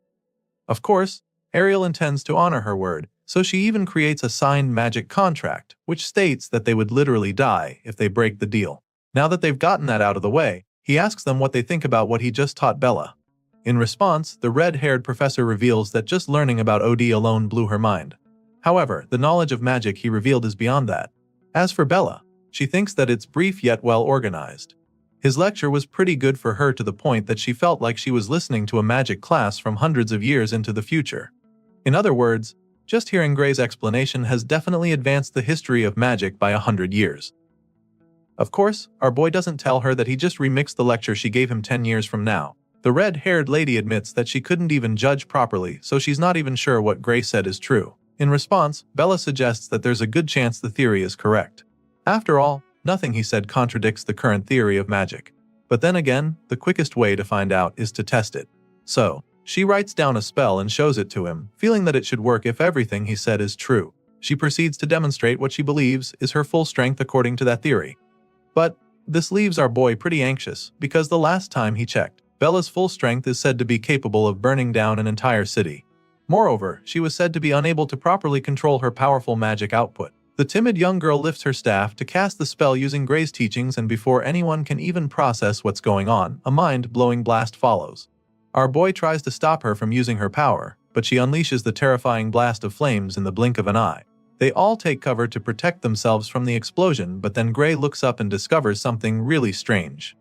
Of course, Ariel intends to honor her word, so she even creates a signed magic contract, which states that they would literally die if they break the deal. Now that they've gotten that out of the way, he asks them what they think about what he just taught Bella. In response, the red-haired professor reveals that just learning about OD alone blew her mind. However, the knowledge of magic he revealed is beyond that. As for Bella, she thinks that it's brief yet well organized. His lecture was pretty good for her to the point that she felt like she was listening to a magic class from hundreds of years into the future. In other words, just hearing Gray's explanation has definitely advanced the history of magic by 100 years. Of course, our boy doesn't tell her that he just remixed the lecture she gave him 10 years from now. The red-haired lady admits that she couldn't even judge properly, so she's not even sure what Gray said is true. In response, Bella suggests that there's a good chance the theory is correct. After all, nothing he said contradicts the current theory of magic. But then again, the quickest way to find out is to test it. So, she writes down a spell and shows it to him, feeling that it should work if everything he said is true. She proceeds to demonstrate what she believes is her full strength according to that theory. But this leaves our boy pretty anxious, because the last time he checked, Bella's full strength is said to be capable of burning down an entire city. Moreover, she was said to be unable to properly control her powerful magic output. The timid young girl lifts her staff to cast the spell using Gray's teachings, and before anyone can even process what's going on, a mind-blowing blast follows. Our boy tries to stop her from using her power, but she unleashes the terrifying blast of flames in the blink of an eye. They all take cover to protect themselves from the explosion, but then Gray looks up and discovers something really strange.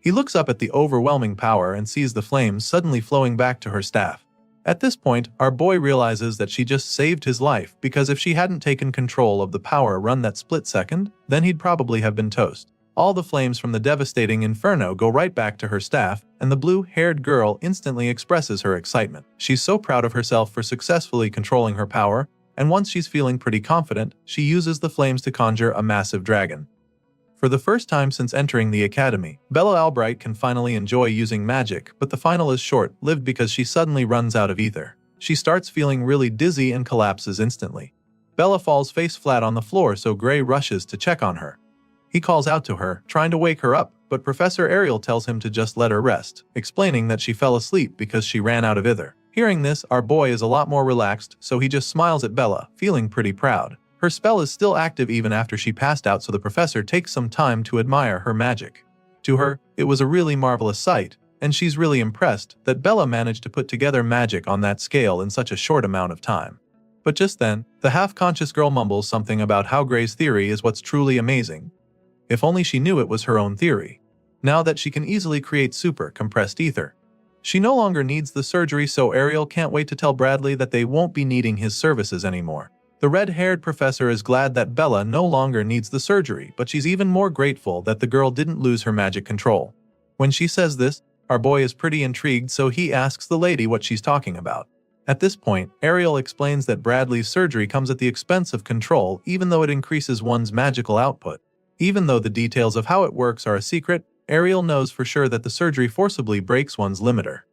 He looks up at the overwhelming power and sees the flames suddenly flowing back to her staff. At this point, our boy realizes that she just saved his life, because if she hadn't taken control of the power run that split second, then he'd probably have been toast. All the flames from the devastating inferno go right back to her staff, and the blue-haired girl instantly expresses her excitement. She's so proud of herself for successfully controlling her power, and once she's feeling pretty confident, she uses the flames to conjure a massive dragon. For the first time since entering the academy, Bella Albright can finally enjoy using magic, but the final is short-lived because she suddenly runs out of ether. She starts feeling really dizzy and collapses instantly. Bella falls face flat on the floor, so Gray rushes to check on her. He calls out to her, trying to wake her up, but Professor Ariel tells him to just let her rest, explaining that she fell asleep because she ran out of ether. Hearing this, our boy is a lot more relaxed, so he just smiles at Bella, feeling pretty proud. Her spell is still active even after she passed out, so the professor takes some time to admire her magic. To her, it was a really marvelous sight, and she's really impressed that Bella managed to put together magic on that scale in such a short amount of time. But just then, the half-conscious girl mumbles something about how Gray's theory is what's truly amazing. If only she knew it was her own theory. Now that she can easily create super compressed ether. She no longer needs the surgery, so Ariel can't wait to tell Bradley that they won't be needing his services anymore. The red-haired professor is glad that Bella no longer needs the surgery, but she's even more grateful that the girl didn't lose her magic control. When she says this, our boy is pretty intrigued, so he asks the lady what she's talking about. At this point, Ariel explains that Bradley's surgery comes at the expense of control, even though it increases one's magical output. Even though the details of how it works are a secret, Ariel knows for sure that the surgery forcibly breaks one's limiter.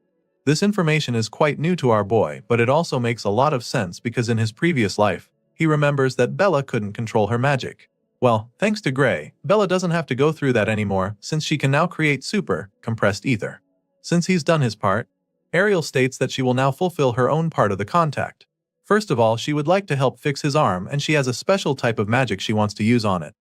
This information is quite new to our boy, but it also makes a lot of sense because in his previous life, he remembers that Bella couldn't control her magic. Well, thanks to Gray, Bella doesn't have to go through that anymore, since she can now create super compressed ether. Since he's done his part, Ariel states that she will now fulfill her own part of the contract. First of all, she would like to help fix his arm, and she has a special type of magic she wants to use on it.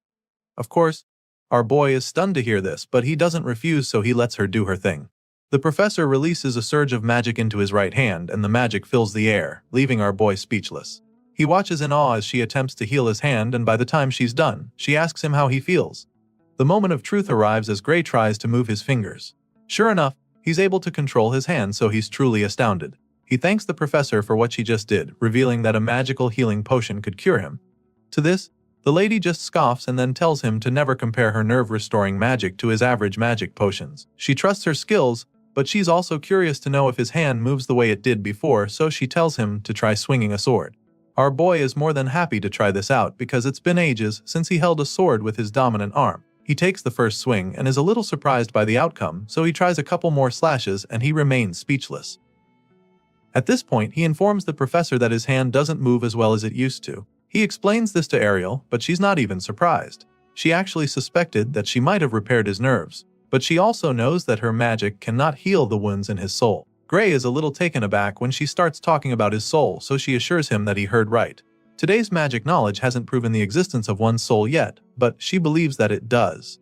Of course, our boy is stunned to hear this, but he doesn't refuse, so he lets her do her thing. The professor releases a surge of magic into his right hand, and the magic fills the air, leaving our boy speechless. He watches in awe as she attempts to heal his hand, and by the time she's done, she asks him how he feels. The moment of truth arrives as Gray tries to move his fingers. Sure enough, he's able to control his hand, so he's truly astounded. He thanks the professor for what she just did, revealing that a magical healing potion could cure him. To this, the lady just scoffs and then tells him to never compare her nerve-restoring magic to his average magic potions. She trusts her skills, but she's also curious to know if his hand moves the way it did before, so she tells him to try swinging a sword. Our boy is more than happy to try this out because it's been ages since he held a sword with his dominant arm. He takes the first swing and is a little surprised by the outcome, so he tries a couple more slashes and he remains speechless. At this point, he informs the professor that his hand doesn't move as well as it used to. He explains this to Ariel, but she's not even surprised. She actually suspected that she might have repaired his nerves, but she also knows that her magic cannot heal the wounds in his soul. Gray is a little taken aback when she starts talking about his soul, so she assures him that he heard right. Today's magic knowledge hasn't proven the existence of one's soul yet, but she believes that it does.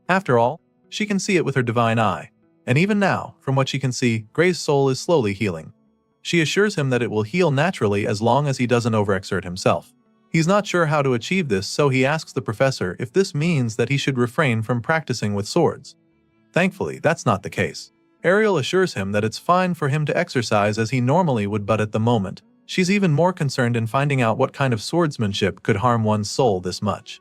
After all, she can see it with her divine eye. And even now, from what she can see, Gray's soul is slowly healing. She assures him that it will heal naturally as long as he doesn't overexert himself. He's not sure how to achieve this, so he asks the professor if this means that he should refrain from practicing with swords. Thankfully, that's not the case. Ariel assures him that it's fine for him to exercise as he normally would, but at the moment, she's even more concerned in finding out what kind of swordsmanship could harm one's soul this much.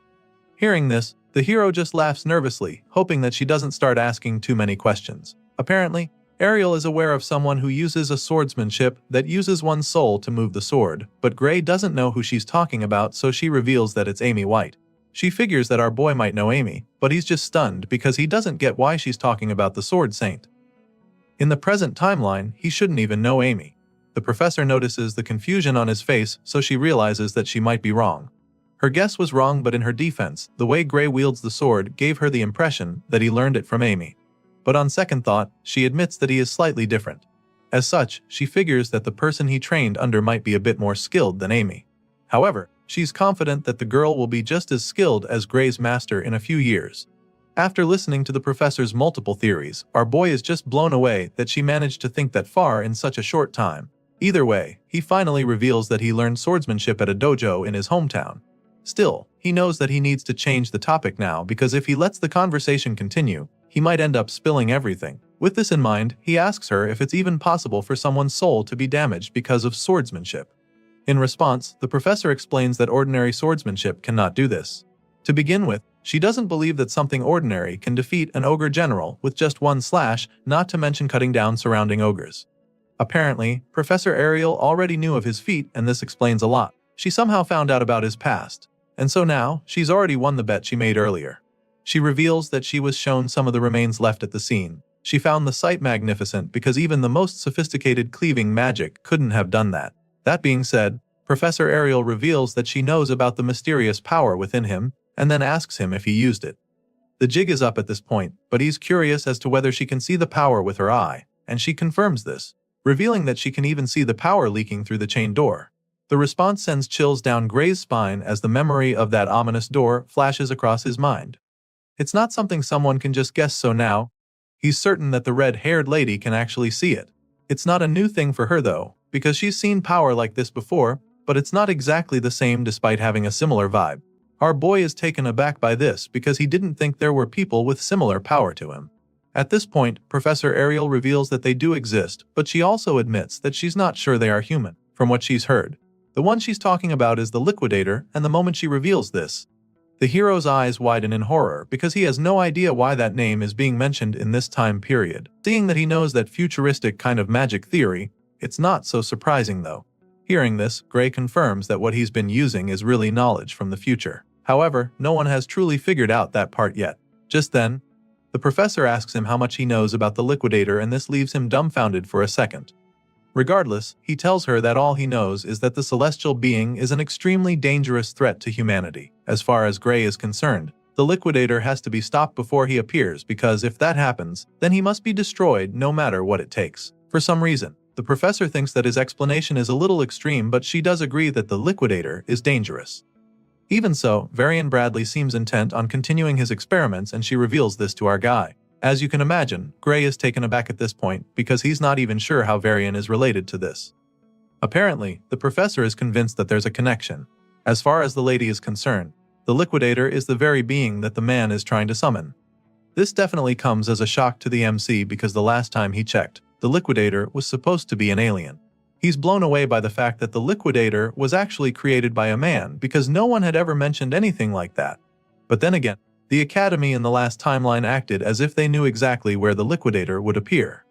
Hearing this, the hero just laughs nervously, hoping that she doesn't start asking too many questions. Apparently, Ariel is aware of someone who uses a swordsmanship that uses one's soul to move the sword, but Gray doesn't know who she's talking about, so she reveals that it's Amy White. She figures that our boy might know Amy, but he's just stunned because he doesn't get why she's talking about the Sword Saint. In the present timeline, he shouldn't even know Amy. The professor notices the confusion on his face, so she realizes that she might be wrong. Her guess was wrong, but in her defense, the way Gray wields the sword gave her the impression that he learned it from Amy. But on second thought, she admits that he is slightly different. As such, she figures that the person he trained under might be a bit more skilled than Amy. However, she's confident that the girl will be just as skilled as Gray's master in a few years. After listening to the professor's multiple theories, our boy is just blown away that she managed to think that far in such a short time. Either way, he finally reveals that he learned swordsmanship at a dojo in his hometown. Still, he knows that he needs to change the topic now because if he lets the conversation continue, he might end up spilling everything. With this in mind, he asks her if it's even possible for someone's soul to be damaged because of swordsmanship. In response, the professor explains that ordinary swordsmanship cannot do this. To begin with, she doesn't believe that something ordinary can defeat an ogre general with just one slash, not to mention cutting down surrounding ogres. Apparently, Professor Ariel already knew of his feat, and this explains a lot. She somehow found out about his past, and so now, she's already won the bet she made earlier. She reveals that she was shown some of the remains left at the scene. She found the sight magnificent because even the most sophisticated cleaving magic couldn't have done that. That being said, Professor Ariel reveals that she knows about the mysterious power within him, and then asks him if he used it. The jig is up at this point, but he's curious as to whether she can see the power with her eye, and she confirms this, revealing that she can even see the power leaking through the chain door. The response sends chills down Gray's spine as the memory of that ominous door flashes across his mind. It's not something someone can just guess, so now, he's certain that the red-haired lady can actually see it. It's not a new thing for her though, because she's seen power like this before, but it's not exactly the same despite having a similar vibe. Our boy is taken aback by this because he didn't think there were people with similar power to him. At this point, Professor Ariel reveals that they do exist, but she also admits that she's not sure they are human, from what she's heard. The one she's talking about is the Liquidator, and the moment she reveals this, the hero's eyes widen in horror because he has no idea why that name is being mentioned in this time period. Seeing that he knows that futuristic kind of magic theory, it's not so surprising though. Hearing this, Gray confirms that what he's been using is really knowledge from the future. However, no one has truly figured out that part yet. Just then, the professor asks him how much he knows about the Liquidator, and this leaves him dumbfounded for a second. Regardless, he tells her that all he knows is that the celestial being is an extremely dangerous threat to humanity. As far as Gray is concerned, the Liquidator has to be stopped before he appears because if that happens, then he must be destroyed no matter what it takes. For some reason, the professor thinks that his explanation is a little extreme, but she does agree that the Liquidator is dangerous. Even so, Varian Bradley seems intent on continuing his experiments, and she reveals this to our guy. As you can imagine, Gray is taken aback at this point because he's not even sure how Varian is related to this. Apparently, the professor is convinced that there's a connection. As far as the lady is concerned, the Liquidator is the very being that the man is trying to summon. This definitely comes as a shock to the MC because the last time he checked, the Liquidator was supposed to be an alien. He's blown away by the fact that the Liquidator was actually created by a man because no one had ever mentioned anything like that. But then again, the Academy in the last timeline acted as if they knew exactly where the Liquidator would appear.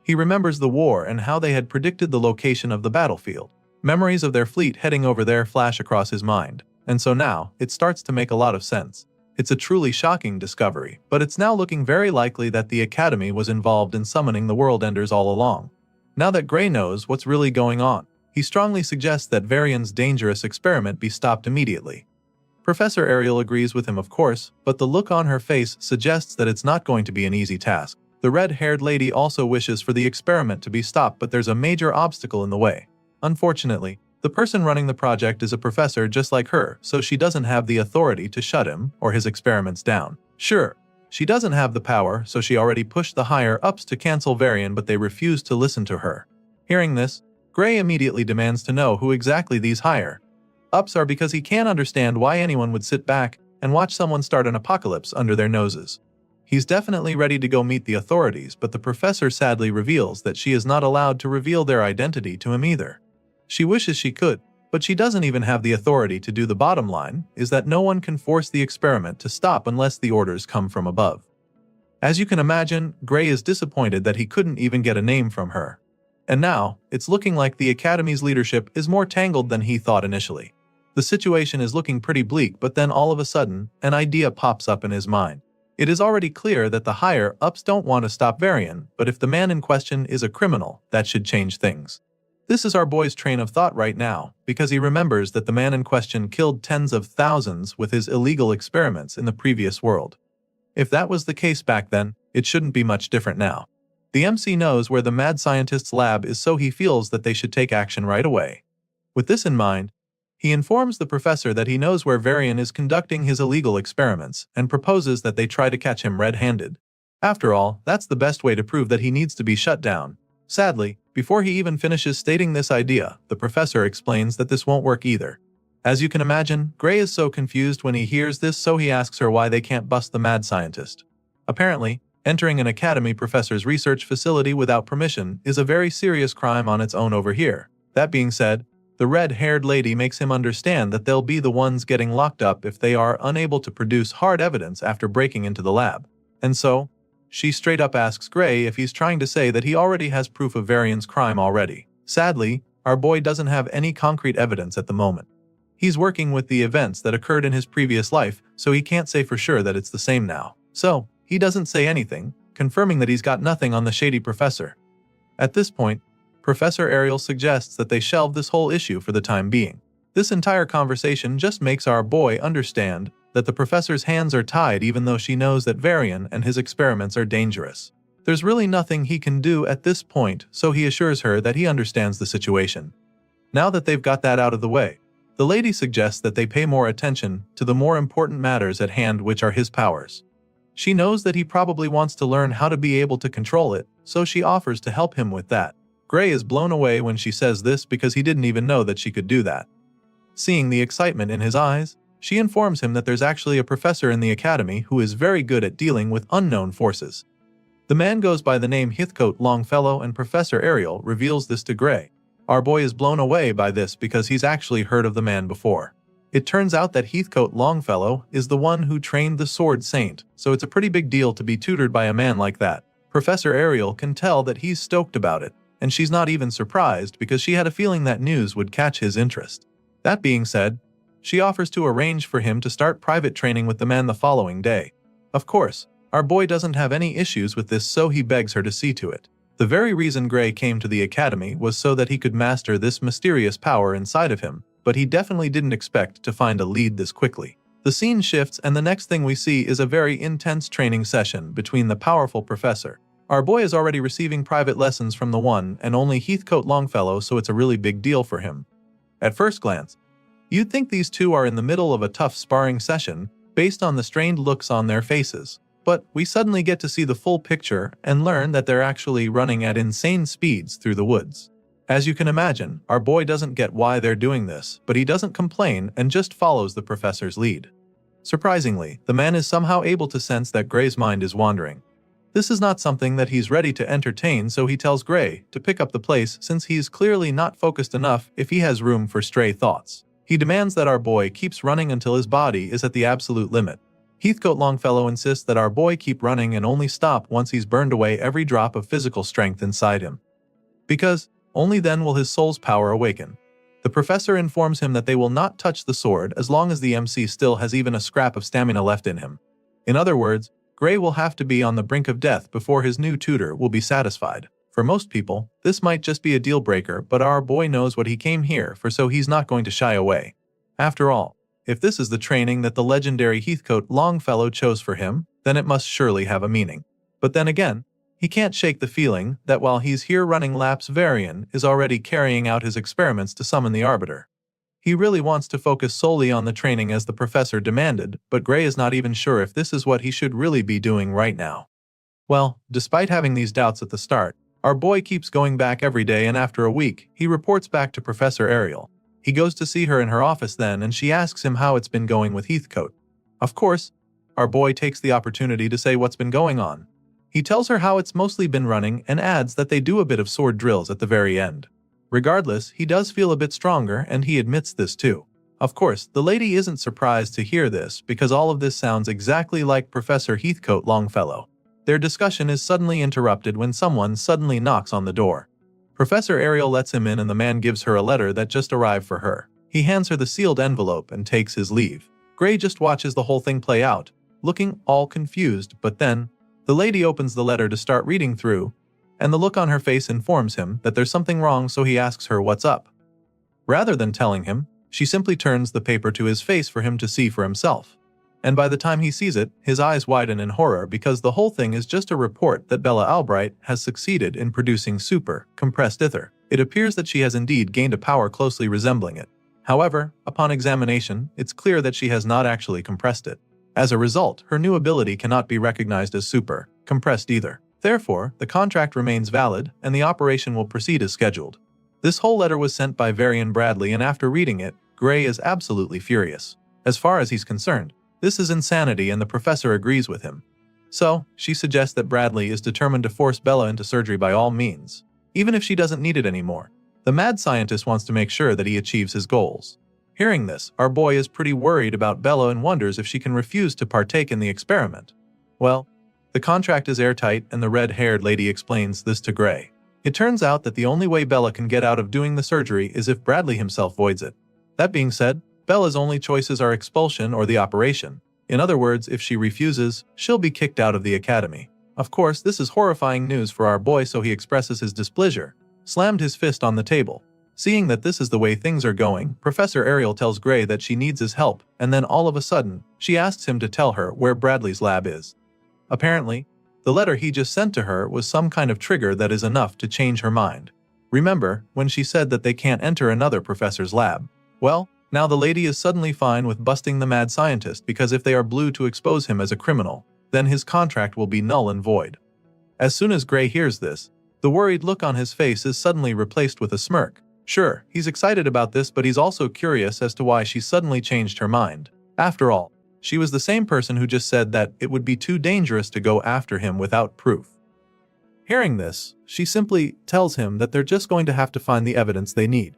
He remembers the war and how they had predicted the location of the battlefield. Memories of their fleet heading over there flash across his mind, and so now, it starts to make a lot of sense. It's a truly shocking discovery, but it's now looking very likely that the Academy was involved in summoning the World Enders all along. Now that Gray knows what's really going on, he strongly suggests that Varian's dangerous experiment be stopped immediately. Professor Ariel agrees with him, of course, but the look on her face suggests that it's not going to be an easy task. The red-haired lady also wishes for the experiment to be stopped, but there's a major obstacle in the way. Unfortunately, the person running the project is a professor just like her, so she doesn't have the authority to shut him or his experiments down. Sure, she doesn't have the power, so she already pushed the higher-ups to cancel Varian, but they refuse to listen to her. Hearing this, Gray immediately demands to know who exactly these higher-ups are, because he can't understand why anyone would sit back and watch someone start an apocalypse under their noses. He's definitely ready to go meet the authorities, but the professor sadly reveals that she is not allowed to reveal their identity to him either. She wishes she could, but she doesn't even have the authority to do. The bottom line is that no one can force the experiment to stop unless the orders come from above. As you can imagine, Gray is disappointed that he couldn't even get a name from her. And now, it's looking like the Academy's leadership is more tangled than he thought initially. The situation is looking pretty bleak, but then all of a sudden, an idea pops up in his mind. It is already clear that the higher-ups don't want to stop Varian, but if the man in question is a criminal, that should change things. This is our boy's train of thought right now, because he remembers that the man in question killed tens of thousands with his illegal experiments in the previous world. If that was the case back then, it shouldn't be much different now. The MC knows where the mad scientist's lab is, so he feels that they should take action right away. With this in mind, he informs the professor that he knows where Varian is conducting his illegal experiments and proposes that they try to catch him red-handed. After all, that's the best way to prove that he needs to be shut down. Sadly, before he even finishes stating this idea, the professor explains that this won't work either. As you can imagine, Gray is so confused when he hears this, so he asks her why they can't bust the mad scientist. Apparently, entering an academy professor's research facility without permission is a very serious crime on its own over here. That being said, the red-haired lady makes him understand that they'll be the ones getting locked up if they are unable to produce hard evidence after breaking into the lab. And so, she straight up asks Gray if he's trying to say that he already has proof of Varian's crime already. Sadly, our boy doesn't have any concrete evidence at the moment. He's working with the events that occurred in his previous life, so he can't say for sure that it's the same now. So, he doesn't say anything, confirming that he's got nothing on the shady professor. At this point, Professor Ariel suggests that they shelve this whole issue for the time being. This entire conversation just makes our boy understand that the professor's hands are tied, even though she knows that Varian and his experiments are dangerous. There's really nothing he can do at this point, so he assures her that he understands the situation. Now that they've got that out of the way, the lady suggests that they pay more attention to the more important matters at hand, which are his powers. She knows that he probably wants to learn how to be able to control it, so she offers to help him with that. Gray is blown away when she says this because he didn't even know that she could do that. Seeing the excitement in his eyes, she informs him that there's actually a professor in the academy who is very good at dealing with unknown forces. The man goes by the name Heathcote Longfellow, and Professor Ariel reveals this to Gray. Our boy is blown away by this because he's actually heard of the man before. It turns out that Heathcote Longfellow is the one who trained the Sword Saint, so it's a pretty big deal to be tutored by a man like that. Professor Ariel can tell that he's stoked about it, and she's not even surprised because she had a feeling that news would catch his interest. That being said, she offers to arrange for him to start private training with the man the following day. Of course, our boy doesn't have any issues with this, so he begs her to see to it. The very reason Gray came to the academy was so that he could master this mysterious power inside of him, but he definitely didn't expect to find a lead this quickly. The scene shifts, and the next thing we see is a very intense training session between the powerful professor. Our boy is already receiving private lessons from the one and only Heathcote Longfellow, so it's a really big deal for him. At first glance, you'd think these two are in the middle of a tough sparring session based on the strained looks on their faces, but we suddenly get to see the full picture and learn that they're actually running at insane speeds through the woods. As you can imagine, our boy doesn't get why they're doing this, but he doesn't complain and just follows the professor's lead. Surprisingly, the man is somehow able to sense that Gray's mind is wandering. This is not something that he's ready to entertain, so he tells Gray to pick up the pace since he's clearly not focused enough if he has room for stray thoughts. He demands that our boy keeps running until his body is at the absolute limit. Heathcote Longfellow insists that our boy keep running and only stop once he's burned away every drop of physical strength inside him. Because only then will his soul's power awaken. The professor informs him that they will not touch the sword as long as the MC still has even a scrap of stamina left in him. In other words, Gray will have to be on the brink of death before his new tutor will be satisfied. For most people, this might just be a deal breaker, but our boy knows what he came here for, so he's not going to shy away. After all, if this is the training that the legendary Heathcote Longfellow chose for him, then it must surely have a meaning. But then again, he can't shake the feeling that while he's here running laps, Varian is already carrying out his experiments to summon the Arbiter. He really wants to focus solely on the training as the professor demanded, but Gray is not even sure if this is what he should really be doing right now. Well, despite having these doubts at the start, our boy keeps going back every day, and after a week, he reports back to Professor Ariel. He goes to see her in her office then, and she asks him how it's been going with Heathcote. Of course, our boy takes the opportunity to say what's been going on. He tells her how it's mostly been running and adds that they do a bit of sword drills at the very end. Regardless, he does feel a bit stronger, and he admits this too. Of course, the lady isn't surprised to hear this because all of this sounds exactly like Professor Heathcote Longfellow. Their discussion is suddenly interrupted when someone suddenly knocks on the door. Professor Ariel lets him in, and the man gives her a letter that just arrived for her. He hands her the sealed envelope and takes his leave. Gray just watches the whole thing play out, looking all confused, but then the lady opens the letter to start reading through, and the look on her face informs him that there's something wrong, so he asks her what's up. Rather than telling him, she simply turns the paper to his face for him to see for himself. And by the time he sees it, his eyes widen in horror because the whole thing is just a report that Bella Albright has succeeded in producing super compressed ether. It appears that she has indeed gained a power closely resembling it. However, upon examination, it's clear that she has not actually compressed it. As a result, her new ability cannot be recognized as super compressed either. Therefore, the contract remains valid, and the operation will proceed as scheduled. This whole letter was sent by Varian Bradley, and after reading it, Gray is absolutely furious. As far as he's concerned, this is insanity, and the professor agrees with him. So, she suggests that Bradley is determined to force Bella into surgery by all means, even if she doesn't need it anymore. The mad scientist wants to make sure that he achieves his goals. Hearing this, our boy is pretty worried about Bella and wonders if she can refuse to partake in the experiment. Well, the contract is airtight, and the red-haired lady explains this to Gray. It turns out that the only way Bella can get out of doing the surgery is if Bradley himself voids it. That being said, Bella's only choices are expulsion or the operation. In other words, if she refuses, she'll be kicked out of the academy. Of course, this is horrifying news for our boy, so he expresses his displeasure, slammed his fist on the table. Seeing that this is the way things are going, Professor Ariel tells Gray that she needs his help, and then all of a sudden, she asks him to tell her where Bradley's lab is. Apparently, the letter he just sent to her was some kind of trigger that is enough to change her mind. Remember when she said that they can't enter another professor's lab? Well, now the lady is suddenly fine with busting the mad scientist, because if they are blue to expose him as a criminal, then his contract will be null and void. As soon as Gray hears this, the worried look on his face is suddenly replaced with a smirk. Sure, he's excited about this, but he's also curious as to why she suddenly changed her mind. After all, she was the same person who just said that it would be too dangerous to go after him without proof. Hearing this, she simply tells him that they're just going to have to find the evidence they need.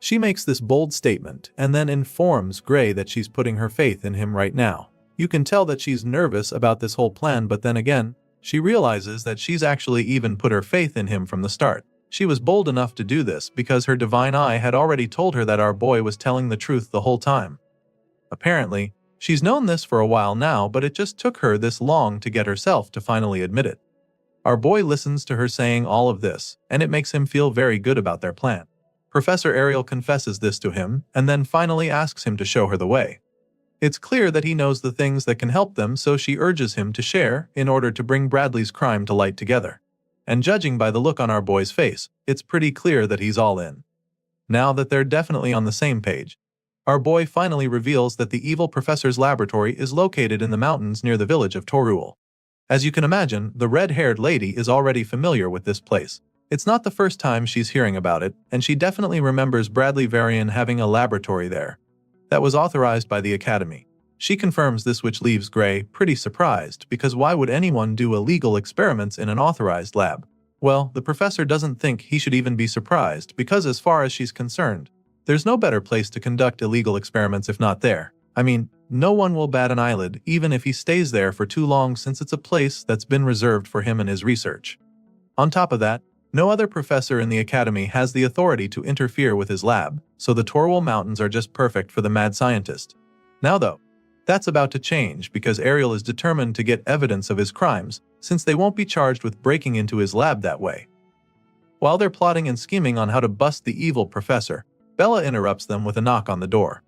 She makes this bold statement and then informs Gray that she's putting her faith in him right now. You can tell that she's nervous about this whole plan, but then again, she realizes that she's actually even put her faith in him from the start. She was bold enough to do this because her divine eye had already told her that our boy was telling the truth the whole time. Apparently, she's known this for a while now, but it just took her this long to get herself to finally admit it. Our boy listens to her saying all of this, and it makes him feel very good about their plan. Professor Ariel confesses this to him, and then finally asks him to show her the way. It's clear that he knows the things that can help them, so she urges him to share in order to bring Bradley's crime to light together. And judging by the look on our boy's face, it's pretty clear that he's all in. Now that they're definitely on the same page, our boy finally reveals that the evil professor's laboratory is located in the mountains near the village of Torul. As you can imagine, the red-haired lady is already familiar with this place. It's not the first time she's hearing about it, and she definitely remembers Bradley Varian having a laboratory there that was authorized by the Academy. She confirms this, which leaves Gray pretty surprised, because why would anyone do illegal experiments in an authorized lab? Well, the professor doesn't think he should even be surprised, because as far as she's concerned, there's no better place to conduct illegal experiments if not there. I mean, no one will bat an eyelid even if he stays there for too long, since it's a place that's been reserved for him and his research. On top of that, no other professor in the academy has the authority to interfere with his lab, so the Torul Mountains are just perfect for the mad scientist. Now though, that's about to change, because Ariel is determined to get evidence of his crimes, since they won't be charged with breaking into his lab that way. While they're plotting and scheming on how to bust the evil professor, Bella interrupts them with a knock on the door.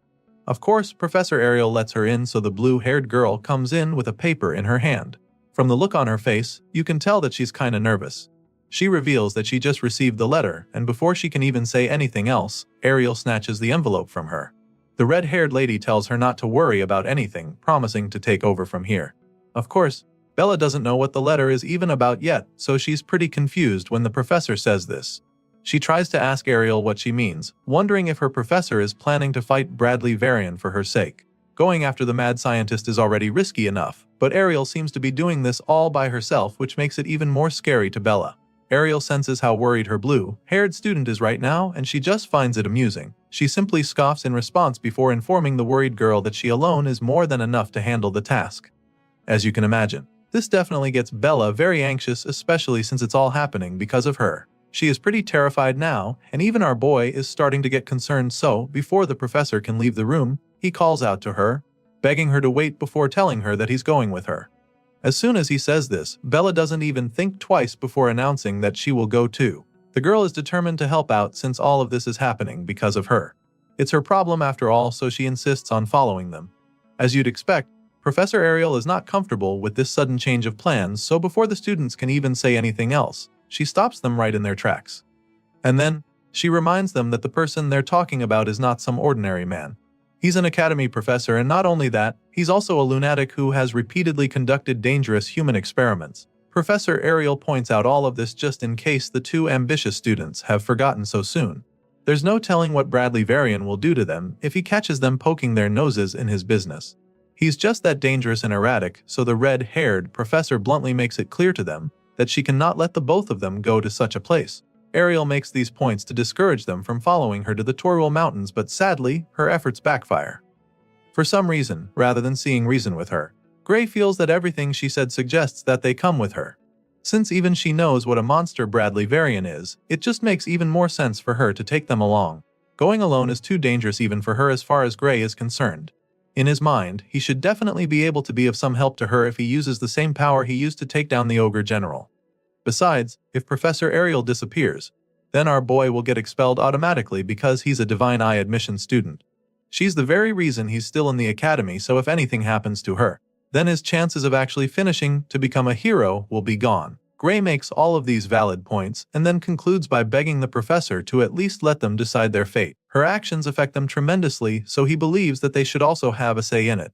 Of course, Professor Ariel lets her in, so the blue-haired girl comes in with a paper in her hand. From the look on her face, you can tell that she's kinda nervous. She reveals that she just received the letter, and before she can even say anything else, Ariel snatches the envelope from her. The red-haired lady tells her not to worry about anything, promising to take over from here. Of course, Bella doesn't know what the letter is even about yet, so she's pretty confused when the professor says this. She tries to ask Ariel what she means, wondering if her professor is planning to fight Bradley Varian for her sake. Going after the mad scientist is already risky enough, but Ariel seems to be doing this all by herself, which makes it even more scary to Bella. Ariel senses how worried her blue-haired student is right now, and she just finds it amusing. She simply scoffs in response before informing the worried girl that she alone is more than enough to handle the task. As you can imagine, this definitely gets Bella very anxious, especially since it's all happening because of her. She is pretty terrified now, and even our boy is starting to get concerned, so before the professor can leave the room, he calls out to her, begging her to wait before telling her that he's going with her. As soon as he says this, Bella doesn't even think twice before announcing that she will go too. The girl is determined to help out since all of this is happening because of her. It's her problem after all, so she insists on following them. As you'd expect, Professor Ariel is not comfortable with this sudden change of plans, so before the students can even say anything else, she stops them right in their tracks. And then, she reminds them that the person they're talking about is not some ordinary man. He's an academy professor, and not only that, he's also a lunatic who has repeatedly conducted dangerous human experiments. Professor Ariel points out all of this just in case the two ambitious students have forgotten so soon. There's no telling what Bradley Varian will do to them if he catches them poking their noses in his business. He's just that dangerous and erratic, so the red-haired professor bluntly makes it clear to them that she cannot let the both of them go to such a place. Ariel makes these points to discourage them from following her to the Torul Mountains, but sadly, her efforts backfire. For some reason, rather than seeing reason with her, Gray feels that everything she said suggests that they come with her. Since even she knows what a monster Bradley Varian is, it just makes even more sense for her to take them along. Going alone is too dangerous even for her as far as Gray is concerned. In his mind, he should definitely be able to be of some help to her if he uses the same power he used to take down the Ogre General. Besides, if Professor Ariel disappears, then our boy will get expelled automatically because he's a Divine Eye admission student. She's the very reason he's still in the academy, so if anything happens to her, then his chances of actually finishing to become a hero will be gone. Gray makes all of these valid points and then concludes by begging the professor to at least let them decide their fate. Her actions affect them tremendously, so he believes that they should also have a say in it.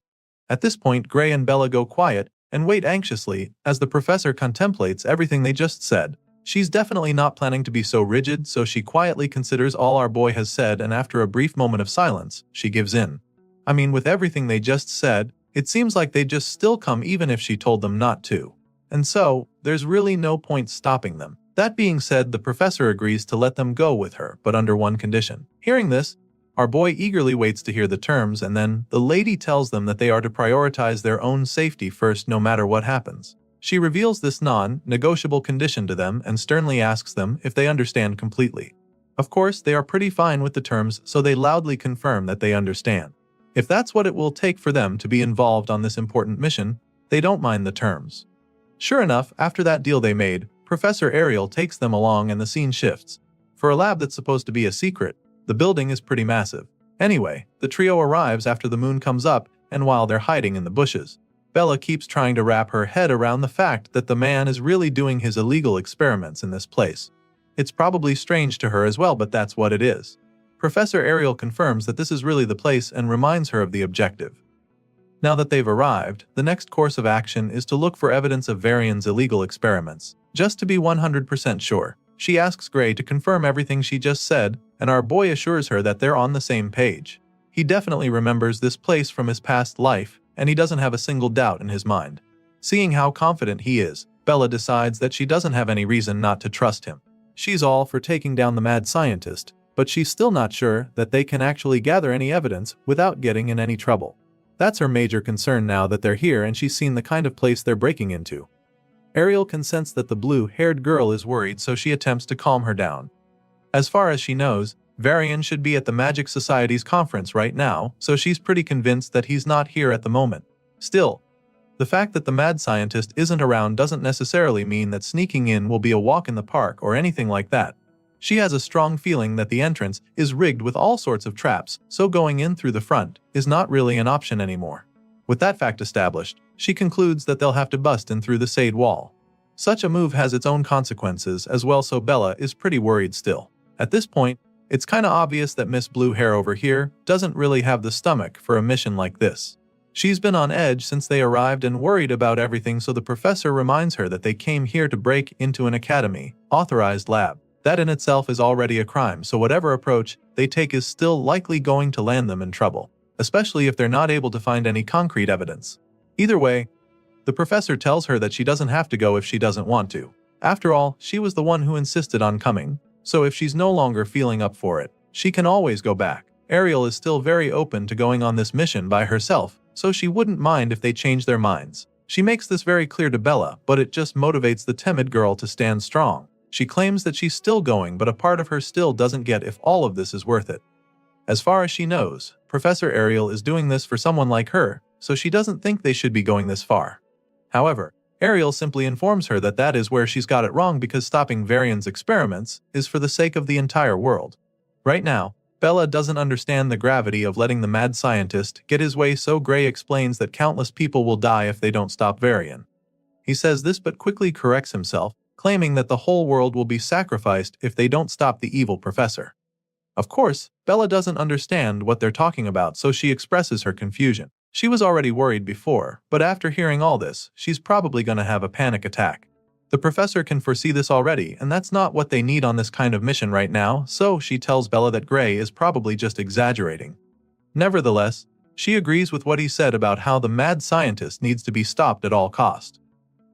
At this point, Gray and Bella go quiet and wait anxiously as the professor contemplates everything they just said. She's definitely not planning to be so rigid, so she quietly considers all our boy has said, and after a brief moment of silence, she gives in. I mean, with everything they just said, it seems like they'd just still come even if she told them not to. And so, there's really no point stopping them. That being said, the professor agrees to let them go with her, but under one condition. Hearing this, our boy eagerly waits to hear the terms, and then the lady tells them that they are to prioritize their own safety first no matter what happens. She reveals this non-negotiable condition to them and sternly asks them if they understand completely. Of course, they are pretty fine with the terms, so they loudly confirm that they understand. If that's what it will take for them to be involved on this important mission, they don't mind the terms. Sure enough, after that deal they made, Professor Ariel takes them along and the scene shifts. For a lab that's supposed to be a secret, the building is pretty massive. Anyway, the trio arrives after the moon comes up, and while they're hiding in the bushes, Bella keeps trying to wrap her head around the fact that the man is really doing his illegal experiments in this place. It's probably strange to her as well, but that's what it is. Professor Ariel confirms that this is really the place and reminds her of the objective. Now that they've arrived, the next course of action is to look for evidence of Varian's illegal experiments. Just to be 100% sure, she asks Gray to confirm everything she just said, and our boy assures her that they're on the same page. He definitely remembers this place from his past life, and he doesn't have a single doubt in his mind. Seeing how confident he is, Bella decides that she doesn't have any reason not to trust him. She's all for taking down the mad scientist, but she's still not sure that they can actually gather any evidence without getting in any trouble. That's her major concern now that they're here and she's seen the kind of place they're breaking into. Ariel can sense that the blue-haired girl is worried, so she attempts to calm her down. As far as she knows, Varian should be at the Magic Society's conference right now, so she's pretty convinced that he's not here at the moment. Still, the fact that the mad scientist isn't around doesn't necessarily mean that sneaking in will be a walk in the park or anything like that. She has a strong feeling that the entrance is rigged with all sorts of traps, so going in through the front is not really an option anymore. With that fact established, she concludes that they'll have to bust in through the Sade wall. Such a move has its own consequences as well, so Bella is pretty worried still. At this point, it's kinda obvious that Miss Blue Hair over here doesn't really have the stomach for a mission like this. She's been on edge since they arrived and worried about everything, so the professor reminds her that they came here to break into an academy, authorized lab. That in itself is already a crime, so whatever approach they take is still likely going to land them in trouble, especially if they're not able to find any concrete evidence. Either way, the professor tells her that she doesn't have to go if she doesn't want to. After all, she was the one who insisted on coming, so if she's no longer feeling up for it, she can always go back. Ariel is still very open to going on this mission by herself, so she wouldn't mind if they change their minds. She makes this very clear to Bella, but it just motivates the timid girl to stand strong. She claims that she's still going, but a part of her still doesn't get if all of this is worth it. As far as she knows, Professor Ariel is doing this for someone like her, so she doesn't think they should be going this far. However, Ariel simply informs her that that is where she's got it wrong, because stopping Varian's experiments is for the sake of the entire world. Right now, Bella doesn't understand the gravity of letting the mad scientist get his way, so Gray explains that countless people will die if they don't stop Varian. He says this but quickly corrects himself, claiming that the whole world will be sacrificed if they don't stop the evil professor. Of course, Bella doesn't understand what they're talking about, so she expresses her confusion. She was already worried before, but after hearing all this, she's probably gonna have a panic attack. The professor can foresee this already, and that's not what they need on this kind of mission right now, so she tells Bella that Gray is probably just exaggerating. Nevertheless, she agrees with what he said about how the mad scientist needs to be stopped at all cost.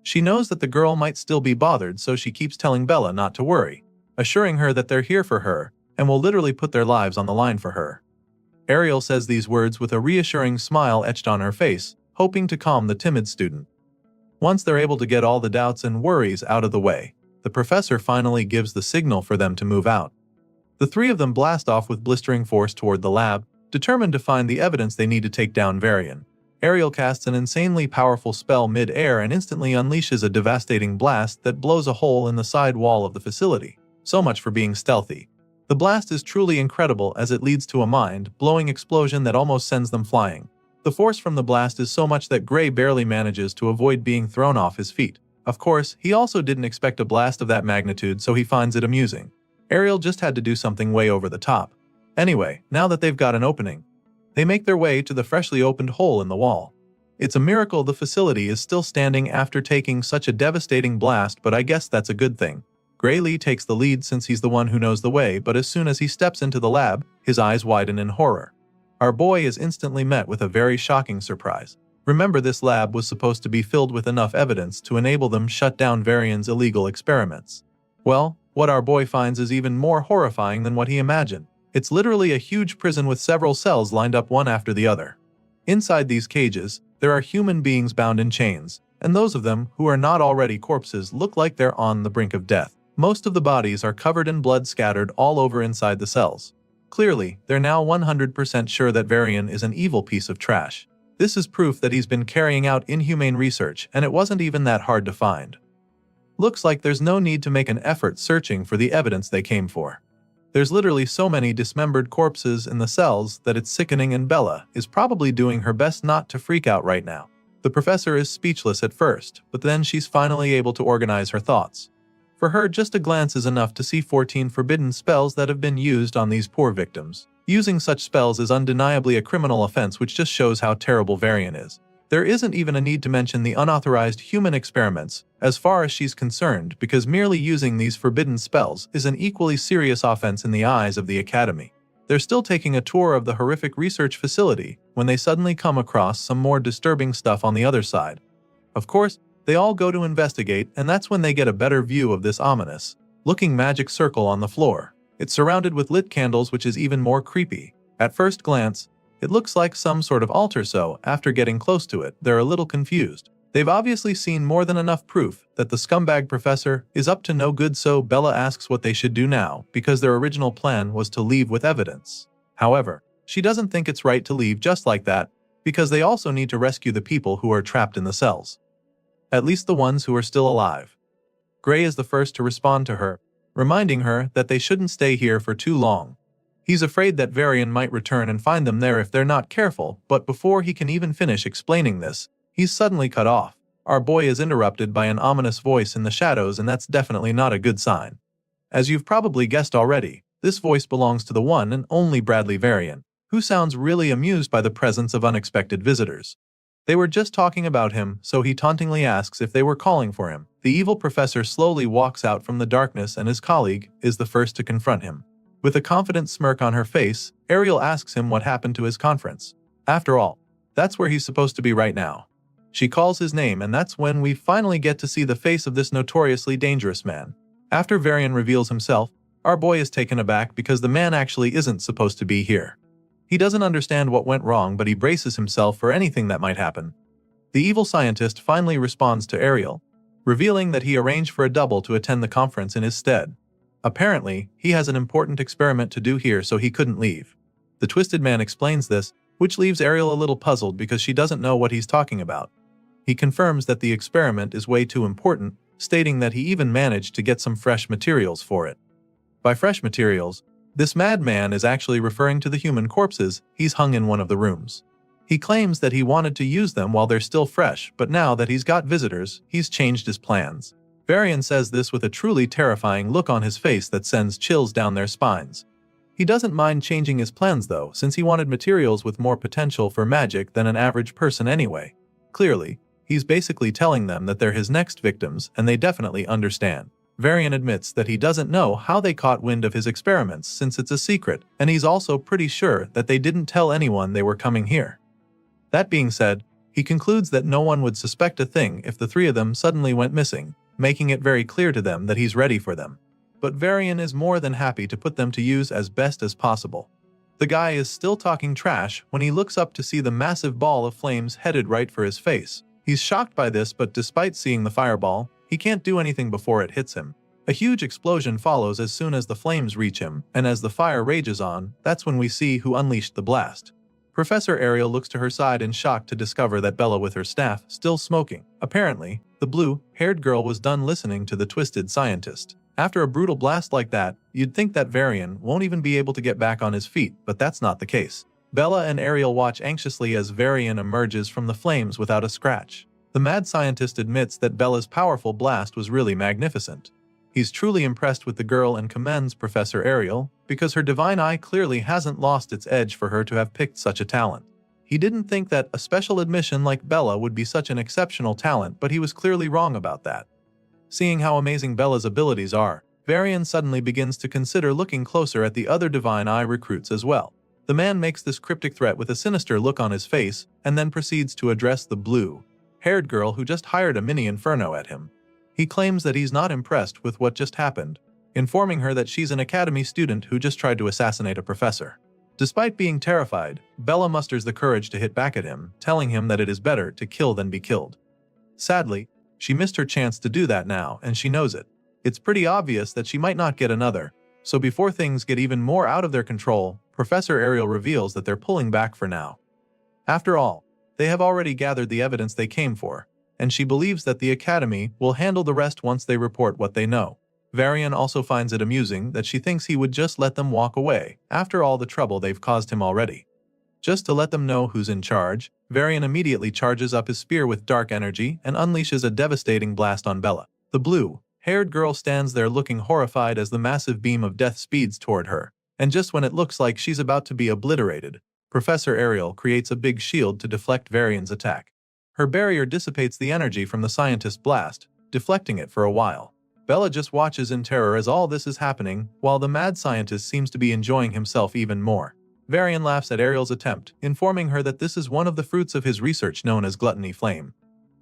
She knows that the girl might still be bothered, so she keeps telling Bella not to worry, assuring her that they're here for her and will literally put their lives on the line for her. Ariel says these words with a reassuring smile etched on her face, hoping to calm the timid student. Once they're able to get all the doubts and worries out of the way, the professor finally gives the signal for them to move out. The three of them blast off with blistering force toward the lab, determined to find the evidence they need to take down Varian. Ariel casts an insanely powerful spell mid-air and instantly unleashes a devastating blast that blows a hole in the side wall of the facility. So much for being stealthy. The blast is truly incredible as it leads to a mind-blowing explosion that almost sends them flying. The force from the blast is so much that Gray barely manages to avoid being thrown off his feet. Of course, he also didn't expect a blast of that magnitude, so he finds it amusing. Ariel just had to do something way over the top. Anyway, now that they've got an opening, they make their way to the freshly opened hole in the wall. It's a miracle the facility is still standing after taking such a devastating blast, but I guess that's a good thing. Gray Lee takes the lead since he's the one who knows the way, but as soon as he steps into the lab, his eyes widen in horror. Our boy is instantly met with a very shocking surprise. Remember, this lab was supposed to be filled with enough evidence to enable them shut down Varian's illegal experiments. Well, what our boy finds is even more horrifying than what he imagined. It's literally a huge prison with several cells lined up one after the other. Inside these cages, there are human beings bound in chains, and those of them who are not already corpses look like they're on the brink of death. Most of the bodies are covered in blood scattered all over inside the cells. Clearly, they're now 100% sure that Varian is an evil piece of trash. This is proof that he's been carrying out inhumane research, and it wasn't even that hard to find. Looks like there's no need to make an effort searching for the evidence they came for. There's literally so many dismembered corpses in the cells that it's sickening, and Bella is probably doing her best not to freak out right now. The professor is speechless at first, but then she's finally able to organize her thoughts. For her, just a glance is enough to see 14 forbidden spells that have been used on these poor victims. Using such spells is undeniably a criminal offense, which just shows how terrible Varian is. There isn't even a need to mention the unauthorized human experiments, as far as she's concerned, because merely using these forbidden spells is an equally serious offense in the eyes of the Academy. They're still taking a tour of the horrific research facility when they suddenly come across some more disturbing stuff on the other side. Of course, they all go to investigate, and that's when they get a better view of this ominous-looking magic circle on the floor. It's surrounded with lit candles, which is even more creepy. At first glance, it looks like some sort of altar, so after getting close to it, they're a little confused. They've obviously seen more than enough proof that the scumbag professor is up to no good, so Bella asks what they should do now, because their original plan was to leave with evidence. However, she doesn't think it's right to leave just like that, because they also need to rescue the people who are trapped in the cells. At least the ones who are still alive. Gray is the first to respond to her. reminding her that they shouldn't stay here for too long. He's afraid that Varian might return and find them there if they're not careful, but before he can even finish explaining this, he's suddenly cut off. Our boy is interrupted by an ominous voice in the shadows, and that's definitely not a good sign. As you've probably guessed already, this voice belongs to the one and only Bradley Varian, who sounds really amused by the presence of unexpected visitors. They were just talking about him, so he tauntingly asks if they were calling for him. The evil professor slowly walks out from the darkness, and his colleague is the first to confront him. With a confident smirk on her face, Ariel asks him what happened to his conference. After all, that's where he's supposed to be right now. She calls his name, and that's when we finally get to see the face of this notoriously dangerous man. After Varian reveals himself, our boy is taken aback because the man actually isn't supposed to be here. He doesn't understand what went wrong, but he braces himself for anything that might happen. The evil scientist finally responds to Ariel, revealing that he arranged for a double to attend the conference in his stead. Apparently, he has an important experiment to do here, so he couldn't leave. The Twisted Man explains this, which leaves Ariel a little puzzled because she doesn't know what he's talking about. He confirms that the experiment is way too important, stating that he even managed to get some fresh materials for it. By fresh materials, this madman is actually referring to the human corpses he's hung in one of the rooms. He claims that he wanted to use them while they're still fresh, but now that he's got visitors, he's changed his plans. Varian says this with a truly terrifying look on his face that sends chills down their spines. He doesn't mind changing his plans though, since he wanted materials with more potential for magic than an average person anyway. Clearly, he's basically telling them that they're his next victims, and they definitely understand. Varian admits that he doesn't know how they caught wind of his experiments since it's a secret, and he's also pretty sure that they didn't tell anyone they were coming here. That being said, he concludes that no one would suspect a thing if the three of them suddenly went missing, making it very clear to them that he's ready for them. But Varian is more than happy to put them to use as best as possible. The guy is still talking trash when he looks up to see the massive ball of flames headed right for his face. He's shocked by this, but despite seeing the fireball, he can't do anything before it hits him. A huge explosion follows as soon as the flames reach him, and as the fire rages on, that's when we see who unleashed the blast. Professor Ariel looks to her side in shock to discover that Bella with her staff still smoking. Apparently, the blue-haired girl was done listening to the twisted scientist. After a brutal blast like that, you'd think that Varian won't even be able to get back on his feet, but that's not the case. Bella and Ariel watch anxiously as Varian emerges from the flames without a scratch. The mad scientist admits that Bella's powerful blast was really magnificent. He's truly impressed with the girl and commends Professor Ariel, because her divine eye clearly hasn't lost its edge for her to have picked such a talent. He didn't think that a special admission like Bella would be such an exceptional talent, but he was clearly wrong about that. Seeing how amazing Bella's abilities are, Varian suddenly begins to consider looking closer at the other divine eye recruits as well. The man makes this cryptic threat with a sinister look on his face, and then proceeds to address the blue-haired girl who just hired a mini inferno at him. He claims that he's not impressed with what just happened, informing her that she's an academy student who just tried to assassinate a professor. Despite being terrified, Bella musters the courage to hit back at him, telling him that it is better to kill than be killed. Sadly, she missed her chance to do that now, and she knows it. It's pretty obvious that she might not get another, so before things get even more out of their control, Professor Ariel reveals that they're pulling back for now. After all, they have already gathered the evidence they came for, and she believes that the Academy will handle the rest once they report what they know. Varian also finds it amusing that she thinks he would just let them walk away, after all the trouble they've caused him already. Just to let them know who's in charge, Varian immediately charges up his spear with dark energy and unleashes a devastating blast on Bella. The blue-haired girl stands there looking horrified as the massive beam of death speeds toward her, and just when it looks like she's about to be obliterated, Professor Ariel creates a big shield to deflect Varian's attack. Her barrier dissipates the energy from the scientist's blast, deflecting it for a while. Bella just watches in terror as all this is happening, while the mad scientist seems to be enjoying himself even more. Varian laughs at Ariel's attempt, informing her that this is one of the fruits of his research known as Gluttony Flame.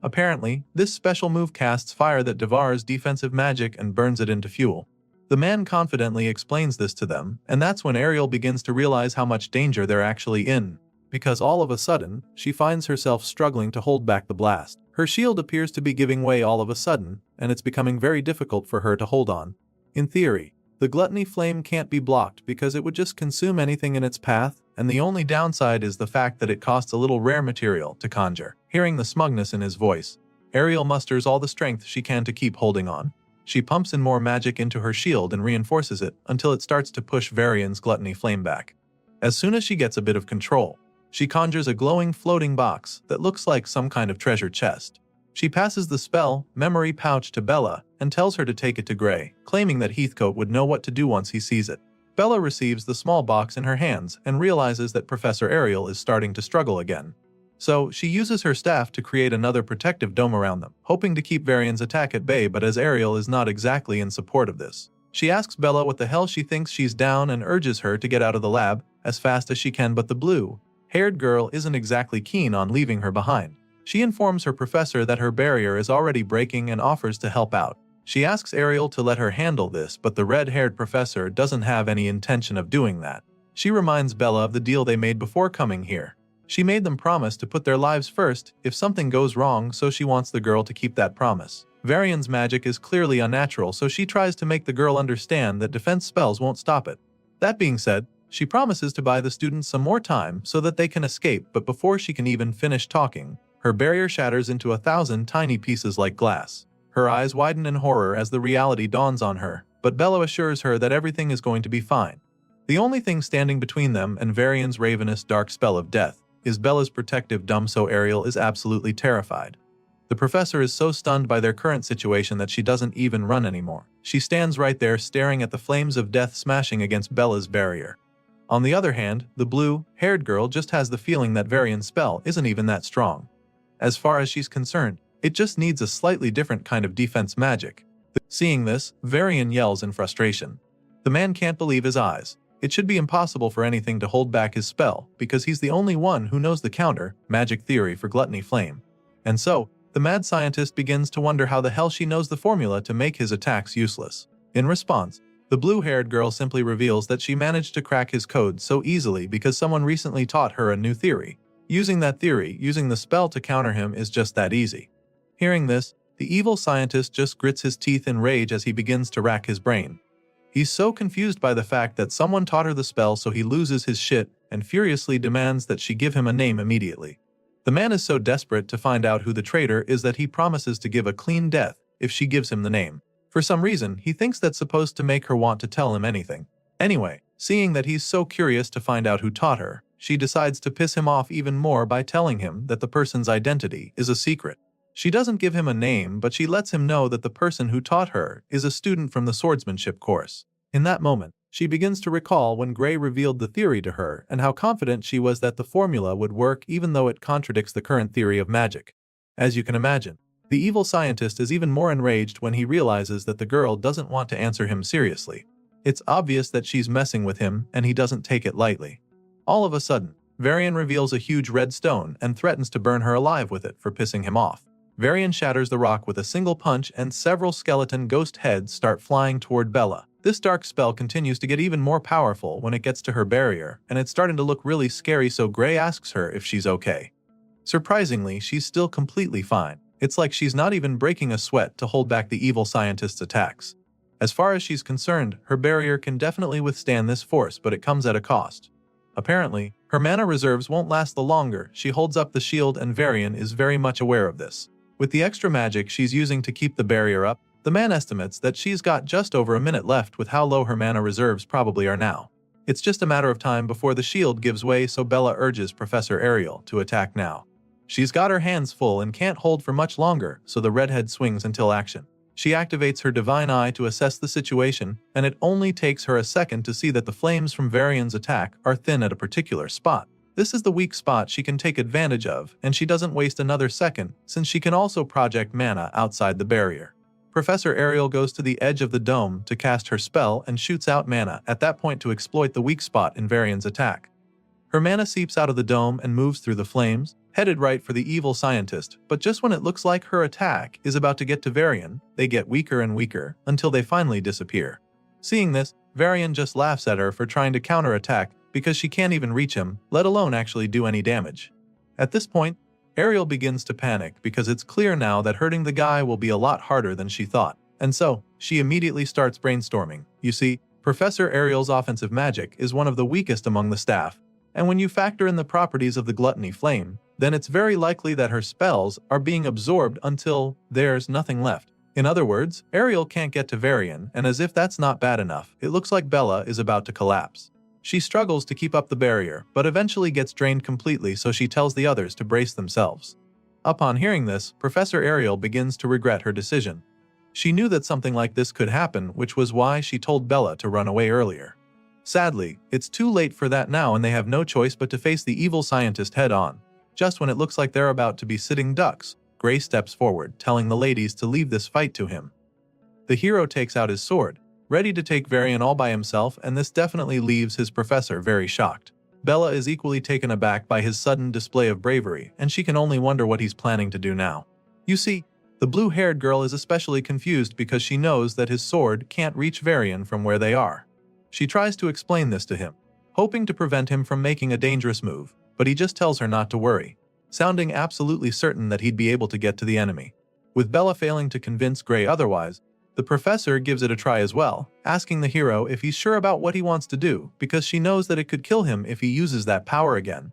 Apparently, this special move casts fire that devours defensive magic and burns it into fuel. The man confidently explains this to them, and that's when Ariel begins to realize how much danger they're actually in, because all of a sudden, she finds herself struggling to hold back the blast. Her shield appears to be giving way all of a sudden, and it's becoming very difficult for her to hold on. In theory, the Gluttony Flame can't be blocked because it would just consume anything in its path, and the only downside is the fact that it costs a little rare material to conjure. Hearing the smugness in his voice, Ariel musters all the strength she can to keep holding on. She pumps in more magic into her shield and reinforces it until it starts to push Varian's gluttony flame back. As soon as she gets a bit of control, she conjures a glowing floating box that looks like some kind of treasure chest. She passes the spell memory pouch to Bella and tells her to take it to Gray, claiming that Heathcote would know what to do once he sees it. Bella receives the small box in her hands and realizes that Professor Ariel is starting to struggle again. So, she uses her staff to create another protective dome around them, hoping to keep Varian's attack at bay, but as Ariel is not exactly in support of this, she asks Bella what the hell she thinks she's down and urges her to get out of the lab as fast as she can, but the blue-haired girl isn't exactly keen on leaving her behind. She informs her professor that her barrier is already breaking and offers to help out. She asks Ariel to let her handle this, but the red-haired professor doesn't have any intention of doing that. She reminds Bella of the deal they made before coming here. She made them promise to put their lives first if something goes wrong, so she wants the girl to keep that promise. Varian's magic is clearly unnatural, so she tries to make the girl understand that defense spells won't stop it. That being said, she promises to buy the students some more time so that they can escape, but before she can even finish talking, her barrier shatters into 1,000 tiny pieces like glass. Her eyes widen in horror as the reality dawns on her, but Bella assures her that everything is going to be fine. The only thing standing between them and Varian's ravenous dark spell of death is Bella's protective dome, so Ariel is absolutely terrified. The professor is so stunned by their current situation that she doesn't even run anymore. She stands right there staring at the flames of death smashing against Bella's barrier. On the other hand, the blue-haired girl just has the feeling that Varian's spell isn't even that strong. As far as she's concerned, it just needs a slightly different kind of defense magic. Seeing this, Varian yells in frustration. The man can't believe his eyes. It should be impossible for anything to hold back his spell, because he's the only one who knows the counter-magic theory for gluttony flame. And so, the mad scientist begins to wonder how the hell she knows the formula to make his attacks useless. In response, the blue-haired girl simply reveals that she managed to crack his code so easily because someone recently taught her a new theory. Using that theory, using the spell to counter him is just that easy. Hearing this, the evil scientist just grits his teeth in rage as he begins to rack his brain. He's so confused by the fact that someone taught her the spell, so he loses his shit and furiously demands that she give him a name immediately. The man is so desperate to find out who the traitor is that he promises to give a clean death if she gives him the name. For some reason, he thinks that's supposed to make her want to tell him anything. Anyway, seeing that he's so curious to find out who taught her, she decides to piss him off even more by telling him that the person's identity is a secret. She doesn't give him a name, but she lets him know that the person who taught her is a student from the swordsmanship course. In that moment, she begins to recall when Gray revealed the theory to her and how confident she was that the formula would work even though it contradicts the current theory of magic. As you can imagine, the evil scientist is even more enraged when he realizes that the girl doesn't want to answer him seriously. It's obvious that she's messing with him and he doesn't take it lightly. All of a sudden, Varian reveals a huge red stone and threatens to burn her alive with it for pissing him off. Varian shatters the rock with a single punch and several skeleton ghost heads start flying toward Bella. This dark spell continues to get even more powerful when it gets to her barrier, and it's starting to look really scary, so Gray asks her if she's okay. Surprisingly, she's still completely fine. It's like she's not even breaking a sweat to hold back the evil scientist's attacks. As far as she's concerned, her barrier can definitely withstand this force, but it comes at a cost. Apparently, her mana reserves won't last the longer she holds up the shield, and Varian is very much aware of this. With the extra magic she's using to keep the barrier up, the man estimates that she's got just over a minute left with how low her mana reserves probably are now. It's just a matter of time before the shield gives way, so Bella urges Professor Ariel to attack now. She's got her hands full and can't hold for much longer, so the redhead swings until action. She activates her divine eye to assess the situation, and it only takes her a second to see that the flames from Varian's attack are thin at a particular spot. This is the weak spot she can take advantage of, and she doesn't waste another second since she can also project mana outside the barrier. Professor Ariel goes to the edge of the dome to cast her spell and shoots out mana at that point to exploit the weak spot in Varian's attack. Her mana seeps out of the dome and moves through the flames, headed right for the evil scientist, but just when it looks like her attack is about to get to Varian, they get weaker and weaker until they finally disappear. Seeing this, Varian just laughs at her for trying to counterattack because she can't even reach him, let alone actually do any damage. At this point, Ariel begins to panic because it's clear now that hurting the guy will be a lot harder than she thought, and so she immediately starts brainstorming. You see, Professor Ariel's offensive magic is one of the weakest among the staff, and when you factor in the properties of the gluttony flame, then it's very likely that her spells are being absorbed until there's nothing left. In other words, Ariel can't get to Varian, and as if that's not bad enough, it looks like Bella is about to collapse. She struggles to keep up the barrier, but eventually gets drained completely, so she tells the others to brace themselves. Upon hearing this, Professor Ariel begins to regret her decision. She knew that something like this could happen, which was why she told Bella to run away earlier. Sadly, it's too late for that now, and they have no choice but to face the evil scientist head-on. Just when it looks like they're about to be sitting ducks, Gray steps forward, telling the ladies to leave this fight to him. The hero takes out his sword, ready to take Varian all by himself, and this definitely leaves his professor very shocked. Bella is equally taken aback by his sudden display of bravery, and she can only wonder what he's planning to do now. You see, the blue-haired girl is especially confused because she knows that his sword can't reach Varian from where they are. She tries to explain this to him, hoping to prevent him from making a dangerous move, but he just tells her not to worry, sounding absolutely certain that he'd be able to get to the enemy. With Bella failing to convince Gray otherwise, the professor gives it a try as well, asking the hero if he's sure about what he wants to do, because she knows that it could kill him if he uses that power again.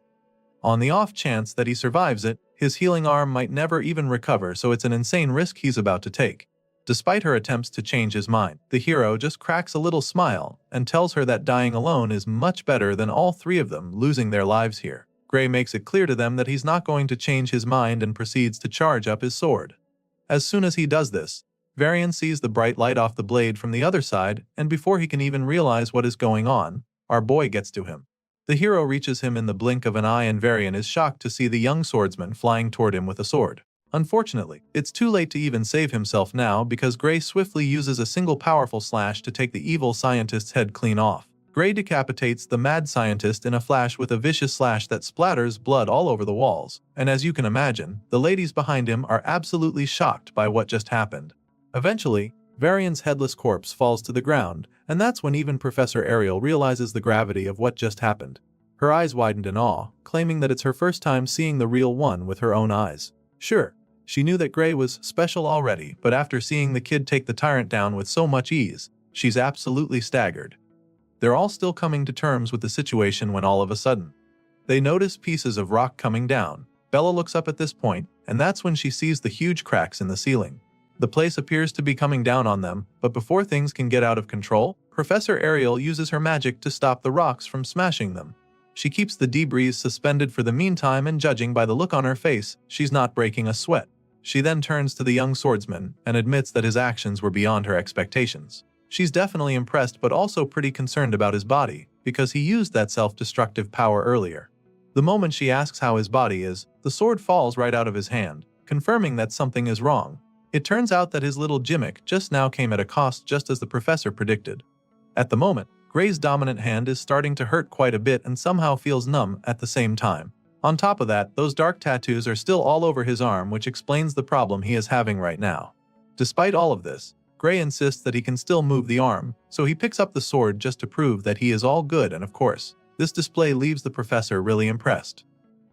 On the off chance that he survives it, his healing arm might never even recover, so it's an insane risk he's about to take. Despite her attempts to change his mind, the hero just cracks a little smile and tells her that dying alone is much better than all three of them losing their lives here. Gray makes it clear to them that he's not going to change his mind and proceeds to charge up his sword. As soon as he does this, Varian sees the bright light off the blade from the other side, and before he can even realize what is going on, our boy gets to him. The hero reaches him in the blink of an eye, and Varian is shocked to see the young swordsman flying toward him with a sword. Unfortunately, it's too late to even save himself now because Gray swiftly uses a single powerful slash to take the evil scientist's head clean off. Gray decapitates the mad scientist in a flash with a vicious slash that splatters blood all over the walls, and as you can imagine, the ladies behind him are absolutely shocked by what just happened. Eventually, Varian's headless corpse falls to the ground, and that's when even Professor Ariel realizes the gravity of what just happened. Her eyes widened in awe, claiming that it's her first time seeing the real one with her own eyes. Sure, she knew that Gray was special already, but after seeing the kid take the tyrant down with so much ease, she's absolutely staggered. They're all still coming to terms with the situation when all of a sudden, they notice pieces of rock coming down. Bella looks up at this point, and that's when she sees the huge cracks in the ceiling. The place appears to be coming down on them, but before things can get out of control, Professor Ariel uses her magic to stop the rocks from smashing them. She keeps the debris suspended for the meantime, and judging by the look on her face, she's not breaking a sweat. She then turns to the young swordsman and admits that his actions were beyond her expectations. She's definitely impressed but also pretty concerned about his body, because he used that self-destructive power earlier. The moment she asks how his body is, the sword falls right out of his hand, confirming that something is wrong. It turns out that his little gimmick just now came at a cost, just as the professor predicted. At the moment, Gray's dominant hand is starting to hurt quite a bit and somehow feels numb at the same time. On top of that, those dark tattoos are still all over his arm, which explains the problem he is having right now. Despite all of this, Gray insists that he can still move the arm, so he picks up the sword just to prove that he is all good, and of course, this display leaves the professor really impressed.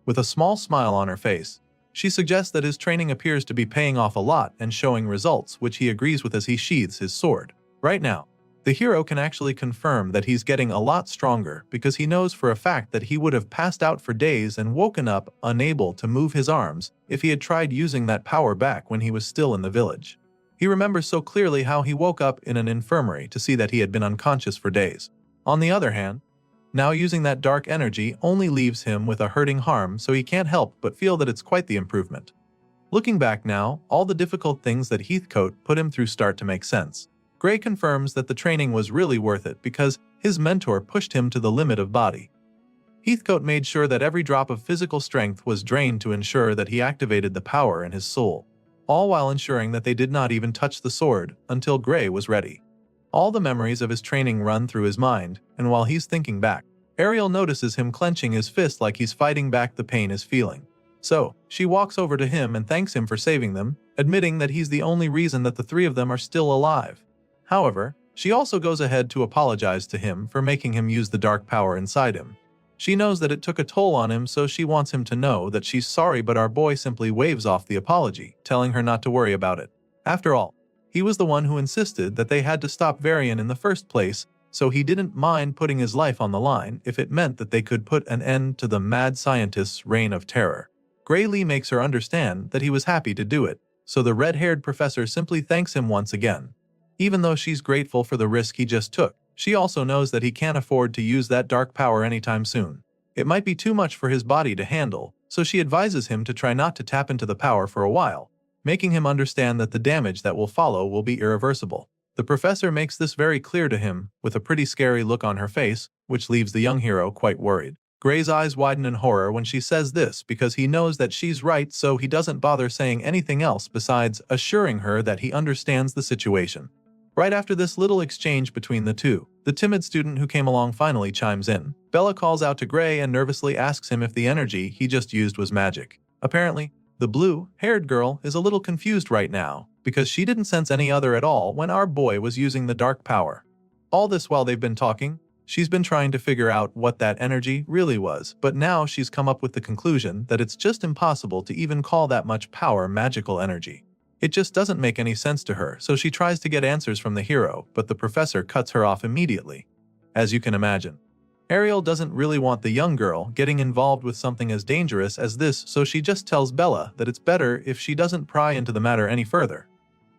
With a small smile on her face, she suggests that his training appears to be paying off a lot and showing results, which he agrees with as he sheathes his sword. Right now, the hero can actually confirm that he's getting a lot stronger because he knows for a fact that he would have passed out for days and woken up unable to move his arms if he had tried using that power back when he was still in the village. He remembers so clearly how he woke up in an infirmary to see that he had been unconscious for days. On the other hand, now using that dark energy only leaves him with a hurting harm, so he can't help but feel that it's quite the improvement. Looking back now, all the difficult things that Heathcote put him through start to make sense. Gray confirms that the training was really worth it because his mentor pushed him to the limit of body. Heathcote made sure that every drop of physical strength was drained to ensure that he activated the power in his soul, all while ensuring that they did not even touch the sword until Gray was ready. All the memories of his training run through his mind, and while he's thinking back, Ariel notices him clenching his fist like he's fighting back the pain he's feeling. So, she walks over to him and thanks him for saving them, admitting that he's the only reason that the three of them are still alive. However, she also goes ahead to apologize to him for making him use the dark power inside him. She knows that it took a toll on him, so she wants him to know that she's sorry, but our boy simply waves off the apology, telling her not to worry about it. After all, he was the one who insisted that they had to stop Varian in the first place, so he didn't mind putting his life on the line if it meant that they could put an end to the mad scientist's reign of terror. Gray Lee makes her understand that he was happy to do it, so the red-haired professor simply thanks him once again. Even though she's grateful for the risk he just took, she also knows that he can't afford to use that dark power anytime soon. It might be too much for his body to handle, so she advises him to try not to tap into the power for a while, making him understand that the damage that will follow will be irreversible. The professor makes this very clear to him, with a pretty scary look on her face, which leaves the young hero quite worried. Gray's eyes widen in horror when she says this because he knows that she's right, so he doesn't bother saying anything else besides assuring her that he understands the situation. Right after this little exchange between the two, the timid student who came along finally chimes in. Bella calls out to Gray and nervously asks him if the energy he just used was magic. Apparently, the blue-haired girl is a little confused right now because she didn't sense any other at all when our boy was using the dark power. All this while they've been talking, she's been trying to figure out what that energy really was, but now she's come up with the conclusion that it's just impossible to even call that much power magical energy. It just doesn't make any sense to her, so she tries to get answers from the hero, but the professor cuts her off immediately. As you can imagine, Ariel doesn't really want the young girl getting involved with something as dangerous as this, so she just tells Bella that it's better if she doesn't pry into the matter any further.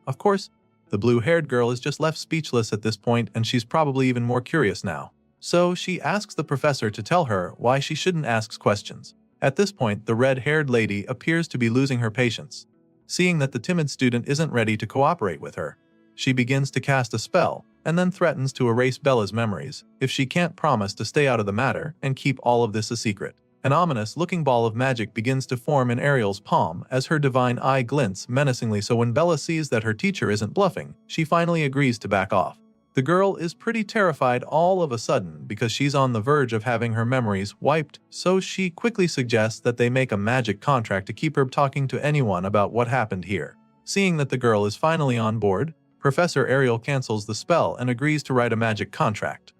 Of course, the blue-haired girl is just left speechless at this point, and she's probably even more curious now. So she asks the professor to tell her why she shouldn't ask questions. At this point, the red-haired lady appears to be losing her patience. Seeing that the timid student isn't ready to cooperate with her, she begins to cast a spell, and then threatens to erase Bella's memories if she can't promise to stay out of the matter and keep all of this a secret. An ominous-looking ball of magic begins to form in Ariel's palm as her divine eye glints menacingly, so when Bella sees that her teacher isn't bluffing, she finally agrees to back off. The girl is pretty terrified all of a sudden because she's on the verge of having her memories wiped, so she quickly suggests that they make a magic contract to keep her talking to anyone about what happened here. Seeing that the girl is finally on board, Professor Ariel cancels the spell and agrees to write a magic contract.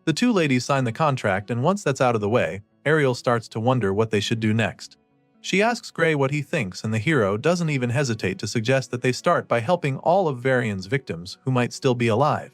The two ladies sign the contract, and once that's out of the way, Ariel starts to wonder what they should do next. She asks Gray what he thinks, and the hero doesn't even hesitate to suggest that they start by helping all of Varian's victims who might still be alive.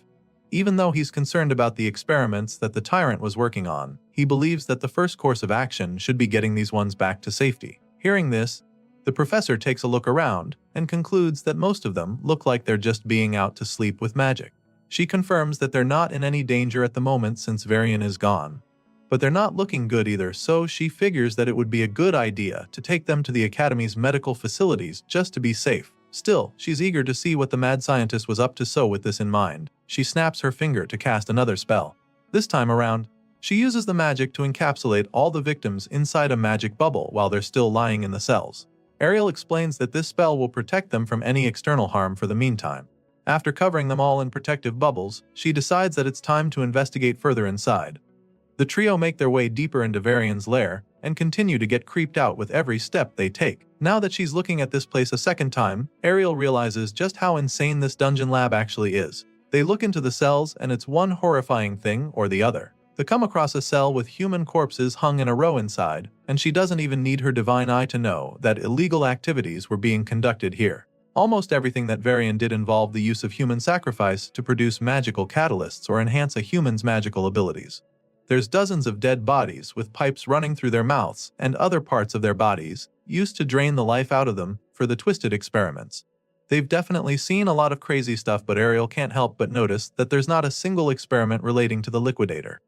Even though he's concerned about the experiments that the tyrant was working on, he believes that the first course of action should be getting these ones back to safety. Hearing this, the professor takes a look around and concludes that most of them look like they're just being out to sleep with magic. She confirms that they're not in any danger at the moment since Varian is gone. But they're not looking good either, so she figures that it would be a good idea to take them to the Academy's medical facilities just to be safe. Still, she's eager to see what the mad scientist was up to, so with this in mind, she snaps her finger to cast another spell. This time around, she uses the magic to encapsulate all the victims inside a magic bubble while they're still lying in the cells. Ariel explains that this spell will protect them from any external harm for the meantime. After covering them all in protective bubbles, she decides that it's time to investigate further inside. The trio make their way deeper into Varian's lair and continue to get creeped out with every step they take. Now that she's looking at this place a second time, Ariel realizes just how insane this dungeon lab actually is. They look into the cells and it's one horrifying thing or the other. They come across a cell with human corpses hung in a row inside, and she doesn't even need her divine eye to know that illegal activities were being conducted here. Almost everything that Varian did involved the use of human sacrifice to produce magical catalysts or enhance a human's magical abilities. There's dozens of dead bodies with pipes running through their mouths and other parts of their bodies used to drain the life out of them for the twisted experiments. They've definitely seen a lot of crazy stuff, but Ariel can't help but notice that there's not a single experiment relating to the liquidator.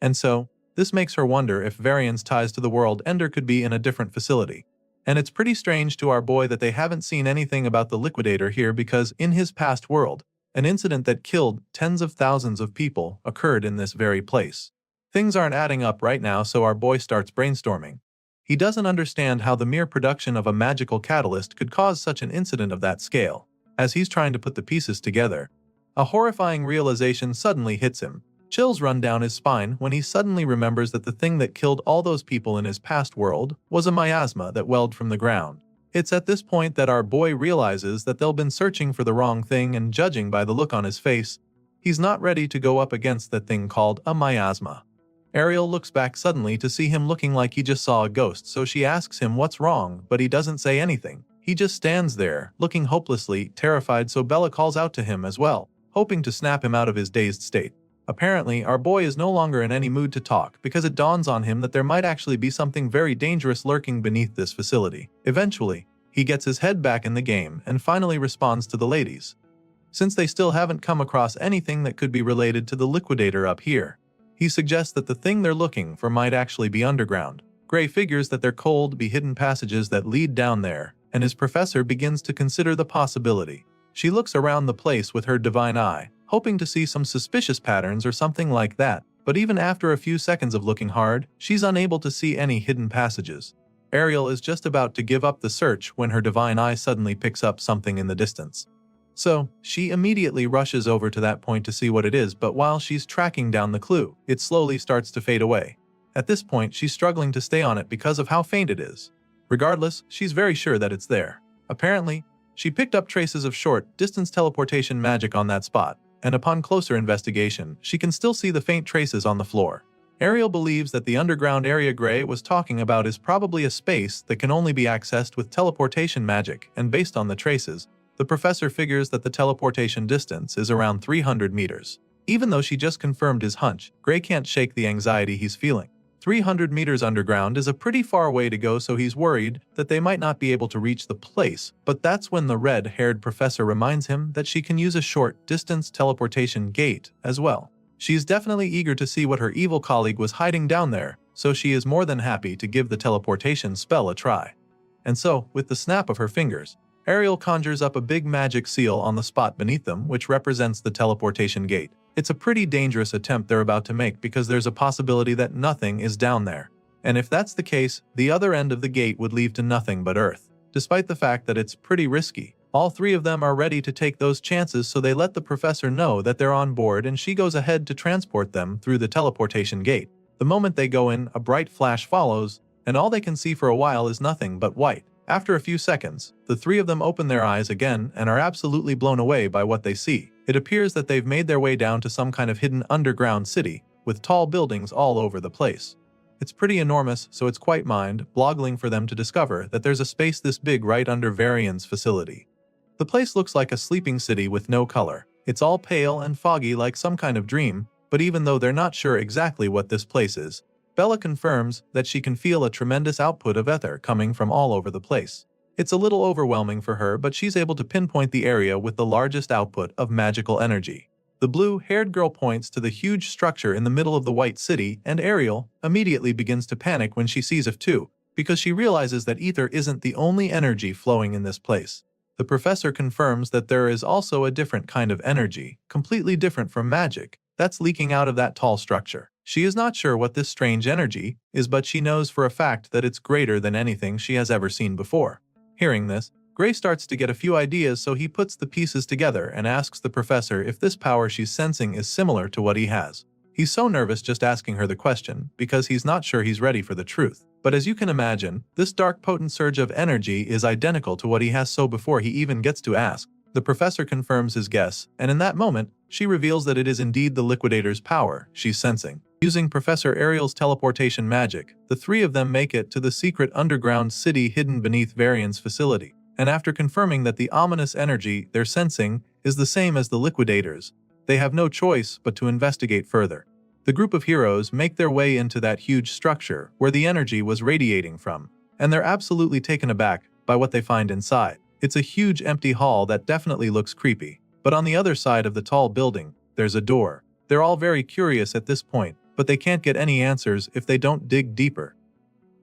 And so, this makes her wonder if Varian's ties to the world ender could be in a different facility. And it's pretty strange to our boy that they haven't seen anything about the liquidator here, because in his past world, an incident that killed tens of thousands of people occurred in this very place. Things aren't adding up right now, so our boy starts brainstorming. He doesn't understand how the mere production of a magical catalyst could cause such an incident of that scale. As he's trying to put the pieces together, a horrifying realization suddenly hits him. Chills run down his spine when he suddenly remembers that the thing that killed all those people in his past world was a miasma that welled from the ground. It's at this point that our boy realizes that they've been searching for the wrong thing, and judging by the look on his face, he's not ready to go up against that thing called a miasma. Ariel looks back suddenly to see him looking like he just saw a ghost, so she asks him what's wrong, but he doesn't say anything. He just stands there, looking hopelessly terrified, so Bella calls out to him as well, hoping to snap him out of his dazed state. Apparently, our boy is no longer in any mood to talk because it dawns on him that there might actually be something very dangerous lurking beneath this facility. Eventually, He gets his head back in the game and finally responds to the ladies. Since they still haven't come across anything that could be related to the liquidator up here, he suggests that the thing they're looking for might actually be underground. Gray figures that there could be hidden passages that lead down there, and his professor begins to consider the possibility. She looks around the place with her divine eye, hoping to see some suspicious patterns or something like that, but even after a few seconds of looking hard, she's unable to see any hidden passages. Ariel is just about to give up the search when her divine eye suddenly picks up something in the distance. So, she immediately rushes over to that point to see what it is, but while she's tracking down the clue, it slowly starts to fade away. At this point, she's struggling to stay on it because of how faint it is. Regardless, she's very sure that it's there. Apparently, she picked up traces of short-distance teleportation magic on that spot, and upon closer investigation, she can still see the faint traces on the floor. Ariel believes that the underground area Gray was talking about is probably a space that can only be accessed with teleportation magic, and based on the traces, the professor figures that the teleportation distance is around 300 meters. Even though she just confirmed his hunch, Gray can't shake the anxiety he's feeling. 300 meters underground is a pretty far way to go, so he's worried that they might not be able to reach the place, but that's when the red-haired professor reminds him that she can use a short-distance teleportation gate as well. She's definitely eager to see what her evil colleague was hiding down there, so she is more than happy to give the teleportation spell a try. And so, with the snap of her fingers, Ariel conjures up a big magic seal on the spot beneath them, which represents the teleportation gate. It's a pretty dangerous attempt they're about to make because there's a possibility that nothing is down there. And if that's the case, the other end of the gate would lead to nothing but Earth. Despite the fact that it's pretty risky, all three of them are ready to take those chances, so they let the professor know that they're on board and she goes ahead to transport them through the teleportation gate. The moment they go in, a bright flash follows, and all they can see for a while is nothing but white. After a few seconds, the three of them open their eyes again and are absolutely blown away by what they see. It appears that they've made their way down to some kind of hidden underground city, with tall buildings all over the place. It's pretty enormous, so it's quite mind-boggling for them to discover that there's a space this big right under Varian's facility. The place looks like a sleeping city with no color. It's all pale and foggy like some kind of dream, but even though they're not sure exactly what this place is, Bella confirms that she can feel a tremendous output of ether coming from all over the place. It's a little overwhelming for her, but she's able to pinpoint the area with the largest output of magical energy. The blue-haired girl points to the huge structure in the middle of the white city, and Ariel immediately begins to panic when she sees it too, because she realizes that ether isn't the only energy flowing in this place. The professor confirms that there is also a different kind of energy, completely different from magic, that's leaking out of that tall structure. She is not sure what this strange energy is, but she knows for a fact that it's greater than anything she has ever seen before. Hearing this, Gray starts to get a few ideas, so he puts the pieces together and asks the professor if this power she's sensing is similar to what he has. He's so nervous just asking her the question because he's not sure he's ready for the truth. But as you can imagine, this dark potent surge of energy is identical to what he has, so before he even gets to ask, the professor confirms his guess, and in that moment, she reveals that it is indeed the liquidator's power she's sensing. Using Professor Ariel's teleportation magic, the three of them make it to the secret underground city hidden beneath Varian's facility, and after confirming that the ominous energy they're sensing is the same as the liquidator's, they have no choice but to investigate further. The group of heroes make their way into that huge structure where the energy was radiating from, and they're absolutely taken aback by what they find inside. It's a huge empty hall that definitely looks creepy, but on the other side of the tall building, there's a door. They're all very curious at this point, but they can't get any answers if they don't dig deeper.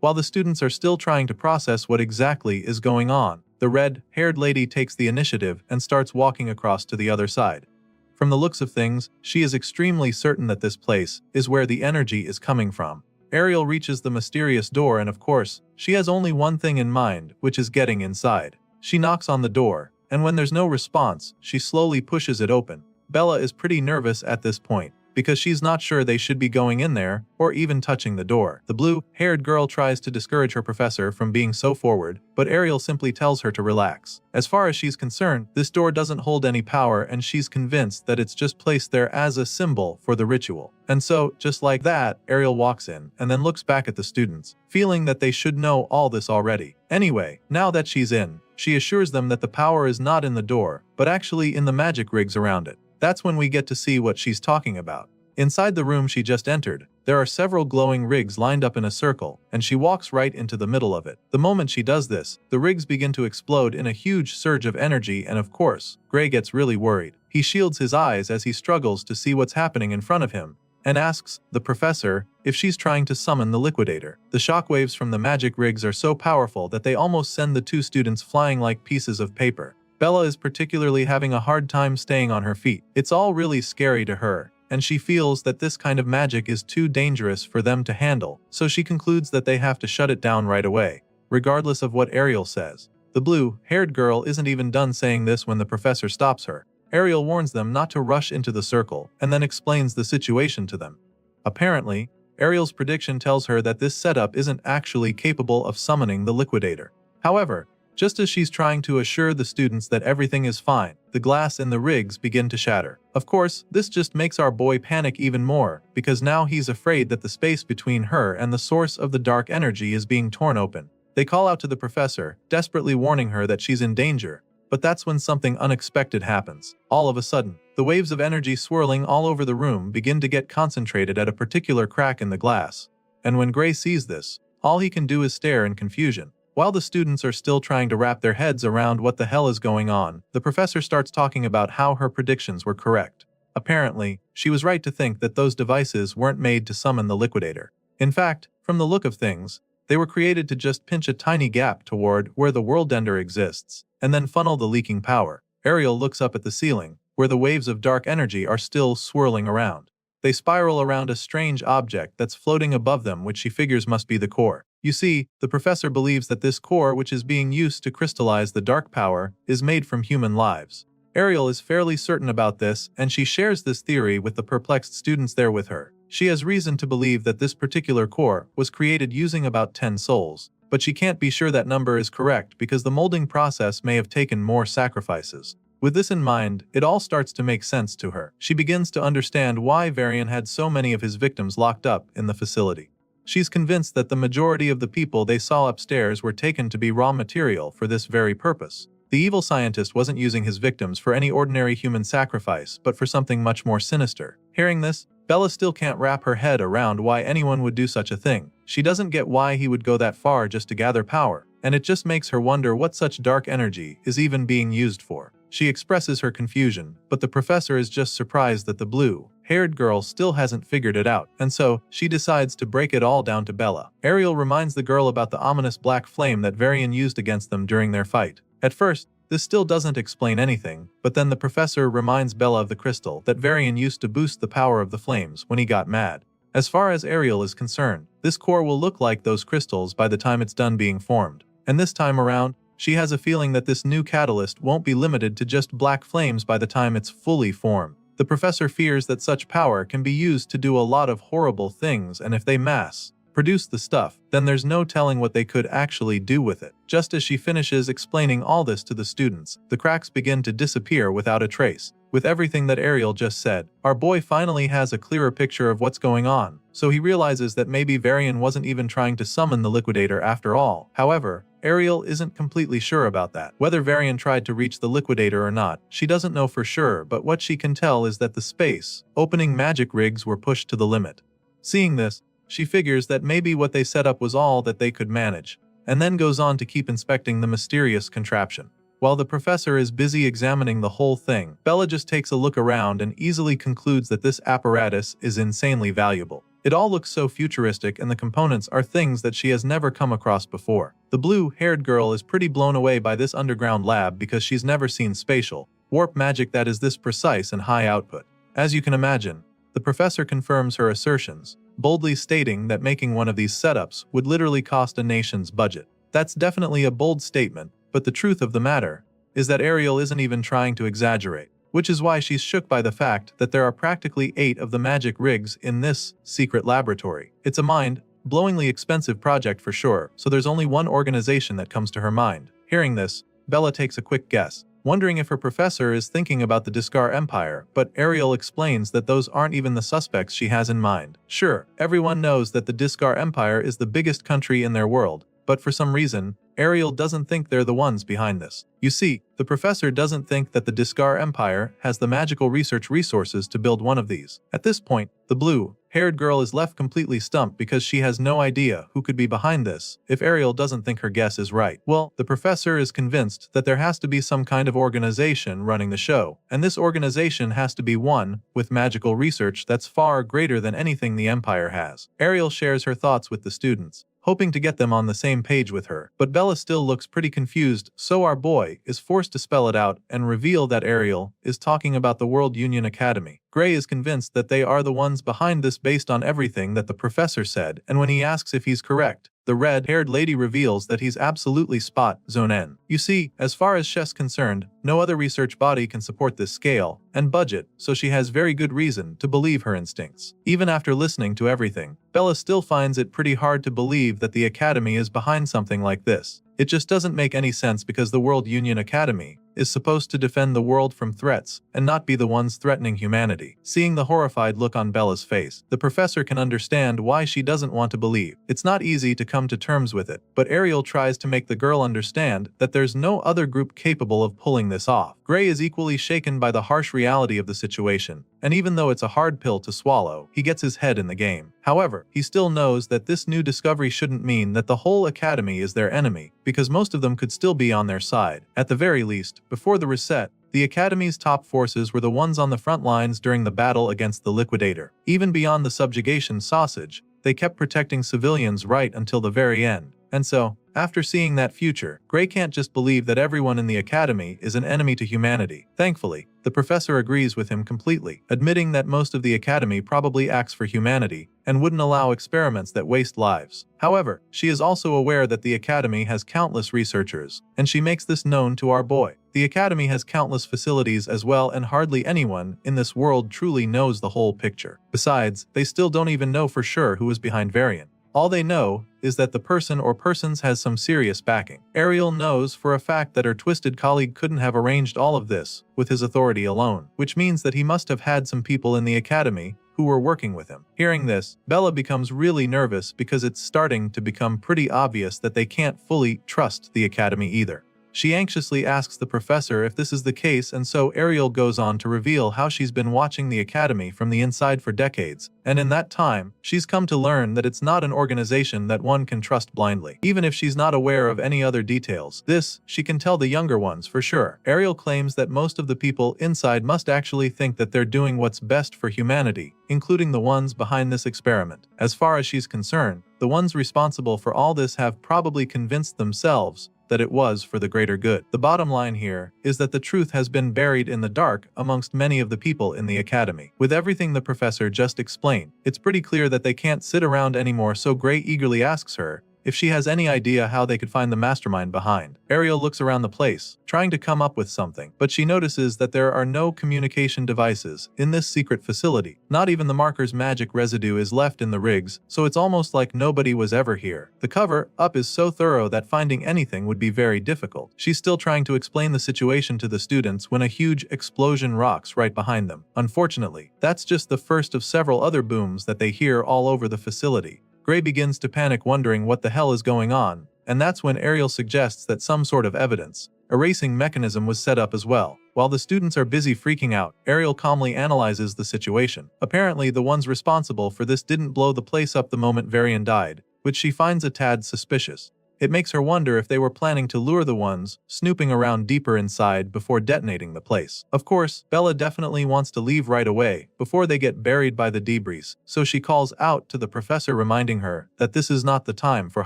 While the students are still trying to process what exactly is going on, the red-haired lady takes the initiative and starts walking across to the other side. From the looks of things, she is extremely certain that this place is where the energy is coming from. Ariel reaches the mysterious door, and of course, she has only one thing in mind, which is getting inside. She knocks on the door, and when there's no response, she slowly pushes it open. Bella is pretty nervous at this point, because she's not sure they should be going in there or even touching the door. The blue-haired girl tries to discourage her professor from being so forward, but Ariel simply tells her to relax. As far as she's concerned, this door doesn't hold any power, and she's convinced that it's just placed there as a symbol for the ritual. And so, just like that, Ariel walks in and then looks back at the students, feeling that they should know all this already. Anyway, now that she's in, she assures them that the power is not in the door, but actually in the magic rigs around it. That's when we get to see what she's talking about. Inside the room she just entered, there are several glowing rigs lined up in a circle, and she walks right into the middle of it. The moment she does this, the rigs begin to explode in a huge surge of energy, and of course, Gray gets really worried. He shields his eyes as he struggles to see what's happening in front of him, and asks the professor if she's trying to summon the liquidator. The shockwaves from the magic rigs are so powerful that they almost send the two students flying like pieces of paper. Bella is particularly having a hard time staying on her feet. It's all really scary to her, and she feels that this kind of magic is too dangerous for them to handle, so she concludes that they have to shut it down right away, regardless of what Ariel says. The blue-haired girl isn't even done saying this when the professor stops her. Ariel warns them not to rush into the circle, and then explains the situation to them. Apparently, Ariel's prediction tells her that this setup isn't actually capable of summoning the liquidator. However, just as she's trying to assure the students that everything is fine, the glass in the rigs begin to shatter. Of course, this just makes our boy panic even more, because now he's afraid that the space between her and the source of the dark energy is being torn open. They call out to the professor, desperately warning her that she's in danger, but that's when something unexpected happens. All of a sudden, the waves of energy swirling all over the room begin to get concentrated at a particular crack in the glass. And when Gray sees this, all he can do is stare in confusion. While the students are still trying to wrap their heads around what the hell is going on, the professor starts talking about how her predictions were correct. Apparently, she was right to think that those devices weren't made to summon the liquidator. In fact, from the look of things, they were created to just pinch a tiny gap toward where the world ender exists, and then funnel the leaking power. Ariel looks up at the ceiling, where the waves of dark energy are still swirling around. They spiral around a strange object that's floating above them, which she figures must be the core. You see, the professor believes that this core, which is being used to crystallize the dark power, is made from human lives. Ariel is fairly certain about this, and she shares this theory with the perplexed students there with her. She has reason to believe that this particular core was created using about 10 souls, but she can't be sure that number is correct because the molding process may have taken more sacrifices. With this in mind, it all starts to make sense to her. She begins to understand why Varian had so many of his victims locked up in the facility. She's convinced that the majority of the people they saw upstairs were taken to be raw material for this very purpose. The evil scientist wasn't using his victims for any ordinary human sacrifice, but for something much more sinister. Hearing this, Bella still can't wrap her head around why anyone would do such a thing. She doesn't get why he would go that far just to gather power, and it just makes her wonder what such dark energy is even being used for. She expresses her confusion, but the professor is just surprised that the blue-haired girl still hasn't figured it out, and so she decides to break it all down to Bella. Ariel reminds the girl about the ominous black flame that Varian used against them during their fight. At first, this still doesn't explain anything, but then the professor reminds Bella of the crystal that Varian used to boost the power of the flames when he got mad. As far as Ariel is concerned, this core will look like those crystals by the time it's done being formed. And this time around, she has a feeling that this new catalyst won't be limited to just black flames by the time it's fully formed. The professor fears that such power can be used to do a lot of horrible things, and if they mass-produce the stuff, then there's no telling what they could actually do with it. Just as she finishes explaining all this to the students, the cracks begin to disappear without a trace. With everything that Ariel just said, our boy finally has a clearer picture of what's going on, so he realizes that maybe Varian wasn't even trying to summon the liquidator after all. However, Ariel isn't completely sure about that. Whether Varian tried to reach the liquidator or not, she doesn't know for sure, but what she can tell is that the space-opening magic rigs were pushed to the limit. Seeing this, she figures that maybe what they set up was all that they could manage, and then goes on to keep inspecting the mysterious contraption. While the professor is busy examining the whole thing, Bella just takes a look around and easily concludes that this apparatus is insanely valuable. It all looks so futuristic, and the components are things that she has never come across before. The blue-haired girl is pretty blown away by this underground lab because she's never seen spatial warp magic that is this precise and high output. As you can imagine, the professor confirms her assertions, boldly stating that making one of these setups would literally cost a nation's budget. That's definitely a bold statement, but the truth of the matter is that Ariel isn't even trying to exaggerate, which is why she's shook by the fact that there are practically 8 of the magic rigs in this secret laboratory. It's a mind-blowingly expensive project for sure, so there's only one organization that comes to her mind. Hearing this, Bella takes a quick guess, wondering if her professor is thinking about the Discar Empire, but Ariel explains that those aren't even the suspects she has in mind. Sure, everyone knows that the Discar Empire is the biggest country in their world, but for some reason, Ariel doesn't think they're the ones behind this. You see, the professor doesn't think that the Discar Empire has the magical research resources to build one of these. At this point, the blue-haired girl is left completely stumped because she has no idea who could be behind this if Ariel doesn't think her guess is right. Well, the professor is convinced that there has to be some kind of organization running the show, and this organization has to be one with magical research that's far greater than anything the Empire has. Ariel shares her thoughts with the students, hoping to get them on the same page with her. But Bella still looks pretty confused, so our boy is forced to spell it out and reveal that Ariel is talking about the World Union Academy. Gray is convinced that they are the ones behind this based on everything that the professor said, and when he asks if he's correct, the red-haired lady reveals that he's absolutely spot on. You see, as far as Shess concerned, no other research body can support this scale and budget, so she has very good reason to believe her instincts. Even after listening to everything, Bella still finds it pretty hard to believe that the Academy is behind something like this. It just doesn't make any sense because the World Union Academy is supposed to defend the world from threats and not be the ones threatening humanity. Seeing the horrified look on Bella's face, the professor can understand why she doesn't want to believe. It's not easy to come to terms with it, but Ariel tries to make the girl understand that there's no other group capable of pulling this off. Gray is equally shaken by the harsh reality of the situation, and even though it's a hard pill to swallow, he gets his head in the game. However, he still knows that this new discovery shouldn't mean that the whole academy is their enemy, because most of them could still be on their side. At the very least, before the reset, the Academy's top forces were the ones on the front lines during the battle against the Liquidator. Even beyond the subjugation sausage, they kept protecting civilians right until the very end. And so, after seeing that future, Gray can't just believe that everyone in the Academy is an enemy to humanity. Thankfully, the professor agrees with him completely, admitting that most of the Academy probably acts for humanity and wouldn't allow experiments that waste lives. However, she is also aware that the Academy has countless researchers, and she makes this known to our boy. The Academy has countless facilities as well, and hardly anyone in this world truly knows the whole picture. Besides, they still don't even know for sure who is behind Varian. All they know is that the person or persons has some serious backing. Ariel knows for a fact that her twisted colleague couldn't have arranged all of this with his authority alone, which means that he must have had some people in the Academy who were working with him. Hearing this, Bella becomes really nervous because it's starting to become pretty obvious that they can't fully trust the Academy either. She anxiously asks the professor if this is the case, and so Ariel goes on to reveal how she's been watching the Academy from the inside for decades, and in that time, she's come to learn that it's not an organization that one can trust blindly. Even if she's not aware of any other details, this, she can tell the younger ones for sure. Ariel claims that most of the people inside must actually think that they're doing what's best for humanity, including the ones behind this experiment. As far as she's concerned, the ones responsible for all this have probably convinced themselves that it was for the greater good. The bottom line here is that the truth has been buried in the dark amongst many of the people in the Academy. With everything the professor just explained, it's pretty clear that they can't sit around anymore, so Gray eagerly asks her if she has any idea how they could find the mastermind behind. Ariel looks around the place, trying to come up with something, but she notices that there are no communication devices in this secret facility. Not even the marker's magic residue is left in the rigs, so it's almost like nobody was ever here. The cover-up is so thorough that finding anything would be very difficult. She's still trying to explain the situation to the students when a huge explosion rocks right behind them. Unfortunately, that's just the first of several other booms that they hear all over the facility. Gray begins to panic, wondering what the hell is going on, and that's when Ariel suggests that some sort of evidence erasing mechanism was set up as well. While the students are busy freaking out, Ariel calmly analyzes the situation. Apparently, the ones responsible for this didn't blow the place up the moment Varian died, which she finds a tad suspicious. It makes her wonder if they were planning to lure the ones snooping around deeper inside before detonating the place. Of course, Bella definitely wants to leave right away before they get buried by the debris, so she calls out to the professor, reminding her that this is not the time for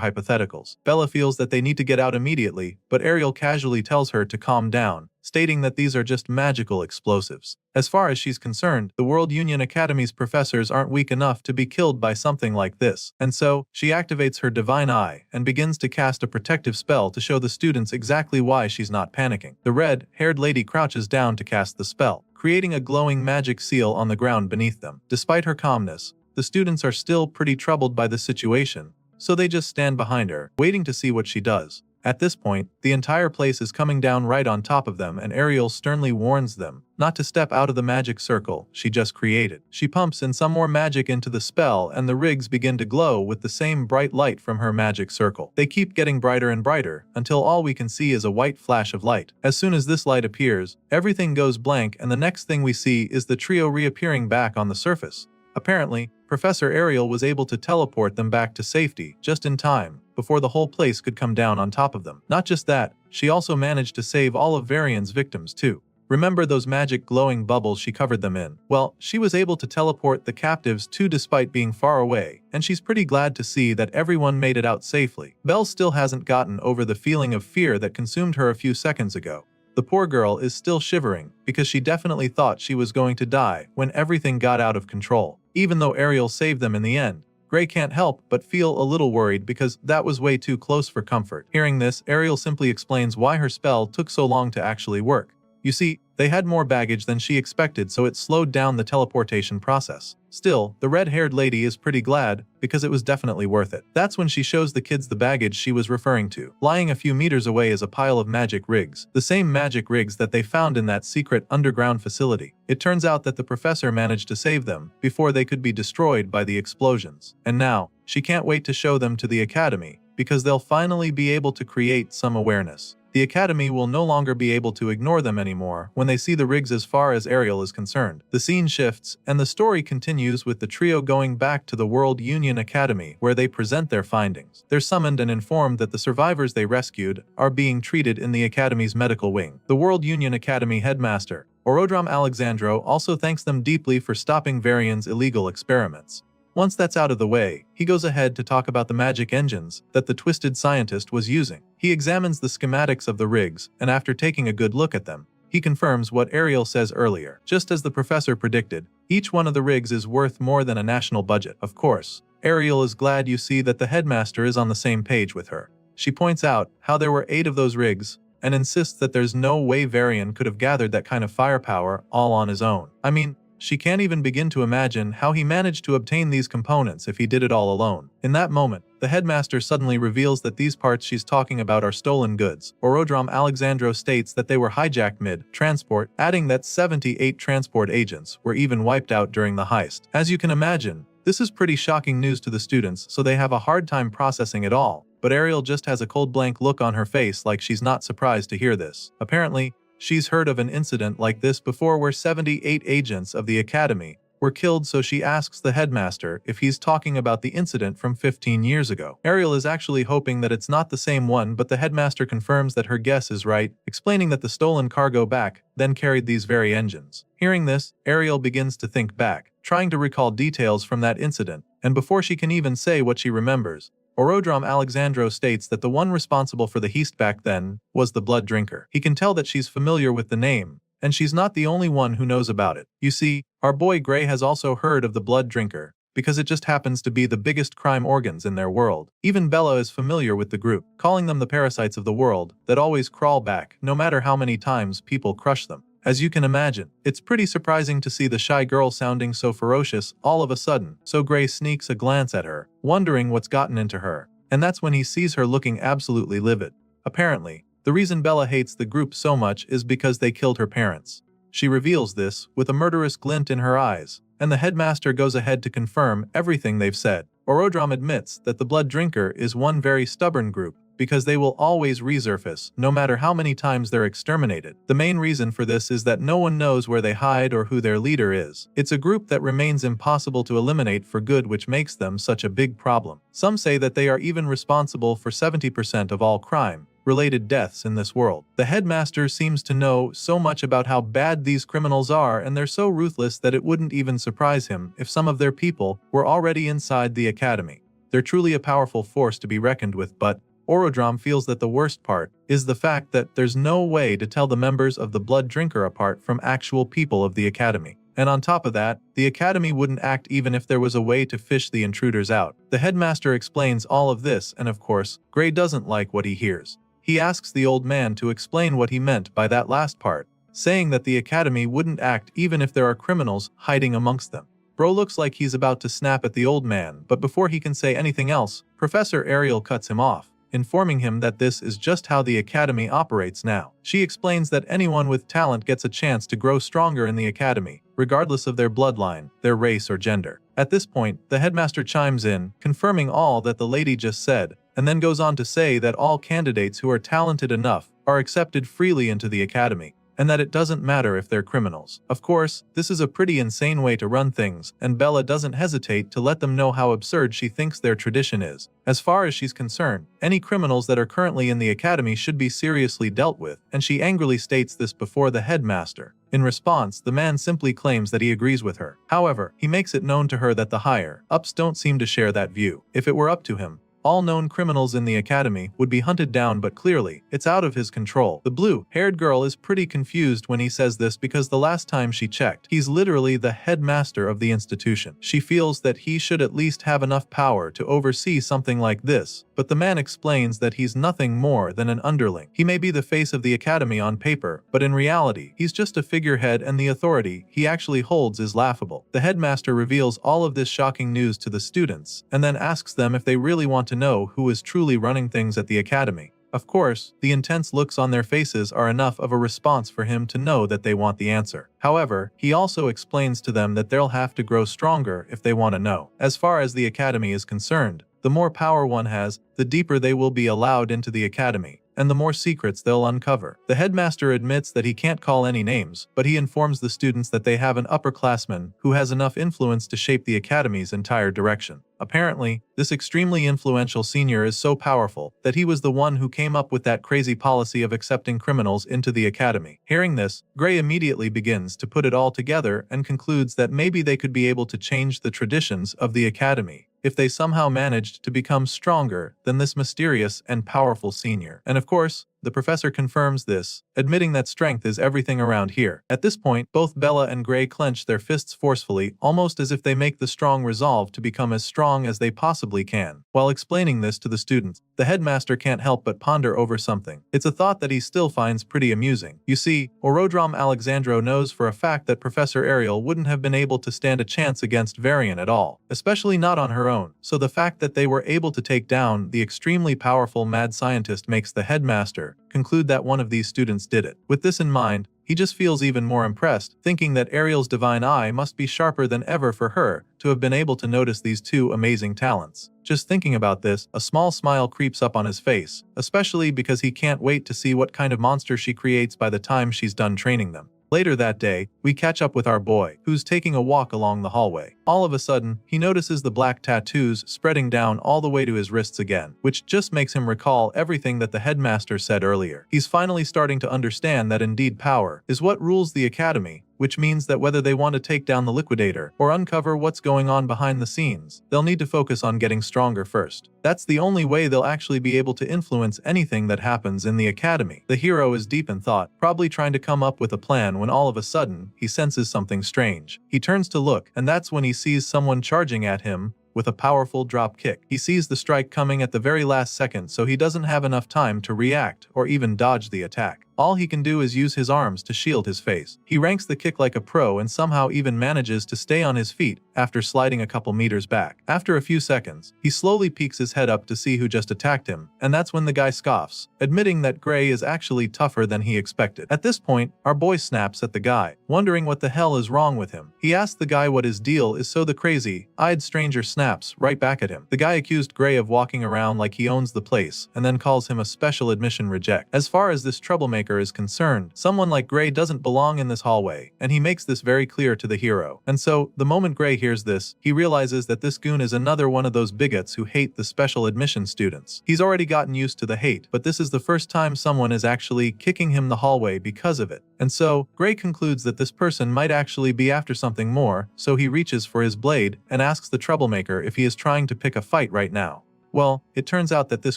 hypotheticals. Bella feels that they need to get out immediately, but Ariel casually tells her to calm down, stating that these are just magical explosives. As far as she's concerned, the World Union Academy's professors aren't weak enough to be killed by something like this, and so she activates her divine eye and begins to cast a protective spell to show the students exactly why she's not panicking. The red-haired lady crouches down to cast the spell, creating a glowing magic seal on the ground beneath them. Despite her calmness, the students are still pretty troubled by the situation, so they just stand behind her, waiting to see what she does. At this point, the entire place is coming down right on top of them, and Ariel sternly warns them not to step out of the magic circle she just created. She pumps in some more magic into the spell and the rigs begin to glow with the same bright light from her magic circle. They keep getting brighter and brighter until all we can see is a white flash of light. As soon as this light appears, everything goes blank and the next thing we see is the trio reappearing back on the surface. Apparently, Professor Ariel was able to teleport them back to safety just in time, before the whole place could come down on top of them. Not just that, she also managed to save all of Varian's victims too. Remember those magic glowing bubbles she covered them in? Well, she was able to teleport the captives too despite being far away, and she's pretty glad to see that everyone made it out safely. Belle still hasn't gotten over the feeling of fear that consumed her a few seconds ago. The poor girl is still shivering because she definitely thought she was going to die when everything got out of control. Even though Ariel saved them in the end, Gray can't help but feel a little worried because that was way too close for comfort. Hearing this, Ariel simply explains why her spell took so long to actually work. You see, they had more baggage than she expected, so it slowed down the teleportation process. Still, the red-haired lady is pretty glad because it was definitely worth it. That's when she shows the kids the baggage she was referring to. Lying a few meters away is a pile of magic rigs, the same magic rigs that they found in that secret underground facility. It turns out that the professor managed to save them before they could be destroyed by the explosions. And now, she can't wait to show them to the academy because they'll finally be able to create some awareness. The Academy will no longer be able to ignore them anymore when they see the rigs as far as Ariel is concerned. The scene shifts, and the story continues with the trio going back to the World Union Academy where they present their findings. They're summoned and informed that the survivors they rescued are being treated in the Academy's medical wing. The World Union Academy headmaster, Orodrom Alexandro, also thanks them deeply for stopping Varian's illegal experiments. Once that's out of the way, he goes ahead to talk about the magic engines that the twisted scientist was using. He examines the schematics of the rigs, and after taking a good look at them, he confirms what Ariel says earlier. Just as the professor predicted, each one of the rigs is worth more than a national budget. Of course, Ariel is glad you see that the headmaster is on the same page with her. She points out how there were 8 of those rigs, and insists that there's no way Varian could have gathered that kind of firepower all on his own. I mean, she can't even begin to imagine how he managed to obtain these components if he did it all alone. In that moment, the headmaster suddenly reveals that these parts she's talking about are stolen goods. Orodrom Alexandro states that they were hijacked mid-transport, adding that 78 transport agents were even wiped out during the heist. As you can imagine, this is pretty shocking news to the students, so they have a hard time processing it all. But Ariel just has a cold blank look on her face like she's not surprised to hear this. Apparently, she's heard of an incident like this before where 78 agents of the Academy were killed, so she asks the headmaster if he's talking about the incident from 15 years ago. Ariel is actually hoping that it's not the same one, but the headmaster confirms that her guess is right, explaining that the stolen cargo back then carried these very engines. Hearing this, Ariel begins to think back, trying to recall details from that incident, and before she can even say what she remembers, Orodrom Alexandro states that the one responsible for the heist back then was the Blood Drinker. He can tell that she's familiar with the name, and she's not the only one who knows about it. You see, our boy Gray has also heard of the Blood Drinker, because it just happens to be the biggest crime organs in their world. Even Bella is familiar with the group, calling them the parasites of the world that always crawl back, no matter how many times people crush them. As you can imagine, it's pretty surprising to see the shy girl sounding so ferocious all of a sudden, so Gray sneaks a glance at her, wondering what's gotten into her, and that's when he sees her looking absolutely livid. Apparently, the reason Bella hates the group so much is because they killed her parents. She reveals this with a murderous glint in her eyes, and the headmaster goes ahead to confirm everything they've said. Orodrom admits that the Blood Drinker is one very stubborn group, because they will always resurface, no matter how many times they're exterminated. The main reason for this is that no one knows where they hide or who their leader is. It's a group that remains impossible to eliminate for good, which makes them such a big problem. Some say that they are even responsible for 70% of all crime-related deaths in this world. The headmaster seems to know so much about how bad these criminals are, and they're so ruthless that it wouldn't even surprise him if some of their people were already inside the academy. They're truly a powerful force to be reckoned with, but Orodrom feels that the worst part is the fact that there's no way to tell the members of the Blood Drinker apart from actual people of the Academy. And on top of that, the Academy wouldn't act even if there was a way to fish the intruders out. The headmaster explains all of this, and of course, Gray doesn't like what he hears. He asks the old man to explain what he meant by that last part, saying that the Academy wouldn't act even if there are criminals hiding amongst them. Bro looks like he's about to snap at the old man, but before he can say anything else, Professor Ariel cuts him off. informing him that this is just how the academy operates now. She explains that anyone with talent gets a chance to grow stronger in the academy, regardless of their bloodline, their race or gender. At this point, the headmaster chimes in, confirming all that the lady just said, and then goes on to say that all candidates who are talented enough are accepted freely into the academy, and that it doesn't matter if they're criminals. Of course, this is a pretty insane way to run things, and Bella doesn't hesitate to let them know how absurd she thinks their tradition is. As far as she's concerned, any criminals that are currently in the academy should be seriously dealt with, and she angrily states this before the headmaster. In response, the man simply claims that he agrees with her. However, he makes it known to her that the higher-ups don't seem to share that view. If it were up to him, all known criminals in the academy would be hunted down, but clearly, it's out of his control. The blue-haired girl is pretty confused when he says this because the last time she checked, he's literally the headmaster of the institution. She feels that he should at least have enough power to oversee something like this, but the man explains that he's nothing more than an underling. He may be the face of the academy on paper, but in reality, he's just a figurehead, and the authority he actually holds is laughable. The headmaster reveals all of this shocking news to the students, and then asks them if they really want to know who is truly running things at the academy. Of course, the intense looks on their faces are enough of a response for him to know that they want the answer. However, he also explains to them that they'll have to grow stronger if they want to know. As far as the academy is concerned, the more power one has, the deeper they will be allowed into the academy, and the more secrets they'll uncover. The headmaster admits that he can't call any names, but he informs the students that they have an upperclassman who has enough influence to shape the academy's entire direction. Apparently, this extremely influential senior is so powerful that he was the one who came up with that crazy policy of accepting criminals into the academy. Hearing this, Gray immediately begins to put it all together and concludes that maybe they could be able to change the traditions of the academy if they somehow managed to become stronger than this mysterious and powerful senior. And of course, the professor confirms this, admitting that strength is everything around here. At this point, both Bella and Gray clench their fists forcefully, almost as if they make the strong resolve to become as strong as they possibly can. While explaining this to the students, the headmaster can't help but ponder over something. It's a thought that he still finds pretty amusing. You see, Orodrom Alexandro knows for a fact that Professor Ariel wouldn't have been able to stand a chance against Varian at all, especially not on her own. So the fact that they were able to take down the extremely powerful mad scientist makes the headmaster conclude that one of these students did it. With this in mind, he just feels even more impressed, thinking that Ariel's divine eye must be sharper than ever for her to have been able to notice these two amazing talents. Just thinking about this, a small smile creeps up on his face, especially because he can't wait to see what kind of monster she creates by the time she's done training them. Later that day, we catch up with our boy, who's taking a walk along the hallway. All of a sudden, he notices the black tattoos spreading down all the way to his wrists again, which just makes him recall everything that the headmaster said earlier. He's finally starting to understand that indeed power is what rules the academy, which means that whether they want to take down the liquidator or uncover what's going on behind the scenes, they'll need to focus on getting stronger first. That's the only way they'll actually be able to influence anything that happens in the academy. The hero is deep in thought, probably trying to come up with a plan when all of a sudden, he senses something strange. He turns to look, and that's when he sees someone charging at him with a powerful drop kick. He sees the strike coming at the very last second, so he doesn't have enough time to react or even dodge the attack. All he can do is use his arms to shield his face. He ranks the kick like a pro and somehow even manages to stay on his feet after sliding a couple meters back. After a few seconds, he slowly peeks his head up to see who just attacked him, and that's when the guy scoffs, admitting that Gray is actually tougher than he expected. At this point, our boy snaps at the guy, wondering what the hell is wrong with him. He asks the guy what his deal is, so the crazy-eyed stranger snaps right back at him. The guy accused Gray of walking around like he owns the place, and then calls him a special admission reject. As far as this troublemaker is concerned, someone like Gray doesn't belong in this hallway, and he makes this very clear to the hero. And so, the moment Gray hears this, he realizes that this goon is another one of those bigots who hate the special admission students. He's already gotten used to the hate, but this is the first time someone is actually kicking him the hallway because of it. And so, Gray concludes that this person might actually be after something more, so he reaches for his blade and asks the troublemaker if he is trying to pick a fight right now. Well, it turns out that this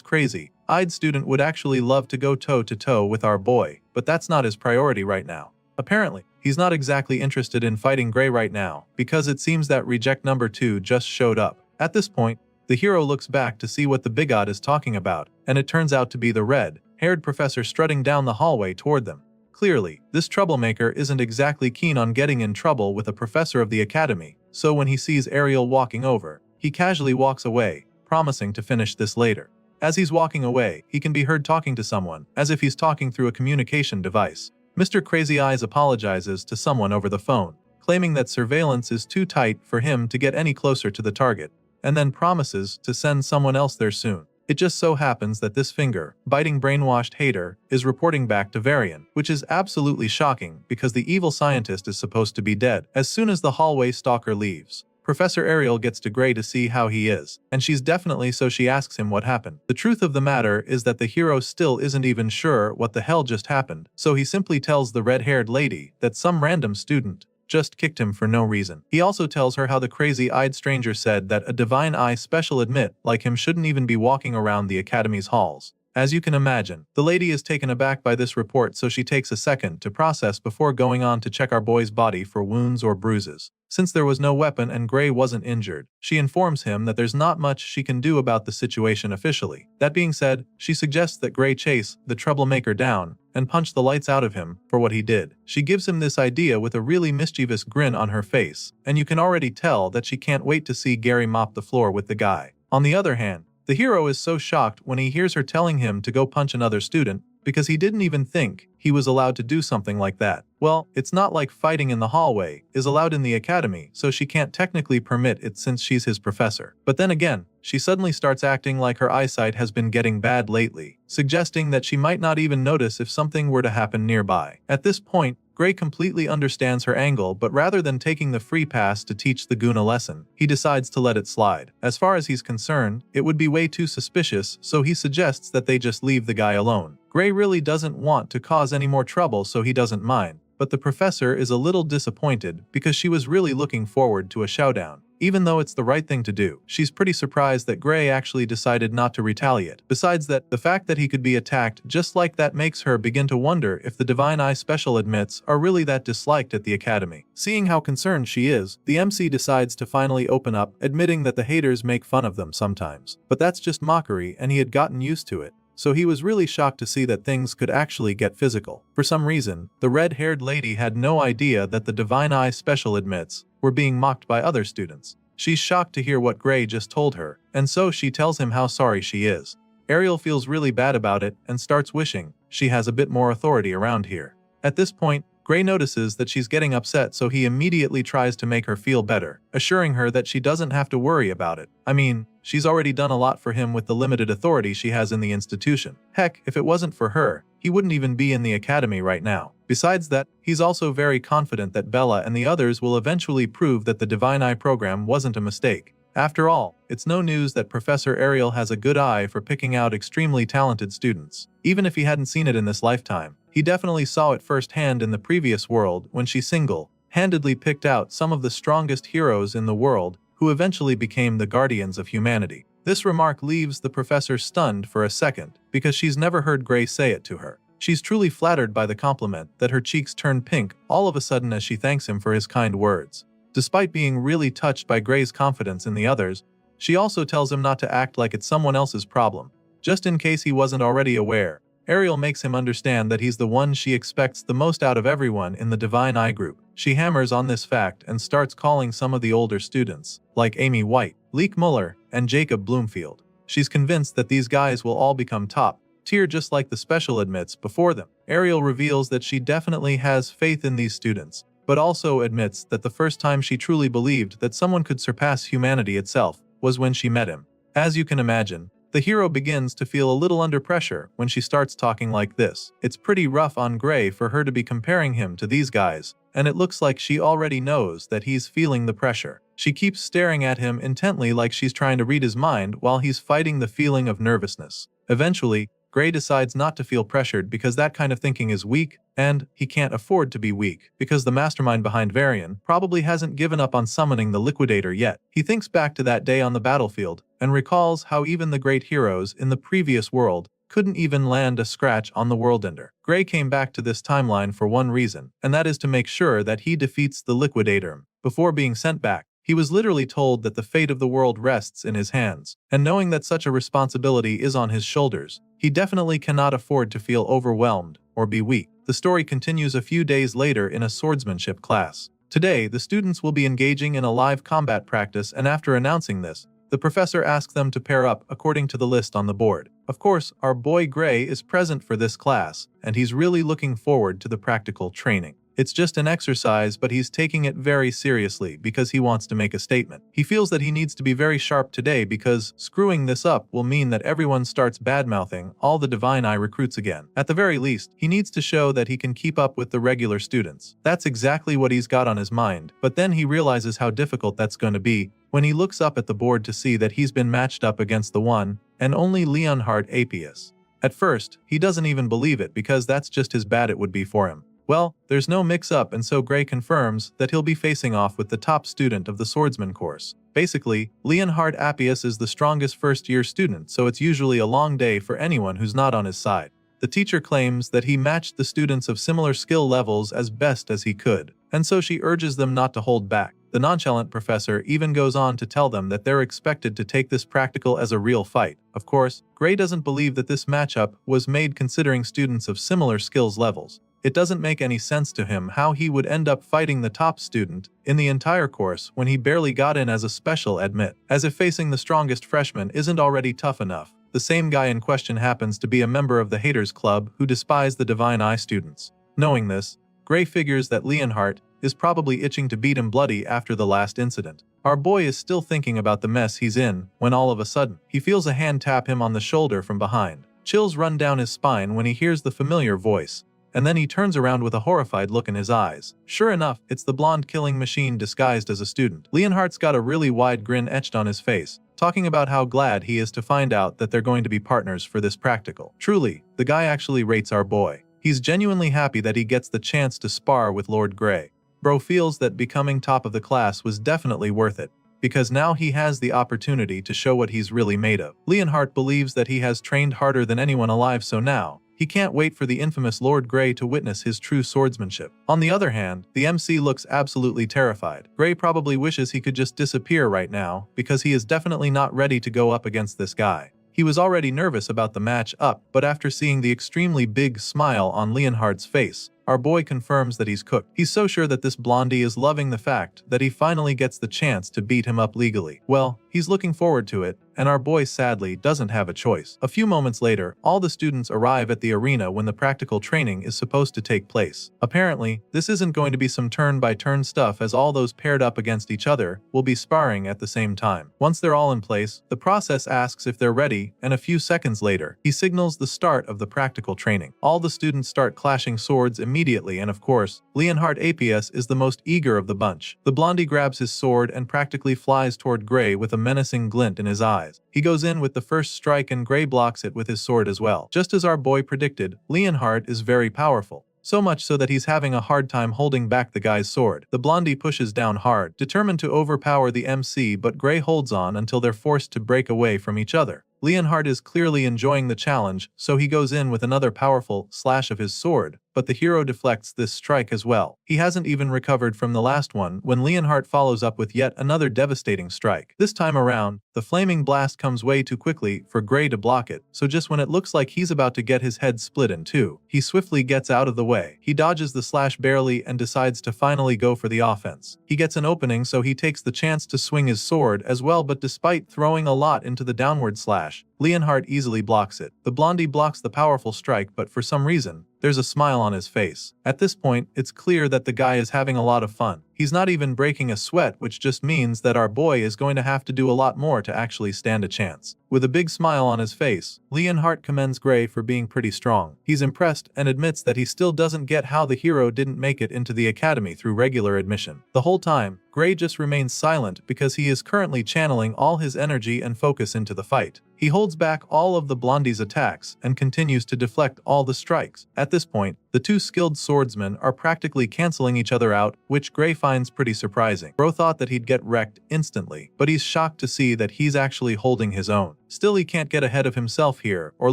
crazy-eyed student would actually love to go toe-to-toe with our boy, but that's not his priority right now. Apparently, he's not exactly interested in fighting Gray right now, because it seems that reject number 2 just showed up. At this point, the hero looks back to see what the bigot is talking about, and it turns out to be the red-haired professor strutting down the hallway toward them. Clearly, this troublemaker isn't exactly keen on getting in trouble with a professor of the academy, so when he sees Ariel walking over, he casually walks away, promising to finish this later. As he's walking away, he can be heard talking to someone, as if he's talking through a communication device. Mr. Crazy Eyes apologizes to someone over the phone, claiming that surveillance is too tight for him to get any closer to the target, and then promises to send someone else there soon. It just so happens that this finger-biting brainwashed hater is reporting back to Varian, which is absolutely shocking because the evil scientist is supposed to be dead. As soon as the hallway stalker leaves, Professor Ariel gets to Gray to see how he is, and she's definitely so she asks him what happened. The truth of the matter is that the hero still isn't even sure what the hell just happened, so he simply tells the red-haired lady that some random student just kicked him for no reason. He also tells her how the crazy-eyed stranger said that a divine eye special admit like him shouldn't even be walking around the academy's halls. As you can imagine, the lady is taken aback by this report, so she takes a second to process before going on to check our boy's body for wounds or bruises. Since there was no weapon and Gray wasn't injured, she informs him that there's not much she can do about the situation officially. That being said, she suggests that Gray chase the troublemaker down and punch the lights out of him for what he did. She gives him this idea with a really mischievous grin on her face, and you can already tell that she can't wait to see Gary mop the floor with the guy. On the other hand, the hero is so shocked when he hears her telling him to go punch another student because he didn't even think he was allowed to do something like that. Well, it's not like fighting in the hallway is allowed in the academy, so she can't technically permit it since she's his professor. But then again, she suddenly starts acting like her eyesight has been getting bad lately, suggesting that she might not even notice if something were to happen nearby. At this point, Gray completely understands her angle, but rather than taking the free pass to teach the goon a lesson, he decides to let it slide. As far as he's concerned, it would be way too suspicious, so he suggests that they just leave the guy alone. Gray really doesn't want to cause any more trouble, so he doesn't mind, but the professor is a little disappointed because she was really looking forward to a showdown. Even though it's the right thing to do, she's pretty surprised that Gray actually decided not to retaliate. Besides that, the fact that he could be attacked just like that makes her begin to wonder if the Divine Eye special admits are really that disliked at the academy. Seeing how concerned she is, the MC decides to finally open up, admitting that the haters make fun of them sometimes. But that's just mockery, and he had gotten used to it. So he was really shocked to see that things could actually get physical. For some reason, the red-haired lady had no idea that the Divine Eye special admits were being mocked by other students. She's shocked to hear what Gray just told her, and so she tells him how sorry she is. Ariel feels really bad about it and starts wishing she has a bit more authority around here. At this point, Gray notices that she's getting upset, so he immediately tries to make her feel better, assuring her that she doesn't have to worry about it. I mean, she's already done a lot for him with the limited authority she has in the institution. Heck, if it wasn't for her, he wouldn't even be in the academy right now. Besides that, he's also very confident that Bella and the others will eventually prove that the Divine Eye program wasn't a mistake. After all, it's no news that Professor Ariel has a good eye for picking out extremely talented students. Even if he hadn't seen it in this lifetime, he definitely saw it firsthand in the previous world when she single-handedly picked out some of the strongest heroes in the world who eventually became the guardians of humanity. This remark leaves the professor stunned for a second because she's never heard Gray say it to her. She's truly flattered by the compliment that her cheeks turn pink all of a sudden as she thanks him for his kind words. Despite being really touched by Gray's confidence in the others, she also tells him not to act like it's someone else's problem. Just in case he wasn't already aware, Ariel makes him understand that he's the one she expects the most out of everyone in the Divine Eye group. She hammers on this fact and starts calling some of the older students, like Amy White, Leek Muller, and Jacob Bloomfield. She's convinced that these guys will all become top tier just like the special admits before them. Ariel reveals that she definitely has faith in these students, but also admits that the first time she truly believed that someone could surpass humanity itself was when she met him. As you can imagine, the hero begins to feel a little under pressure when she starts talking like this. It's pretty rough on Gray for her to be comparing him to these guys, and it looks like she already knows that he's feeling the pressure. She keeps staring at him intently like she's trying to read his mind while he's fighting the feeling of nervousness. Eventually, Gray decides not to feel pressured because that kind of thinking is weak, and he can't afford to be weak because the mastermind behind Varian probably hasn't given up on summoning the Liquidator yet. He thinks back to that day on the battlefield and recalls how even the great heroes in the previous world couldn't even land a scratch on the Worldender. Gray came back to this timeline for one reason, and that is to make sure that he defeats the Liquidator. Before being sent back, he was literally told that the fate of the world rests in his hands, and knowing that such a responsibility is on his shoulders, he definitely cannot afford to feel overwhelmed or be weak. The story continues a few days later in a swordsmanship class. Today, the students will be engaging in a live combat practice, and after announcing this, the professor asks them to pair up according to the list on the board. Of course, our boy Gray is present for this class, and he's really looking forward to the practical training. It's just an exercise, but he's taking it very seriously because he wants to make a statement. He feels that he needs to be very sharp today because screwing this up will mean that everyone starts badmouthing all the Divine Eye recruits again. At the very least, he needs to show that he can keep up with the regular students. That's exactly what he's got on his mind, but then he realizes how difficult that's going to be when he looks up at the board to see that he's been matched up against the one and only Leonhard Apius. At first, he doesn't even believe it because that's just as bad it would be for him. Well, there's no mix-up, and so Gray confirms that he'll be facing off with the top student of the Swordsman course. Basically, Leonhard Appius is the strongest first-year student, so it's usually a long day for anyone who's not on his side. The teacher claims that he matched the students of similar skill levels as best as he could, and so she urges them not to hold back. The nonchalant professor even goes on to tell them that they're expected to take this practical as a real fight. Of course, Gray doesn't believe that this matchup was made considering students of similar skills levels. It doesn't make any sense to him how he would end up fighting the top student in the entire course when he barely got in as a special admit, as if facing the strongest freshman isn't already tough enough. The same guy in question happens to be a member of the Haters Club who despise the Divine Eye students. Knowing this, Gray figures that Leonhard is probably itching to beat him bloody after the last incident. Our boy is still thinking about the mess he's in when all of a sudden, he feels a hand tap him on the shoulder from behind. Chills run down his spine when he hears the familiar voice, and then he turns around with a horrified look in his eyes. Sure enough, it's the blonde killing machine disguised as a student. Leonhardt's got a really wide grin etched on his face, talking about how glad he is to find out that they're going to be partners for this practical. Truly, the guy actually rates our boy. He's genuinely happy that he gets the chance to spar with Lord Gray. Bro feels that becoming top of the class was definitely worth it, because now he has the opportunity to show what he's really made of. Leonhardt believes that he has trained harder than anyone alive, so now he can't wait for the infamous Lord Gray to witness his true swordsmanship. On the other hand, the MC looks absolutely terrified. Gray probably wishes he could just disappear right now because he is definitely not ready to go up against this guy. He was already nervous about the match up, but after seeing the extremely big smile on Leonhardt's face, our boy confirms that he's cooked. He's so sure that this blondie is loving the fact that he finally gets the chance to beat him up legally. Well, he's looking forward to it, and our boy sadly doesn't have a choice. A few moments later, all the students arrive at the arena when the practical training is supposed to take place. Apparently, this isn't going to be some turn-by-turn stuff, as all those paired up against each other will be sparring at the same time. Once they're all in place, the process asks if they're ready, and a few seconds later, he signals the start of the practical training. All the students start clashing swords immediately, and of course, Leonhard Apius is the most eager of the bunch. The blondie grabs his sword and practically flies toward Gray with a menacing glint in his eyes. He goes in with the first strike and Gray blocks it with his sword as well. Just as our boy predicted, Leonhard is very powerful. So much so that he's having a hard time holding back the guy's sword. The blondie pushes down hard, determined to overpower the MC, but Gray holds on until they're forced to break away from each other. Leonhard is clearly enjoying the challenge, so he goes in with another powerful slash of his sword, but the hero deflects this strike as well. He hasn't even recovered from the last one when Leonhard follows up with yet another devastating strike. This time around, the flaming blast comes way too quickly for Gray to block it, so just when it looks like he's about to get his head split in two, he swiftly gets out of the way. He dodges the slash barely and decides to finally go for the offense. He gets an opening, so he takes the chance to swing his sword as well, but despite throwing a lot into the downward slash, Leonhard easily blocks it. The blondie blocks the powerful strike, but for some reason, there's a smile on his face. At this point, it's clear that the guy is having a lot of fun. He's not even breaking a sweat, which just means that our boy is going to have to do a lot more to actually stand a chance. With a big smile on his face, Leonhard commends Gray for being pretty strong. He's impressed and admits that he still doesn't get how the hero didn't make it into the academy through regular admission. The whole time, Gray just remains silent because he is currently channeling all his energy and focus into the fight. He holds back all of the blondie's attacks and continues to deflect all the strikes. At this point, the two skilled swordsmen are practically canceling each other out, which Gray finds pretty surprising. Bro thought that he'd get wrecked instantly, but he's shocked to see that he's actually holding his own. Still, he can't get ahead of himself here or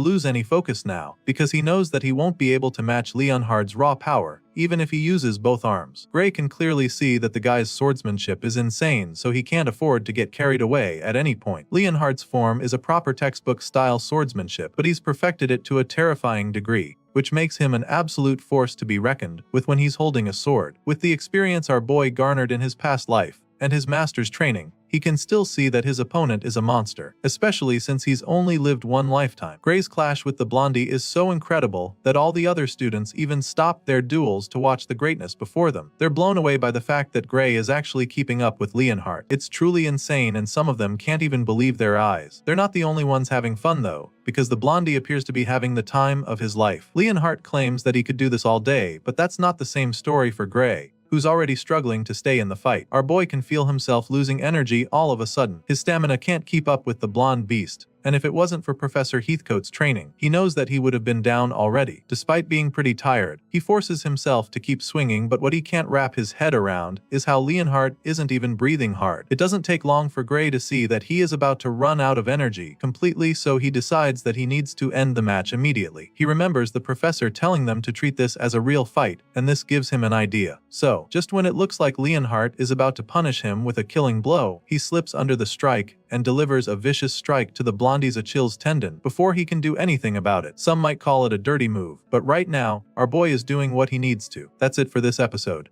lose any focus now, because he knows that he won't be able to match Leonhard's raw power, even if he uses both arms. Gray can clearly see that the guy's swordsmanship is insane, so he can't afford to get carried away at any point. Leonhard's form is a proper textbook-style swordsmanship, but he's perfected it to a terrifying degree, which makes him an absolute force to be reckoned with when he's holding a sword. With the experience our boy garnered in his past life, and his master's training, he can still see that his opponent is a monster, especially since he's only lived one lifetime. Gray's clash with the blondie is so incredible that all the other students even stop their duels to watch the greatness before them. They're blown away by the fact that Gray is actually keeping up with Leonhardt. It's truly insane, and some of them can't even believe their eyes. They're not the only ones having fun though, because the blondie appears to be having the time of his life. Leonhardt claims that he could do this all day, but that's not the same story for Gray, who's already struggling to stay in the fight. Our boy can feel himself losing energy all of a sudden. His stamina can't keep up with the blonde beast, and if it wasn't for Professor Heathcote's training, he knows that he would have been down already. Despite being pretty tired, he forces himself to keep swinging, but what he can't wrap his head around is how Leonhardt isn't even breathing hard. It doesn't take long for Gray to see that he is about to run out of energy completely, so he decides that he needs to end the match immediately. He remembers the professor telling them to treat this as a real fight, and this gives him an idea. So, just when it looks like Leonhardt is about to punish him with a killing blow, he slips under the strike and delivers a vicious strike to the blondie's Achilles tendon before he can do anything about it. Some might call it a dirty move, but right now, our boy is doing what he needs to. That's it for this episode.